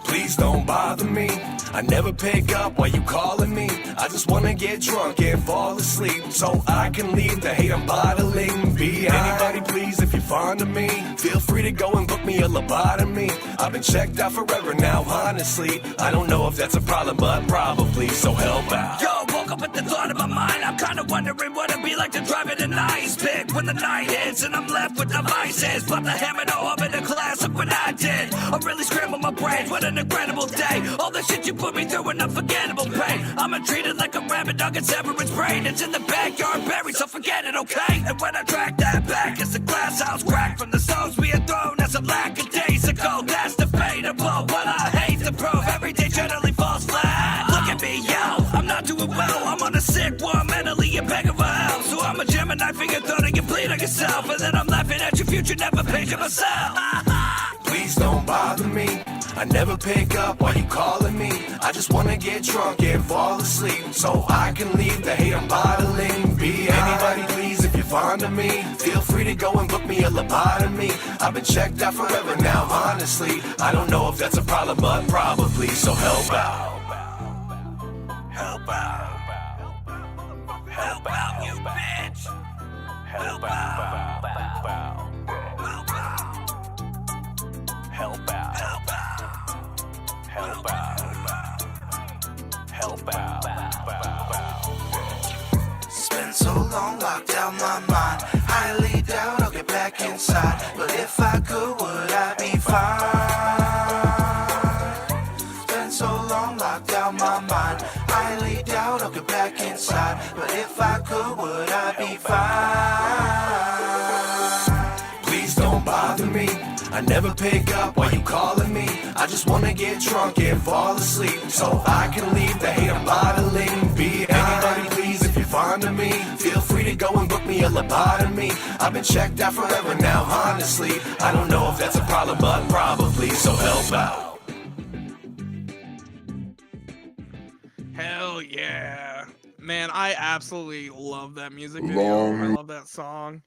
Please don't bother me. I never pick up while you calling me. I just wanna get drunk and fall asleep so I can leave the hate I'm bottling behind. Anybody please, if you're fond of me, feel free to go and book me a lobotomy. I've been checked out forever now, honestly. I don't know if that's a problem, but probably, so help out. Yo, woke up at the thought of my mind. I'm kinda wondering what it'd be like to drive in an ice pick when the night hits and I'm left with devices. But the hammer no up in the class, look what I did. I really scrambled my brains, what an incredible day. All the shit you put me through an unforgettable pain. I'm treated like a rabbit dog in severance brain. It's in the backyard buried, so forget it, okay? And when I track that back, it's the glass house cracked from the stones being thrown as a lack of days ago. That's debatable, but I hate to prove every day generally falls flat. Look at me, yo, I'm not doing well. I'm on a sick one, mentally and begging for help. So I'm a Gemini, finger thought and you bleed on yourself. And then I'm laughing at your future, never picture myself. Please don't bother me. I never pick up while you calling me. I just wanna get drunk and fall asleep so I can leave the hate I'm bottling behind. Anybody please, if you're fond of me, feel free to go and book me a lobotomy. I've been checked out forever now, honestly. I don't know if that's a problem, but probably, so help out. Help out. Help out, you bitch. Help out. Help out. Help out. Help out. Help out. Help out. It's been so long, locked out my mind. Highly doubt I'll get back inside. But if I could, would I be fine? Been so long, locked out my mind. Highly doubt I'll get back inside. But if I could, would I be fine? Please don't bother me. I never pick up while you calling me. I just wanna get drunk and fall asleep so I can leave the hate I'm bottling behind. Anybody please, if you're fond of me, feel free to go and book me a lobotomy. I've been checked out forever now, honestly. I don't know if that's a problem, but probably, so help out. Hell yeah. Man, I absolutely love that music video. I love that song.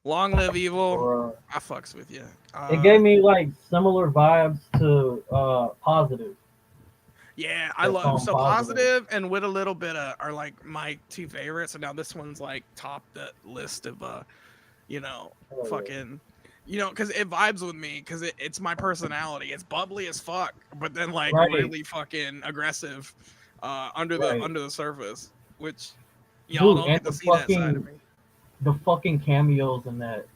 Long Live Evil. I fucks with you. It gave me like similar vibes to Positive. Yeah, I love so Positive and With a Little Bit of are like my two favorites. And now this one's like top the list of fucking because it vibes with me because it's my personality. It's bubbly as fuck, but then like really fucking aggressive under the surface, which y'all don't get to see that side of me. The fucking cameos in that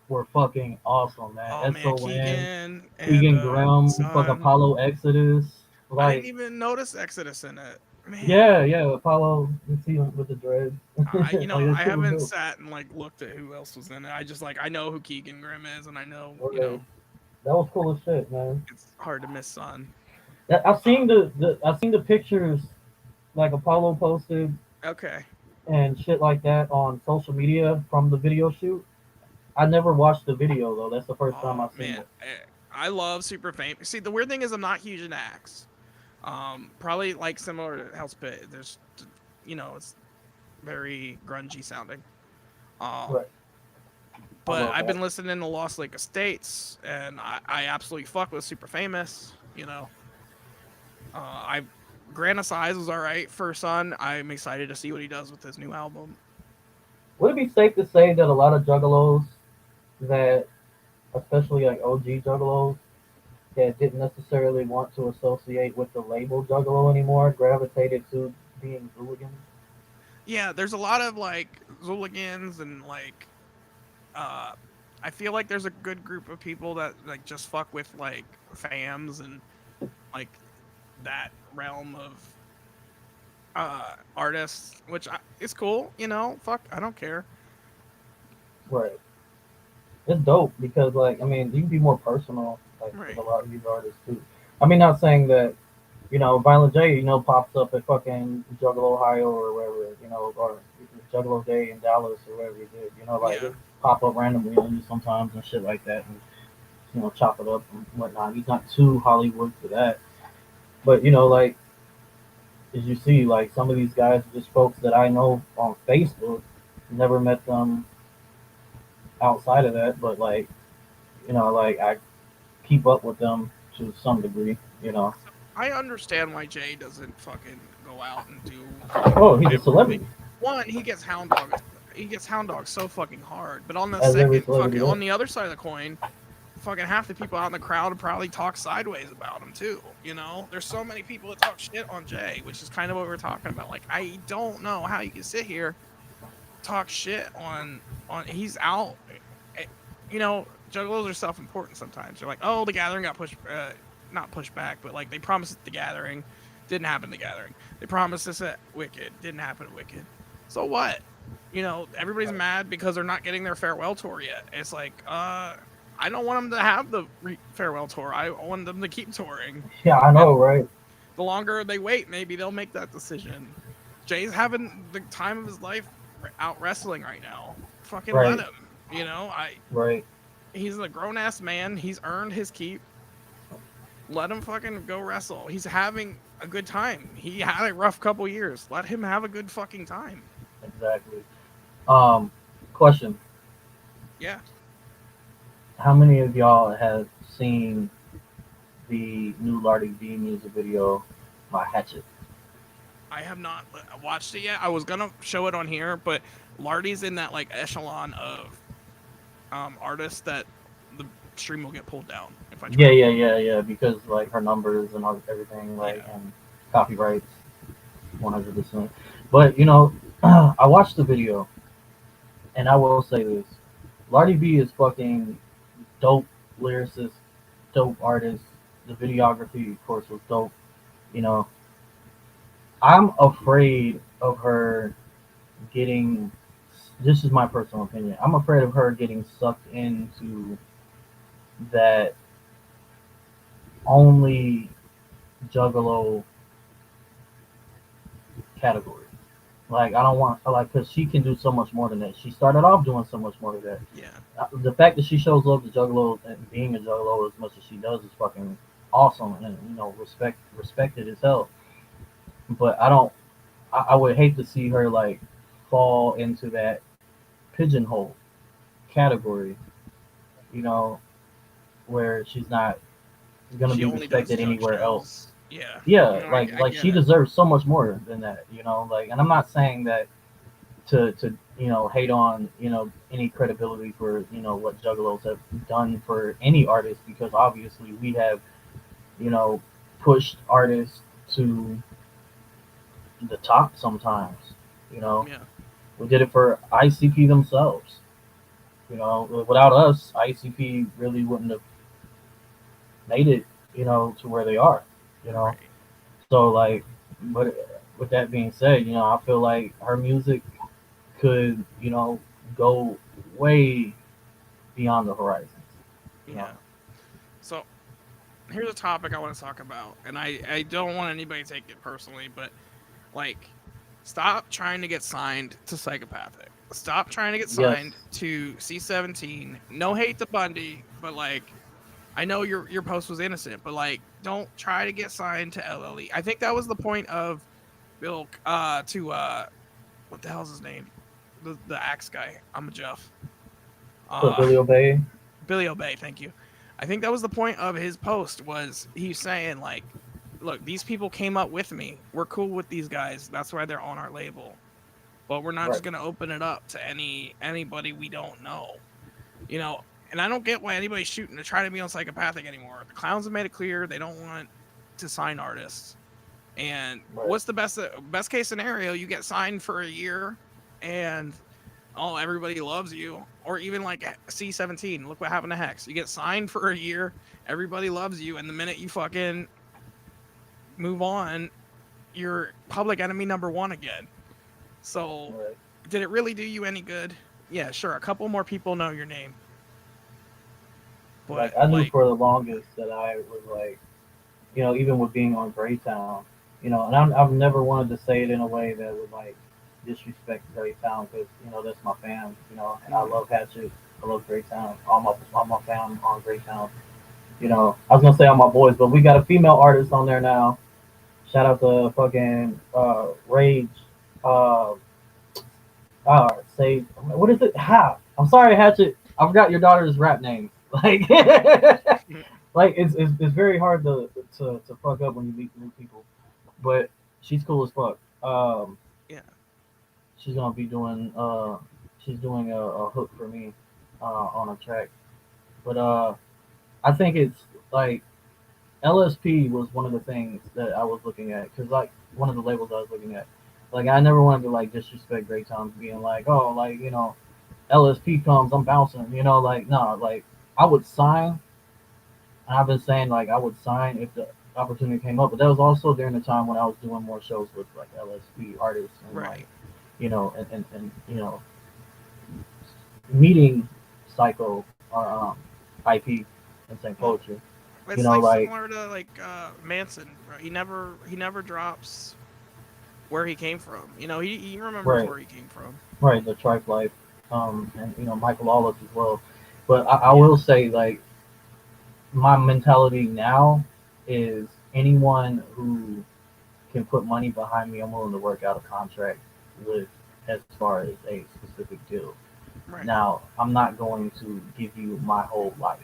were fucking awesome, man. Oh, man, Keegan Graham, fucking Apollo Exodus. Like, I didn't even notice Exodus in it. Man. Yeah, Apollo. You see him with the dreads. I haven't sat and like looked at who else was in it. I just I know who Keegan Graham is, and I know that was cool as shit, man. It's hard to miss Son. I've seen the pictures like Apollo posted. Okay. And shit like that on social media from the video shoot. I never watched the video though. That's the first time I've seen it. I love Super Famous. See, the weird thing is I'm not huge in Axe. Probably like similar to Hell's Pit. There's, it's very grungy sounding. Um, Right. but love I've that. been listening to Lost Lake Estates, and I absolutely fuck with Super Famous. I Grant Size was all right for Son. I'm excited to see what he does with his new album. Would it be safe to say that a lot of juggalos that, especially like OG juggalos, that didn't necessarily want to associate with the label juggalo anymore, gravitated to being hooligans? Yeah, there's a lot of like Zooligans and like uh I feel like there's a good group of people that like just fuck with like fams and like that realm of artists, which is cool, fuck, I don't care. Right. It's dope because, like, I mean, you can be more personal, like, with Right. a lot of these artists too. I mean, not saying that, Violent J, pops up at fucking Juggalo Ohio or wherever, or Juggalo Day in Dallas or wherever he did, like, Yeah. it pop up randomly on you sometimes and shit like that, and chop it up and whatnot. He's not too Hollywood for that, but like, as you see, like, some of these guys are just folks that I know on Facebook, never met them outside of that, but like, like, I keep up with them to some degree. I understand why Jay doesn't fucking go out and do Oh, he's a everything. celebrity, One, he gets hound dog. He gets hound dog so fucking hard. But on the as every second, celebrity fucking on does. the other side of the coin, fucking half the people out in the crowd probably talk sideways about him too. There's so many people that talk shit on Jay, which is kind of what we're talking about. Like, I don't know how you can sit here talk shit on he's out. eh, Juggalos are self-important sometimes. They're like, oh, the gathering got pushed, not pushed back, but like they promised at the gathering, didn't happen at the gathering. They promised this at Wicked, didn't happen at Wicked. So what? Everybody's mad because they're not getting their farewell tour yet. It's like, I don't want them to have the farewell tour. I want them to keep touring. Yeah, I know, right? The longer they wait, maybe they'll make that decision. Jay's having the time of his life out wrestling right now. Fucking Right. let him. Right. He's a grown ass man. He's earned his keep. Let him fucking go wrestle. He's having a good time. He had a rough couple years. Let him have a good fucking time. Exactly. Question: Yeah. how many of y'all have seen the new Lardy B music video, My Hatchet? I have not watched it yet. I was gonna show it on here, but Lardy's in that like echelon of artists that the stream will get pulled down if I try. Yeah. Because like her numbers and everything, like, and copyrights, 100%. But I watched the video, and I will say this: Lardy B is fucking dope lyricist, dope artist. The videography, of course, was dope. I'm afraid of her getting. This is my personal opinion. I'm afraid of her getting sucked into that only Juggalo category. Like, I don't want, like, because she can do so much more than that. She started off doing so much more than that. Yeah. The fact that she shows love to Juggalo and being a Juggalo as much as she does is fucking awesome, and respected as hell. But I would hate to see her like fall into that pigeonhole category, where she's not gonna She be only does respected junk anywhere shows. else. Yeah. Yeah, I like get she it. deserves so much more than that, like, and I'm not saying that to hate on any credibility for what Juggalos have done for any artist, because obviously we have pushed artists to the top sometimes. Yeah. We did it for ICP themselves. Without us, ICP really wouldn't have made it, to where they are. Right. So, like, but with that being said, I feel like her music could, go way beyond the horizons. Yeah. So here's a topic I want to talk about, and I don't want anybody to take it personally, but like, stop trying to get signed to Psychopathic. Stop trying to get signed to C17. No hate to Bundy, but like, I know your post was innocent, but like, don't try to get signed to LLE. I think that was the point of Bill to what the hell's his name? The axe guy. I'm a Jeff. So Billy Obey. Billy Obey, thank you. I think that was the point of his post, was he's saying like, look, these people came up with me. We're cool with these guys. That's why they're on our label. But we're not just gonna open it up to anybody we don't know. You know, and I don't get why anybody's shooting to try to be on Psychopathic anymore. The clowns have made it clear they don't want to sign artists. And what's the best case scenario? You get signed for a year and everybody loves you. Or even like C17, look what happened to Hex. You get signed for a year, everybody loves you, and the minute you fucking move on, you're public enemy number one again. So did it really do you any good? Yeah, sure, a couple more people know your name. But like I knew for the longest that I was like, you know, even with being on Greytown, you know, and I've never wanted to say it in a way that would like disrespect Greytown, because you know that's my fam, you know, and I love Hatchet, I love Greytown, all my fam on Greytown. You know, I was gonna say all my boys, but we got a female artist on there now. Shout out to fucking Rage. Say what is it? How? I'm sorry, Hatchet. I forgot your daughter's rap name. Like, like it's very hard to fuck up when you meet new people. But she's cool as fuck. Yeah. She's gonna be doing she's doing a hook for me on a track. But I think it's like LSP was one of the things that I was looking at, because like one of the labels I was looking at. Like I never wanted to like disrespect Greytown being like, oh, like, you know, LSP comes, I'm bouncing, you know, like no, like I would sign. And I've been saying like I would sign if the opportunity came up, but that was also during the time when I was doing more shows with like LSP artists and like, you know, and you know, meeting Psycho or IP and saying poetry. It's you know, like similar to like Manson, bro. He never drops where he came from. You know, he remembers where he came from. Right, the Trife Life, and you know Michael Lawless as well. But I will say, like, my mentality now is anyone who can put money behind me, I'm willing to work out a contract with, as far as a specific deal. Right. Now, I'm not going to give you my whole life.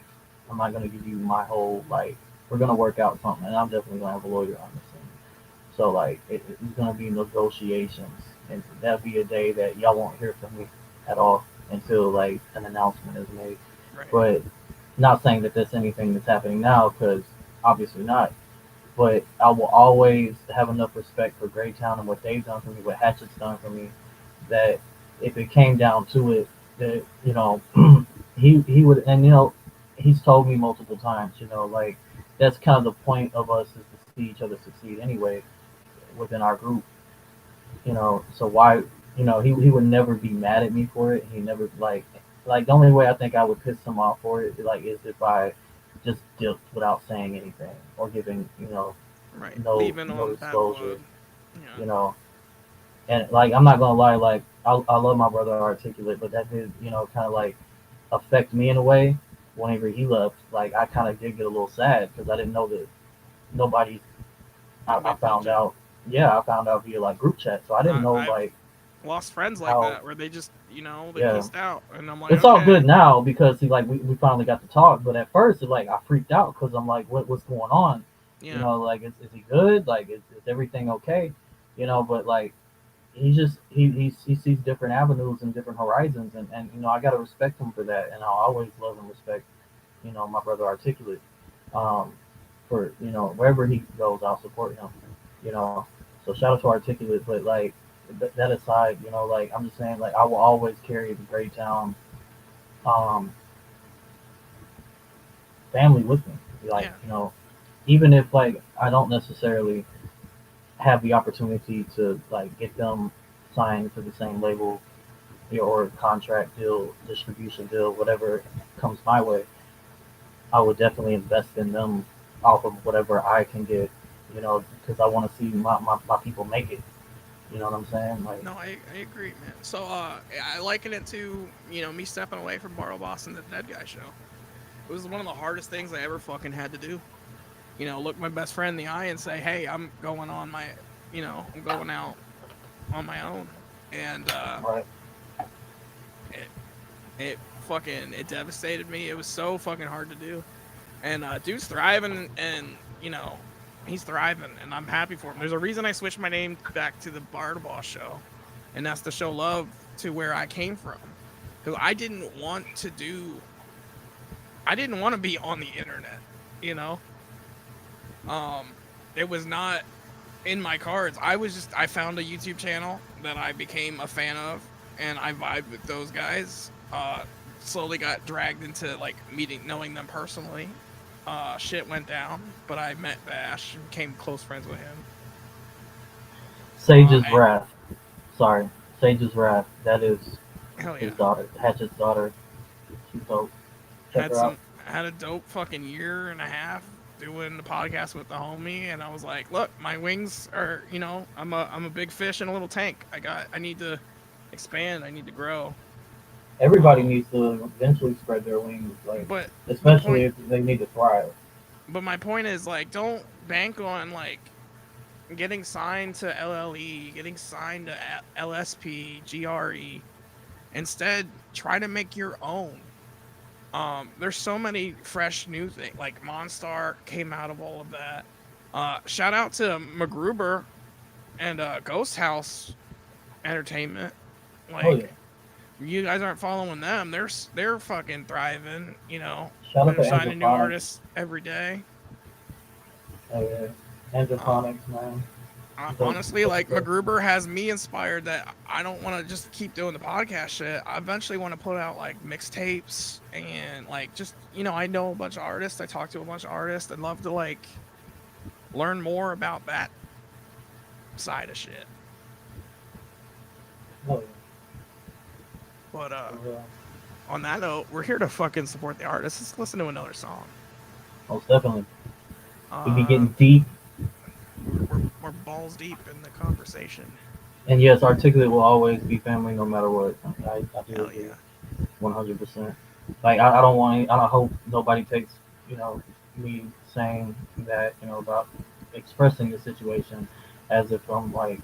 I'm not going to give you my whole, like, we're going to work out something, and I'm definitely going to have a lawyer on this thing. So, like, it's going to be negotiations, and that'll be a day that y'all won't hear from me at all until, like, an announcement is made. Right. But not saying that there's anything that's happening now, because obviously not. But I will always have enough respect for Greytown and what they've done for me, what Hatchet's done for me, that if it came down to it, that, you know, he would, and, you know, he's told me multiple times, you know, like, that's kind of the point of us, is to see each other succeed anyway within our group, you know. So why, you know, he would never be mad at me for it. He never, like the only way I think I would piss him off for it, like, is if I just dipped without saying anything or giving, you know, no disclosure, you know. And like, I'm not gonna lie, like, I love my brother Articulate, but that did, you know, kind of like affect me in a way. Whenever he left, like, I kind of did get a little sad, because I didn't know that nobody. I found out. Yeah, I found out via like group chat, so I didn't know, like, lost friends like that where they just, you know, they pieced out, and I'm like, it's all good now, because he, like, we finally got to talk. But at first, it, like, I freaked out, because I'm like, what's going on? Yeah. You know, like, is he good? Like, is everything okay? You know, but like, he just he sees different avenues and different horizons, and you know, I gotta respect him for that, and I'll always love and respect, you know, my brother Articulate. For, you know, wherever he goes, I'll support him. You know, so shout out to Articulate. But like, that aside, you know, like, I'm just saying, like, I will always carry the Greytown family with me. Like, you know, even if, like, I don't necessarily have the opportunity to, like, get them signed to the same label, or contract deal, distribution deal, whatever comes my way, I would definitely invest in them off of whatever I can get, you know, because I want to see my people make it. You know what I'm saying? Like, no, I agree, man. So I liken it to, you know, me stepping away from Bartlehouse and the Dead Guy show. It was one of the hardest things I ever fucking had to do. You know, look my best friend in the eye and say, hey, I'm going on my, you know, I'm going out on my own. and Right. it devastated me. It was so fucking hard to do, and dude's thriving, and you know, he's thriving, and I'm happy for him. There's a reason I switched my name back to the Bartlehouse show, and that's to show love to where I came from. Because I didn't want to be on the internet, you know. It was not in my cards. I found a YouTube channel that I became a fan of, and I vibed with those guys. Slowly got dragged into like knowing them personally. Shit went down, but I met Bash and became close friends with him. Sage's Wrath. Sorry, Sage's Wrath. That is Hell yeah. his daughter, Hatchet's daughter. She's dope. Check her out. Had a dope fucking year and a half doing the podcast with the homie, and I was like, look, my wings are, you know, I'm a big fish in a little tank. I need to expand. I need to grow. Everybody needs to eventually spread their wings, like, but especially if they need to thrive. But my point is, like, don't bank on like getting signed to LLE, getting signed to LSP, GRE. Instead, try to make your own. There's so many fresh new things, like Monsta came out of all of that. Shout out to MacGruber and Ghost House Entertainment. Like, oh, yeah. You guys aren't following them. They're fucking thriving, you know. Shout out They're to signing new Androphonics. artists every day. Oh yeah, Androphonics, man. Honestly, like, MacGruber has me inspired that I don't want to just keep doing the podcast shit. I eventually want to put out like mixtapes and like just, you know, I know a bunch of artists. I talk to a bunch of artists. I'd love to like learn more about that side of shit. Oh, yeah. But on that note, we're here to fucking support the artists. Let's listen to another song. Most definitely. We be getting deep. We're balls deep in the conversation. And yes, Articulate will always be family no matter what. I do agree. Yeah. 100%. Like, I don't hope nobody takes, you know, me saying that, you know, about expressing the situation as if I'm like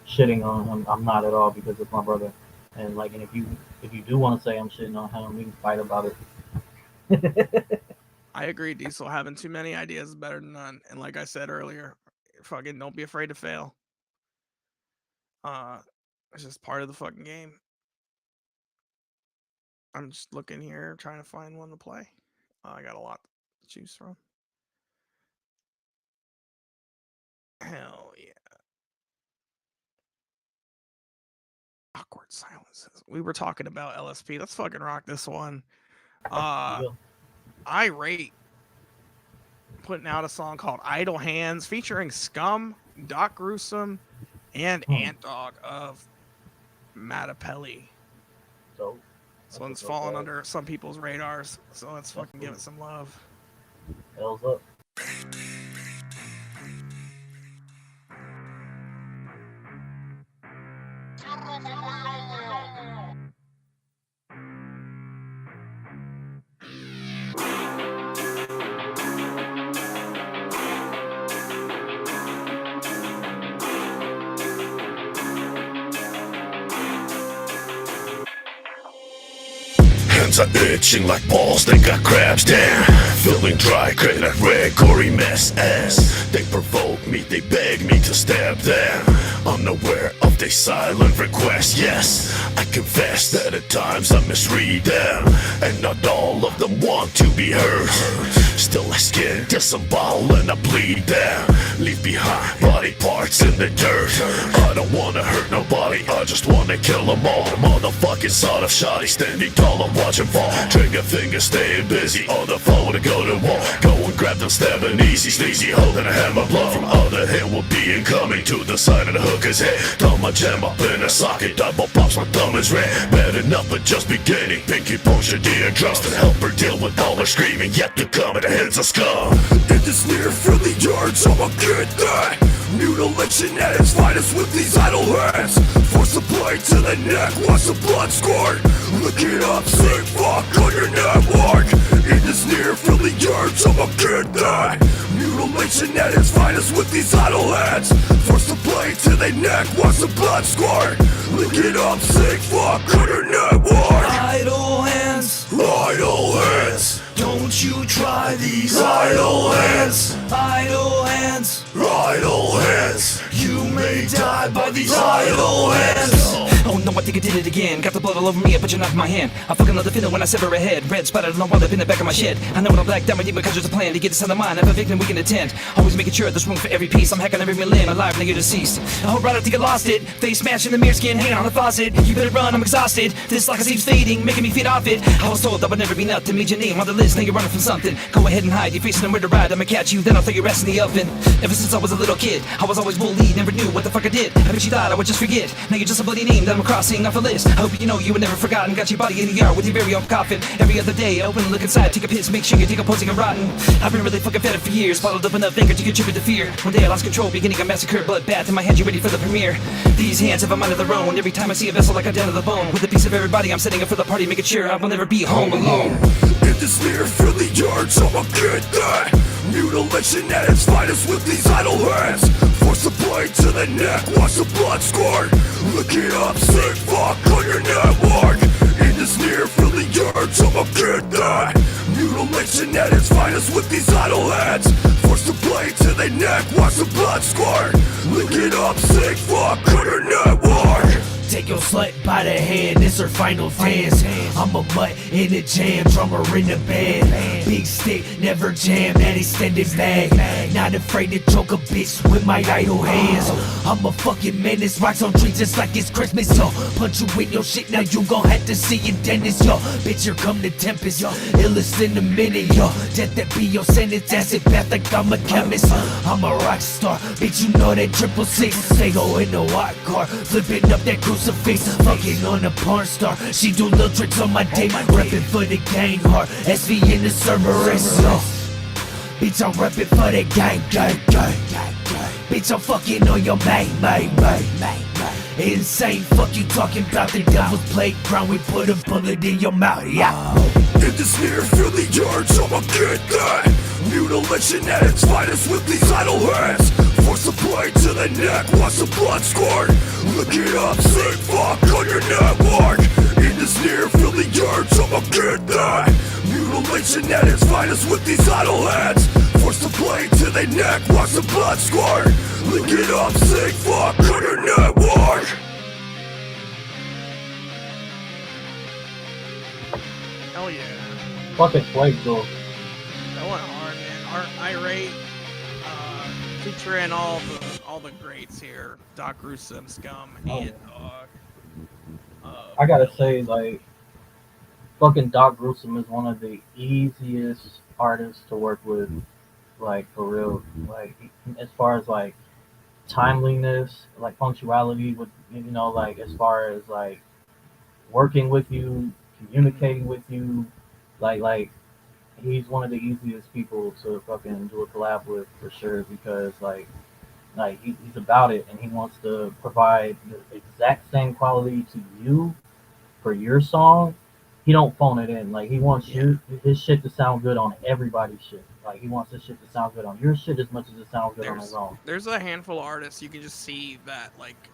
shitting on him. I'm not at all, because it's my brother. And like, and if you do want to say I'm shitting on him, we can fight about it. I agree, Diesel. Having too many ideas is better than none. And like I said earlier, fucking don't be afraid to fail. It's just part of the fucking game. I'm just looking here, trying to find one to play. I got a lot to choose from. Hell yeah. Awkward silences. We were talking about LSP. Let's fucking rock this one. Irate putting out a song called Idle Hands featuring Scum, Doc Gruesome, and Ant Dog of Matapelli. So this one's fallen under some people's radars, so let's fucking give it some love. Hell's up. Hands are itching like balls, they got crabs, damn. Feeling dry, create a red, gory mess as they provoke me, they beg me to stab them. Unaware of their silent requests, yes, I confess that at times I misread them, and not all of them want to be heard. Still I skin, disembowel, and I bleed them. Leave behind body parts in the dirt. I don't wanna hurt nobody, I just wanna kill them all. Motherfucking sawed off shoddy, standing tall and watch them fall. Trigger finger staying busy, on the phone to go to war. Go and grab them, stabbing easy, sleazy, holding a hammer blow. From other hand will be incoming to the side of the hooker's head. Thumb my jam up in a socket, double pops, my thumb is red. Bad enough but just beginning, pinky push your eardrums to help her deal with all her screaming. Yet to come at the hands of scum. In this near friendly yard, so I'm good guy. Mutilation at its finest with these idle hands. Force the blade to the neck, watch the blood squirt. Look it up, sing fuck on your network. In this near, feel the urge, I'ma get that. Mutilation at its finest with these idle hands. Force the blade to the neck, watch the blood squirt. Look it up, sing fuck on your network. Idle hands, Idle hands. don't you try these Idle hands. idle hands. Idle hands. You may die by these idle hands. Oh no, I think I did it again. Got the blood all over me, I put your knife in my hand. I fucking love the feeling when I sever a head. Red spotted on the wall up in the back of my shed. I know when I'm black down my deep because there's a plan to get this out of mind. Have a victim we can attend. Always making sure there's room for every piece. I'm hacking every limb, alive, nigga deceased. Oh right, I think I lost it. Face smashed in the mirror skin, hanging on the faucet. You better run, I'm exhausted. This like seems fading, making me feed off it. I was told that would never be nothing. Made your name on the list, now you're running from something. Go ahead and hide, you're facing a murder ride. I'ma catch you, then I'll throw your ass in the oven. Ever since I was a little kid, I was always bullied, never knew what the fuck I did. I bet you thought I would just forget. Now you're just a bloody name that I'm crossing off a list. I hope you know you were never forgotten. Got your body in the yard with your very own coffin. Every other day, open and look inside, take a piss, make sure you're decomposing and rotten. I've been really fucking fed up for years, bottled up enough anger to contribute to fear. One day I lost control, beginning a massacre, bloodbath in my hands, you ready for the premiere. These hands have a mind of their own. Every time I see a vessel like I'm down to the bone. With a piece of everybody, I'm setting up for the party, making sure I will never be home alone. In this near, feel the urge, I'ma get that. Mutilation at its finest with these idle hands. Force the blade to the neck, watch the blood squirt. Look it up, sing fuck on your network. In this near, feel the urge, I'ma get that. Mutilation at its finest with these idle hands. Force the blade to the neck, watch the blood squirt. Look it up, sing fuck on your network. Take your slut by the hand, it's her final dance. I'm a mutt in a jam, drummer in the band. Big stick, never jam, that extended bag. Not afraid to choke a bitch with my idle hands. I'm a fucking menace, rocks on trees just like it's Christmas, yo. Punch you in your shit, now you gon' have to see a dentist, yo. Bitch, here come the tempest, yo. Illest in a minute, yo. Death that be your sentence, acid bath like I'm a chemist. I'm a rock star, bitch, you know that 666. Stay go in the white car, flipping up that crucifix. Fucking on a porn star, she do little tricks on my dick. Reppin' for the gang hard, SV in the Cerberus. Bitch, I'm reppin' for the gang. Bitch, I'm fucking on your main. Insane, fuck you talking about the devil's playground. We put a bullet in your mouth, yeah. In this near, feel the urge, I'ma get that. Mutilation at its finest with these idle hands. Force the blade to the neck, watch the blood squirt. Look it up, sing fuck on your network. In this near, feel the urge, I'ma get that. Mutilation at its finest with these idle hands. Force the blade to the neck, watch the blood squirt. Look it up, sing fuck on your network. Hell yeah. Fucking Flake though. That went hard, man. Irate, featuring all the greats here. Doc Gruesome, Scum, and Dog. I gotta say, like, fucking Doc Gruesome is one of the easiest artists to work with, like, for real. Like, as far as, like, timeliness, like, punctuality, with, you know, like, as far as, like, working with you, communicating with you, like, he's one of the easiest people to fucking do a collab with, for sure, because, like he's about it, and he wants to provide the exact same quality to you for your song. He don't phone it in. Like, he wants his shit to sound good on everybody's shit. Like, he wants his shit to sound good on your shit as much as it sounds good on his own. There's a handful of artists you can just see that, like,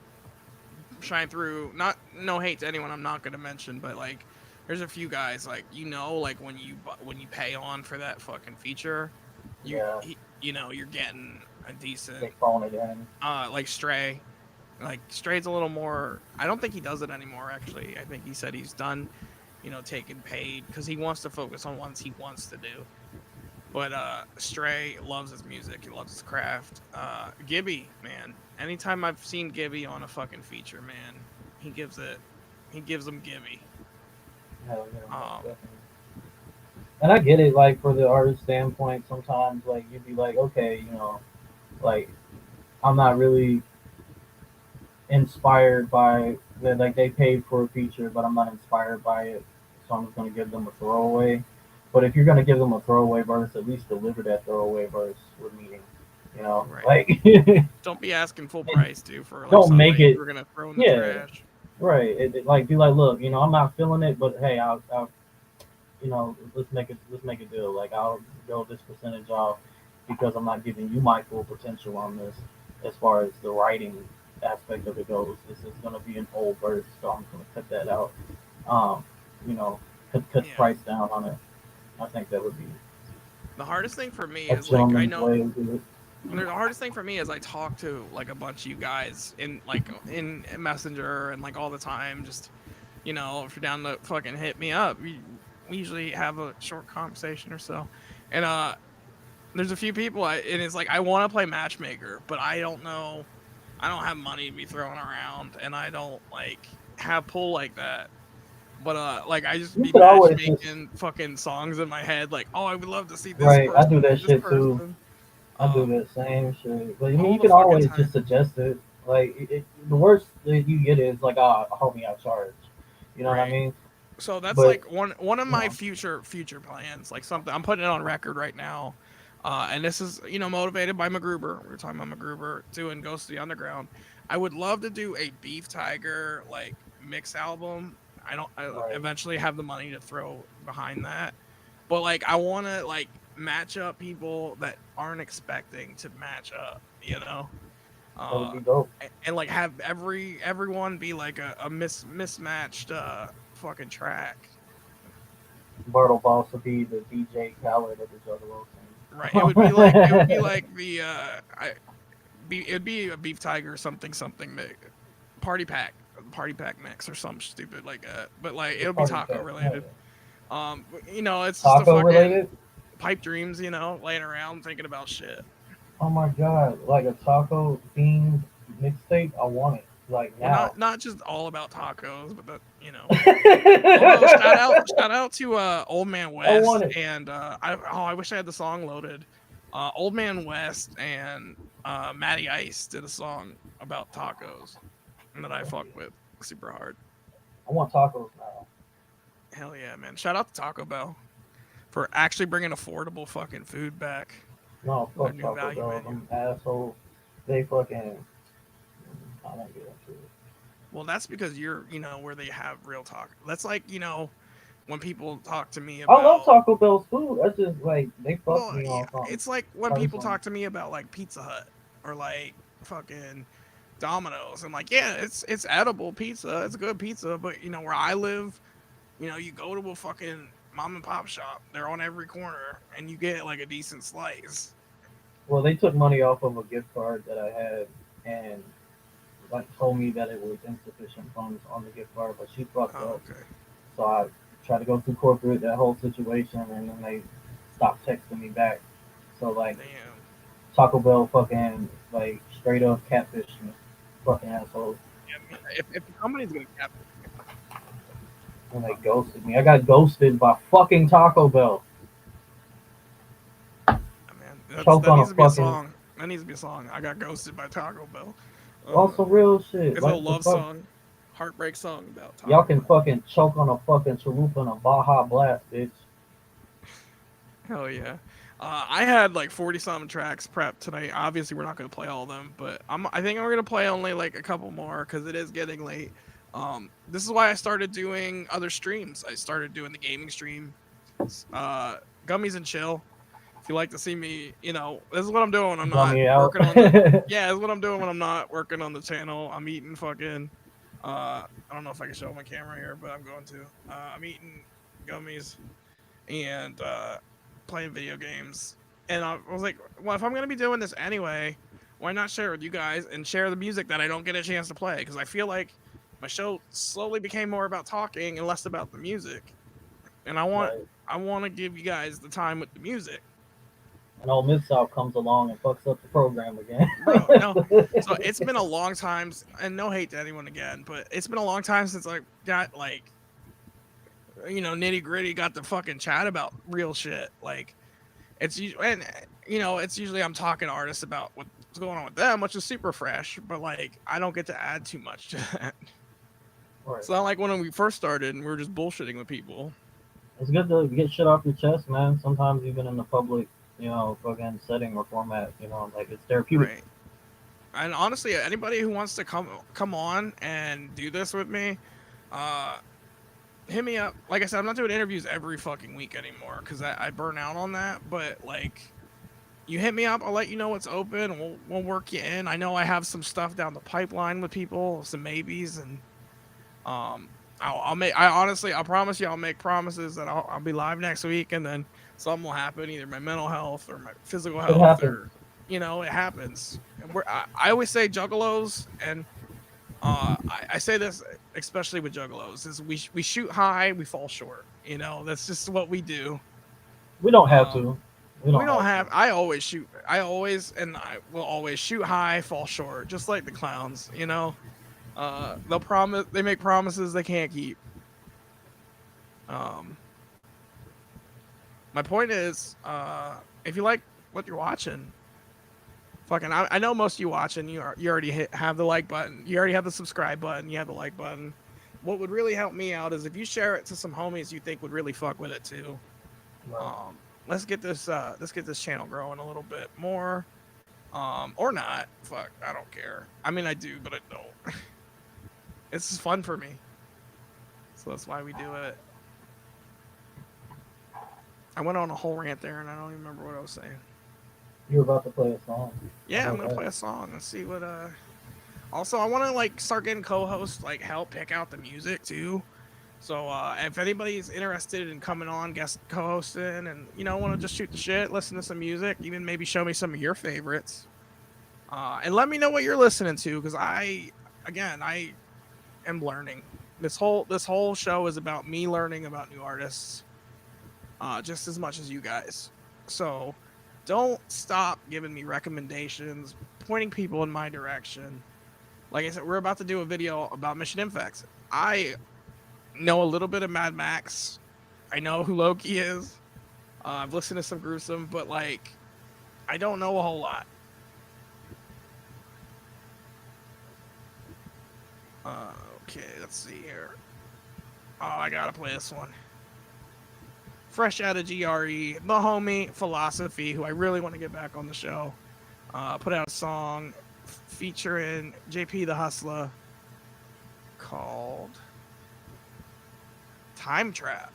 shine through. No hate to anyone I'm not gonna mention, but, like, there's a few guys, like, you know, like, when you pay on for that fucking feature, you're getting a decent. They phone it in. Like Stray. Like, Stray's a little more. I don't think he does it anymore, actually. I think he said he's done, taking paid, because he wants to focus on ones he wants to do. But Stray loves his music. He loves his craft. Gibby, man. Anytime I've seen Gibby on a fucking feature, man, he gives them Gibby. Hell yeah, and I get it, like, for the artist standpoint, sometimes, like, you'd be like, okay, like, I'm not really inspired by that. Like, they paid for a feature, but I'm not inspired by it, so I'm just going to give them a throwaway. But if you're going to give them a throwaway verse, at least deliver that throwaway verse with meaning. You know, Right. like Don't be asking full price, dude, for like don't something make it. you're gonna throw in the Yeah, trash. right. Like be like, look, you know, I'm not feeling it, but hey, I'll you know, let's make a deal. Like I'll go this percentage off because I'm not giving you my full potential on this as far as the writing aspect of it goes. This is gonna be an old verse, so I'm gonna cut that out. Um, you know, cut the price down on it. I think that would be The hardest thing for me a is like I gentleman's know way to do it. the hardest thing for me is I talk to like a bunch of you guys in Messenger and like all the time. Just if you're down to fucking hit me up, we usually have a short conversation or so. And there's a few people and it's like I want to play matchmaker, but I don't know. I don't have money to be throwing around, and I don't like have pull like that. But like I just You be could always just matchmaking fucking songs in my head, like, oh, I would love to see this right. I do person, that this shit too. person. I do that same shit. But I mean, All you the can fucking always time. just suggest it. Like the worst that you get is like, "Ah, homie, I charge." You know what I mean? So that's But like one of my future plans, like something I'm putting it on record right now. And this is motivated by MacGruber. We were talking about MacGruber doing Ghost of the Underground. I would love to do a Beef Tiger like mix album. I eventually have the money to throw behind that, but like I want to like match up people that aren't expecting to match up, that would be dope. and like have everyone be like a mismatched fucking track. Bartlehouse would be the DJ Khaled of the Juggalo scene. Right. It would be like the it'd be a Beef Tiger something party pack mix or something stupid like that. But like it'll be taco related. It's just a Taco fucking related? pipe dreams, laying around thinking about shit. Oh my god, like a taco themed mixtape. I want it like now. Well, not just all about tacos, but that Although shout out to Old Man West and I wish I had the song loaded. Old Man West and Matty Ice did a song about tacos and that I fuck with super hard. I want tacos now. Hell yeah, man! Shout out to Taco Bell for actually bringing affordable fucking food back. No, fuck Taco Bell. Them assholes. They fucking. I don't get into it. Well, that's because you're, where they have real talk. That's like, when people talk to me about. I love Taco Bell's food. That's just like they fuck me off. It's like when people talk to me about like Pizza Hut or like fucking Domino's. I'm like, yeah, it's edible pizza. It's good pizza, but where I live, you go to a fucking mom and pop shop. They're on every corner, and you get like a decent slice. Well, they took money off of a gift card that I had, and like told me that it was insufficient funds on the gift card, but she fucked up. Okay. So I tried to go through corporate, that whole situation, and then they stopped texting me back. So like, Taco Bell fucking like straight up catfish me, fucking assholes. Yeah, if the company's gonna catfish me. And they ghosted me. I got ghosted by fucking Taco Bell. Man, that needs to be a song. That needs to be a song. I got ghosted by Taco Bell. Also real shit. It's like, a love song, heartbreak song about Taco Y'all can fucking choke on a fucking chalupa and a Baja Blast, bitch. Hell yeah. I had like 40-something tracks prepped tonight. Obviously, we're not going to play all of them, but I think we're going to play only like a couple more because it is getting late. This is why I started doing other streams. I started doing the gaming stream, Gummies and Chill. If you like to see me, this is what I'm doing when I'm not working on this is what I'm doing when I'm not working on the channel. I'm eating fucking, I don't know if I can show my camera here, but I'm going to. I'm eating gummies and playing video games. And I was like, well, if I'm going to be doing this anyway, why not share it with you guys and share the music that I don't get a chance to play? Because I feel like my show slowly became more about talking and less about the music. And I want to give you guys the time with the music. And old Midsouth comes along and fucks up the program again. Bro, no. So it's been a long time, and no hate to anyone again, but it's been a long time since I got like, nitty gritty, got to fucking chat about real shit. Like, it's usually I'm talking to artists about what's going on with them, which is super fresh, but like I don't get to add too much to that. Right. It's not like when we first started and we were just bullshitting with people. It's good to get shit off your chest, man. Sometimes even in the public fucking setting or format. Like it's therapeutic. Right. And honestly, anybody who wants to come on and do this with me, hit me up. Like I said, I'm not doing interviews every fucking week anymore because I burn out on that. But like, you hit me up, I'll let you know what's open. We'll work you in. I know I have some stuff down the pipeline with people, some maybes, and I'll promise you, I'll make promises that I'll be live next week, and then something will happen, either my mental health or my physical health, or it happens. And I always say juggalos, and I say this especially with juggalos, is we shoot high, we fall short. That's just what we do. We don't have to. We don't have. I always shoot. I will always shoot high, fall short, just like the clowns. They'll promise. They make promises they can't keep. My point is, if you like what you're watching, fucking, I know most of you watching, you already have the like button. You already have the subscribe button. You have the like button. What would really help me out is if you share it to some homies you think would really fuck with it too. Right. Let's get this channel growing a little bit more, or not. Fuck, I don't care. I mean, I do, but I don't. It's just fun for me, so that's why we do it. I went on a whole rant there, and I don't even remember what I was saying. You were about to play a song. Yeah, I'm gonna play a song and see what. Also, I want to start getting co-hosts, help pick out the music too. So if anybody's interested in coming on, guest co-hosting, and want to just shoot the shit, listen to some music, even maybe show me some of your favorites, and let me know what you're listening to, because I am learning. This whole show is about me learning about new artists, just as much as you guys. So don't stop giving me recommendations, pointing people in my direction. Like I said, we're about to do a video about Mission Infects. I know a little bit of Mad Max. I know who Loki is. I've listened to some Gruesome, but I don't know a whole lot. Okay, let's see here. Oh, I gotta play this one. Fresh out of GRE, the homie Philosophy, who I really want to get back on the show, put out a song featuring JP the Hustler called Time Trap.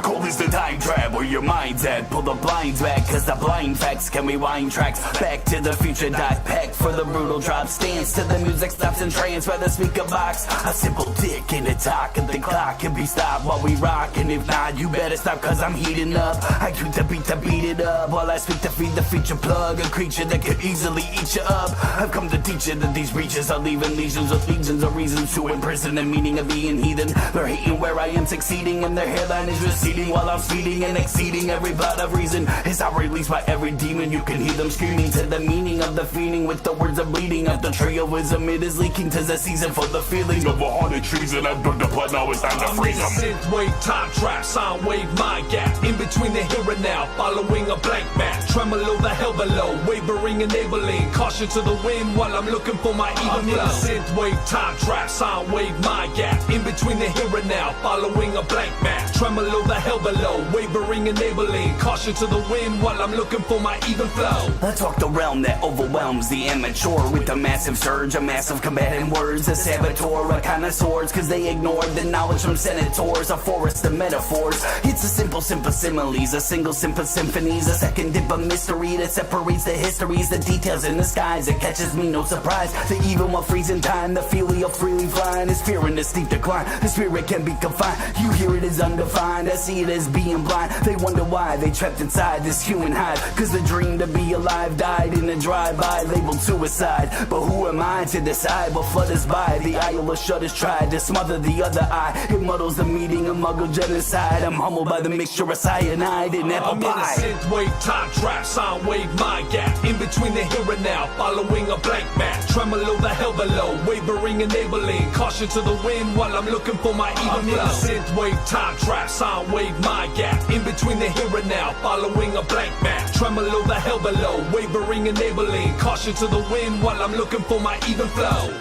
Cold is the time trap where your mind's at. Pull the blinds back, cause the blind facts can rewind tracks. Back to the future, dot pack for the brutal drop. Stance to the music, stops in trance by the speaker box. A simple tick in the talk, and the clock can be stopped while we rock. And if not, you better stop, cause I'm heating up. I tweet the beat to beat it up, while I speak to feed the feature plug. A creature that could easily eat you up. I've come to teach you that these breaches are leaving legions of reasons to imprison the meaning of being heathen. They're hating where I am succeeding, and their hairline is receding while I'm speeding and exceeding every plot of reason. Is out released by every demon. You can hear them screaming to the meaning of the feeling with the words of bleeding. Of the tree of wisdom, it is leaking to the season for the feeling of 100 trees, and I've dug the blood, now it's time to freeze them. Synth wave, time trap, sound wave, mind gap. In between the here and now, following a blank map. Tremolo the hell below, wavering, enabling. Caution to the wind while I'm looking for my even flow. Synth wave, time trap, sound wave, mind gap. In between the here and now, following a blank map. Tremolo the hell below, wavering, enabling. Caution to the wind while I'm looking for my even flow. I talk the realm that overwhelms the immature with a massive surge, a massive combating words, a saboteur, a kind of swords, cause they ignored the knowledge from senators, a forest of metaphors. It's a simple similes, a single symphonies, a second dip of mystery that separates the histories, the details in the skies. It catches me no surprise, the evil while freezing time, the feeling of freely flying is fear in the steep decline. The spirit can be confined, you hear it as undefined, I see it as being blind. They wonder why they trapped inside this human hide, cause the dream to be alive died in a drive-by labeled suicide. But who am I to decide what flood is by? The eye of shutters tried to smother the other eye. It muddles the meaning of muggle genocide. I'm humbled by the mixture of cyanide and apple pie. I'm in a synth wave, time trap, sound wave, mind gap. In between the here and now, following a blank map. Tremolo the hell below, wavering enabling. Caution to the wind while I'm looking for my even flow. Synthwave, time trap, sound wave, my gap. In between the here and now, following a blank map. Tremolo the hell below, wavering enabling. Caution to the wind while I'm looking for my even flow.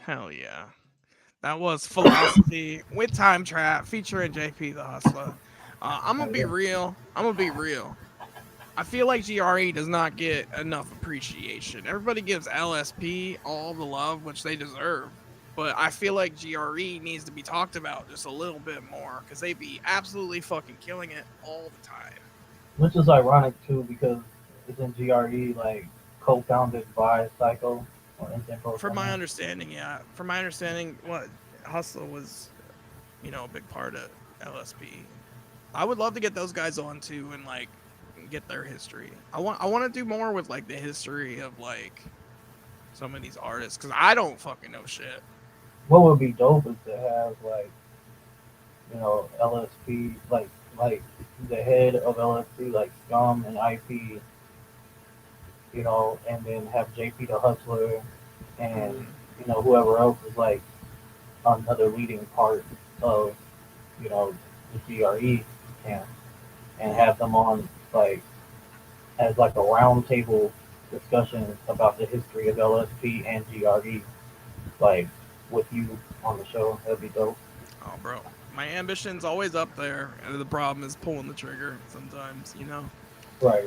Hell yeah. That was Philosophy with Time Trap featuring JP the Hustler. I'm gonna be real. I feel like GRE does not get enough appreciation. Everybody gives LSP all the love which they deserve, but I feel like GRE needs to be talked about just a little bit more because they be absolutely fucking killing it all the time. Which is ironic too because isn't GRE like co-founded by Psycho or Instant Pro? From my understanding, yeah. From my understanding, what Hustler was, a big part of LSP. I would love to get those guys on too and like get their history. I want to do more with like the history of like some of these artists because I don't fucking know shit. What would be dope is to have like LSP like the head of LSP like Scum and IP, and then have JP the Hustler and whoever else is like another leading part of the GRE camp, and have them on like as like a round table discussion about the history of LSP and GRE, like with you on the show. That'd be dope. Oh, bro, my ambition's always up there, and the problem is pulling the trigger sometimes, Right.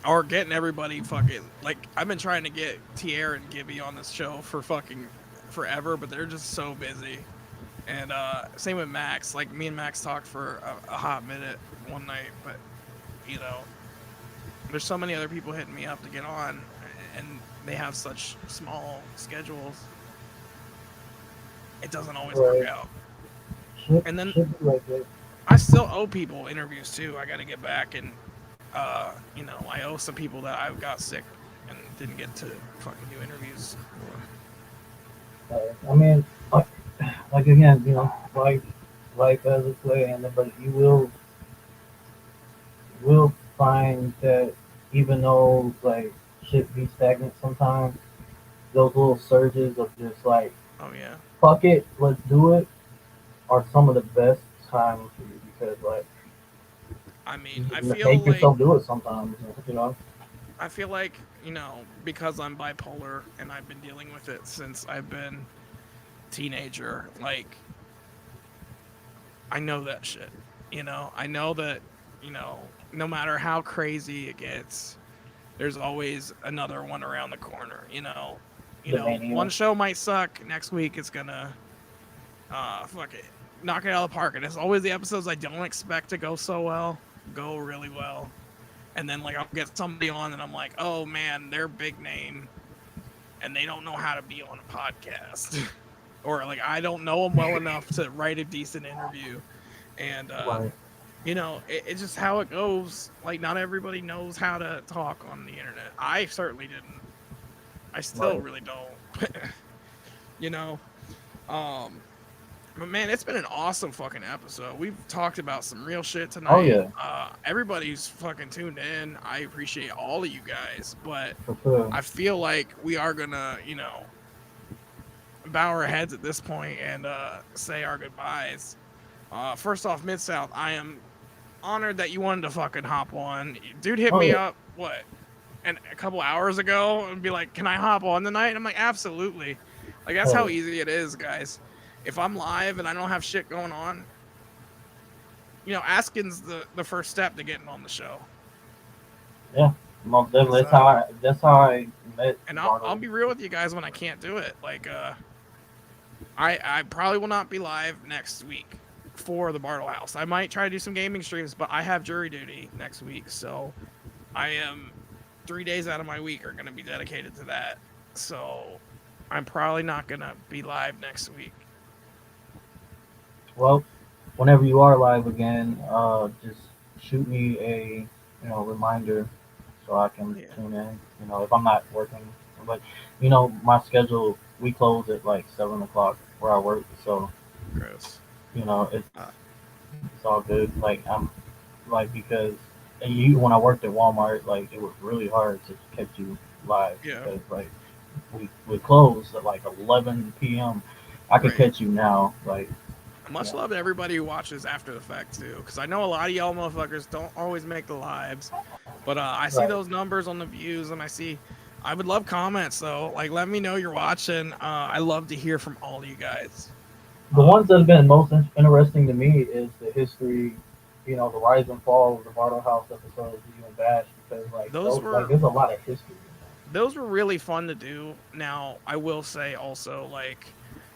Or getting everybody fucking like I've been trying to get Tierra and Gibby on this show for fucking forever, but they're just so busy. And same with Max. Like me and Max talked for a hot minute one night, but there's so many other people hitting me up to get on, and they have such small schedules. It doesn't always work out. And then I still owe people interviews too. I got to get back and I owe some people that I got sick and didn't get to fucking do interviews for. I mean, like again, life as a play, but you will find that even though like shit be stagnant sometimes, those little surges of just like, oh yeah, fuck it, let's do it, are some of the best times for you because like, I mean, I you feel make like yourself do it sometimes, I feel like because I'm bipolar and I've been dealing with it since I've been teenager, like I know that shit. I know that no matter how crazy it gets, there's always another one around the corner. One show might suck. Next week it's gonna fuck it, knock it out of the park. And it's always the episodes I don't expect to go so well, go really well. And then like I'll get somebody on and I'm like, oh man, they're big name and they don't know how to be on a podcast. Or like I don't know them well enough to write a decent interview. And it's just how it goes. Like not everybody knows how to talk on the internet. I certainly didn't. I still really don't. But man, it's been an awesome fucking episode. We've talked about some real shit tonight. Oh yeah. Everybody's fucking tuned in. I appreciate all of you guys, but For sure. I feel like we are gonna, bow our heads at this point and say our goodbyes. First off, Midsouth, I am honored that you wanted to fucking hop on. Dude hit me up, and a couple hours ago and be like, can I hop on tonight? And I'm like, absolutely. Like, that's how easy it is, guys. If I'm live and I don't have shit going on, asking's the first step to getting on the show. Yeah. That's how I met. And I'll be real with you guys when I can't do it. Like, I probably will not be live next week for the Bartlehouse. I might try to do some gaming streams, but I have jury duty next week, so I am 3 days out of my week are going to be dedicated to that. So I'm probably not going to be live next week. Well, whenever you are live again, just shoot me a reminder so I can tune in. If I'm not working, but my schedule, we close at like 7 o'clock where I work, so Gross. You know, it's all good. Like I'm like because when I worked at Walmart, like it was really hard to catch you live Yeah. because like we closed at like 11 p.m. I could catch you now, like. Much love to everybody who watches after the fact too, because I know a lot of y'all motherfuckers don't always make the lives, but I see those numbers on the views, and I would love comments though. Like, let me know you're watching. I love to hear from all you guys. The ones that have been most interesting to me is the history, you know, the rise and fall of the Bartlehouse episodes, you and Bash, because like like there's a lot of history. Those were really fun to do. Now, I will say also, like,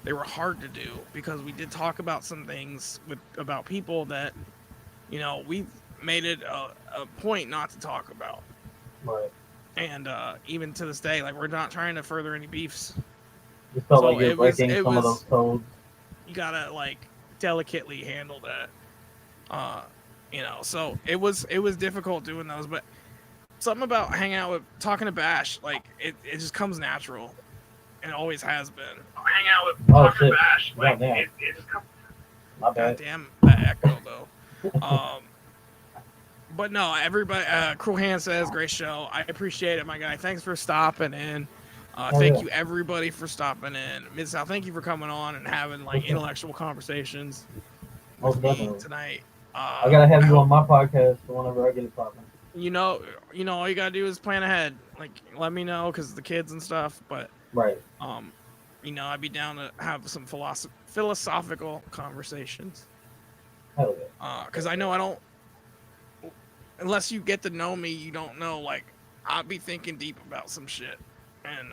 they were hard to do because we did talk about some things about people that, you know, we've made it a point not to talk about. Right. And even to this day, like, we're not trying to further any beefs. It felt like you're breaking some of those codes. You gotta like delicately handle that. You know, so it was difficult doing those, but something about hanging out with talking to Bash, like it just comes natural. And it always has been. Hang out with talking to Bash, like it just comes. My bad. Goddamn that echo though. But no, everybody. Cruel Hand says, "Great show. I appreciate it, my guy. Thanks for stopping in. Thank you everybody for stopping in. Midsouth, thank you for coming on and having like intellectual conversations with me tonight. I gotta have you on my podcast whenever I get it popping. You know, all you gotta do is plan ahead. Like, let me know because the kids and stuff. But right. You know, I'd be down to have some philosophical conversations. Hell yeah. Because I know I don't. Unless you get to know me, you don't know. Like, I'll be thinking deep about some shit. And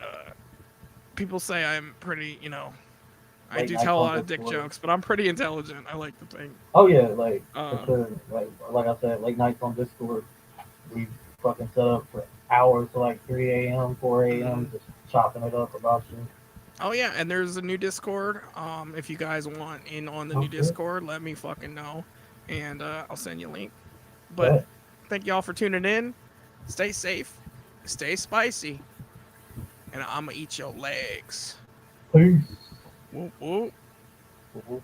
people say I'm pretty, you know, I do tell a lot of dick jokes, but I'm pretty intelligent. I like to think. Oh yeah, like for sure. Like I said, late nights on Discord, we fucking set up for hours to like 3 a.m., 4 a.m. just chopping it up about you. Oh yeah, and there's a new Discord. If you guys want in on the new Discord, let me fucking know, and I'll send you a link. But thank y'all for tuning in. Stay safe, stay spicy, and I'ma eat your legs. Peace. Whoop whoop. Whoop, whoop.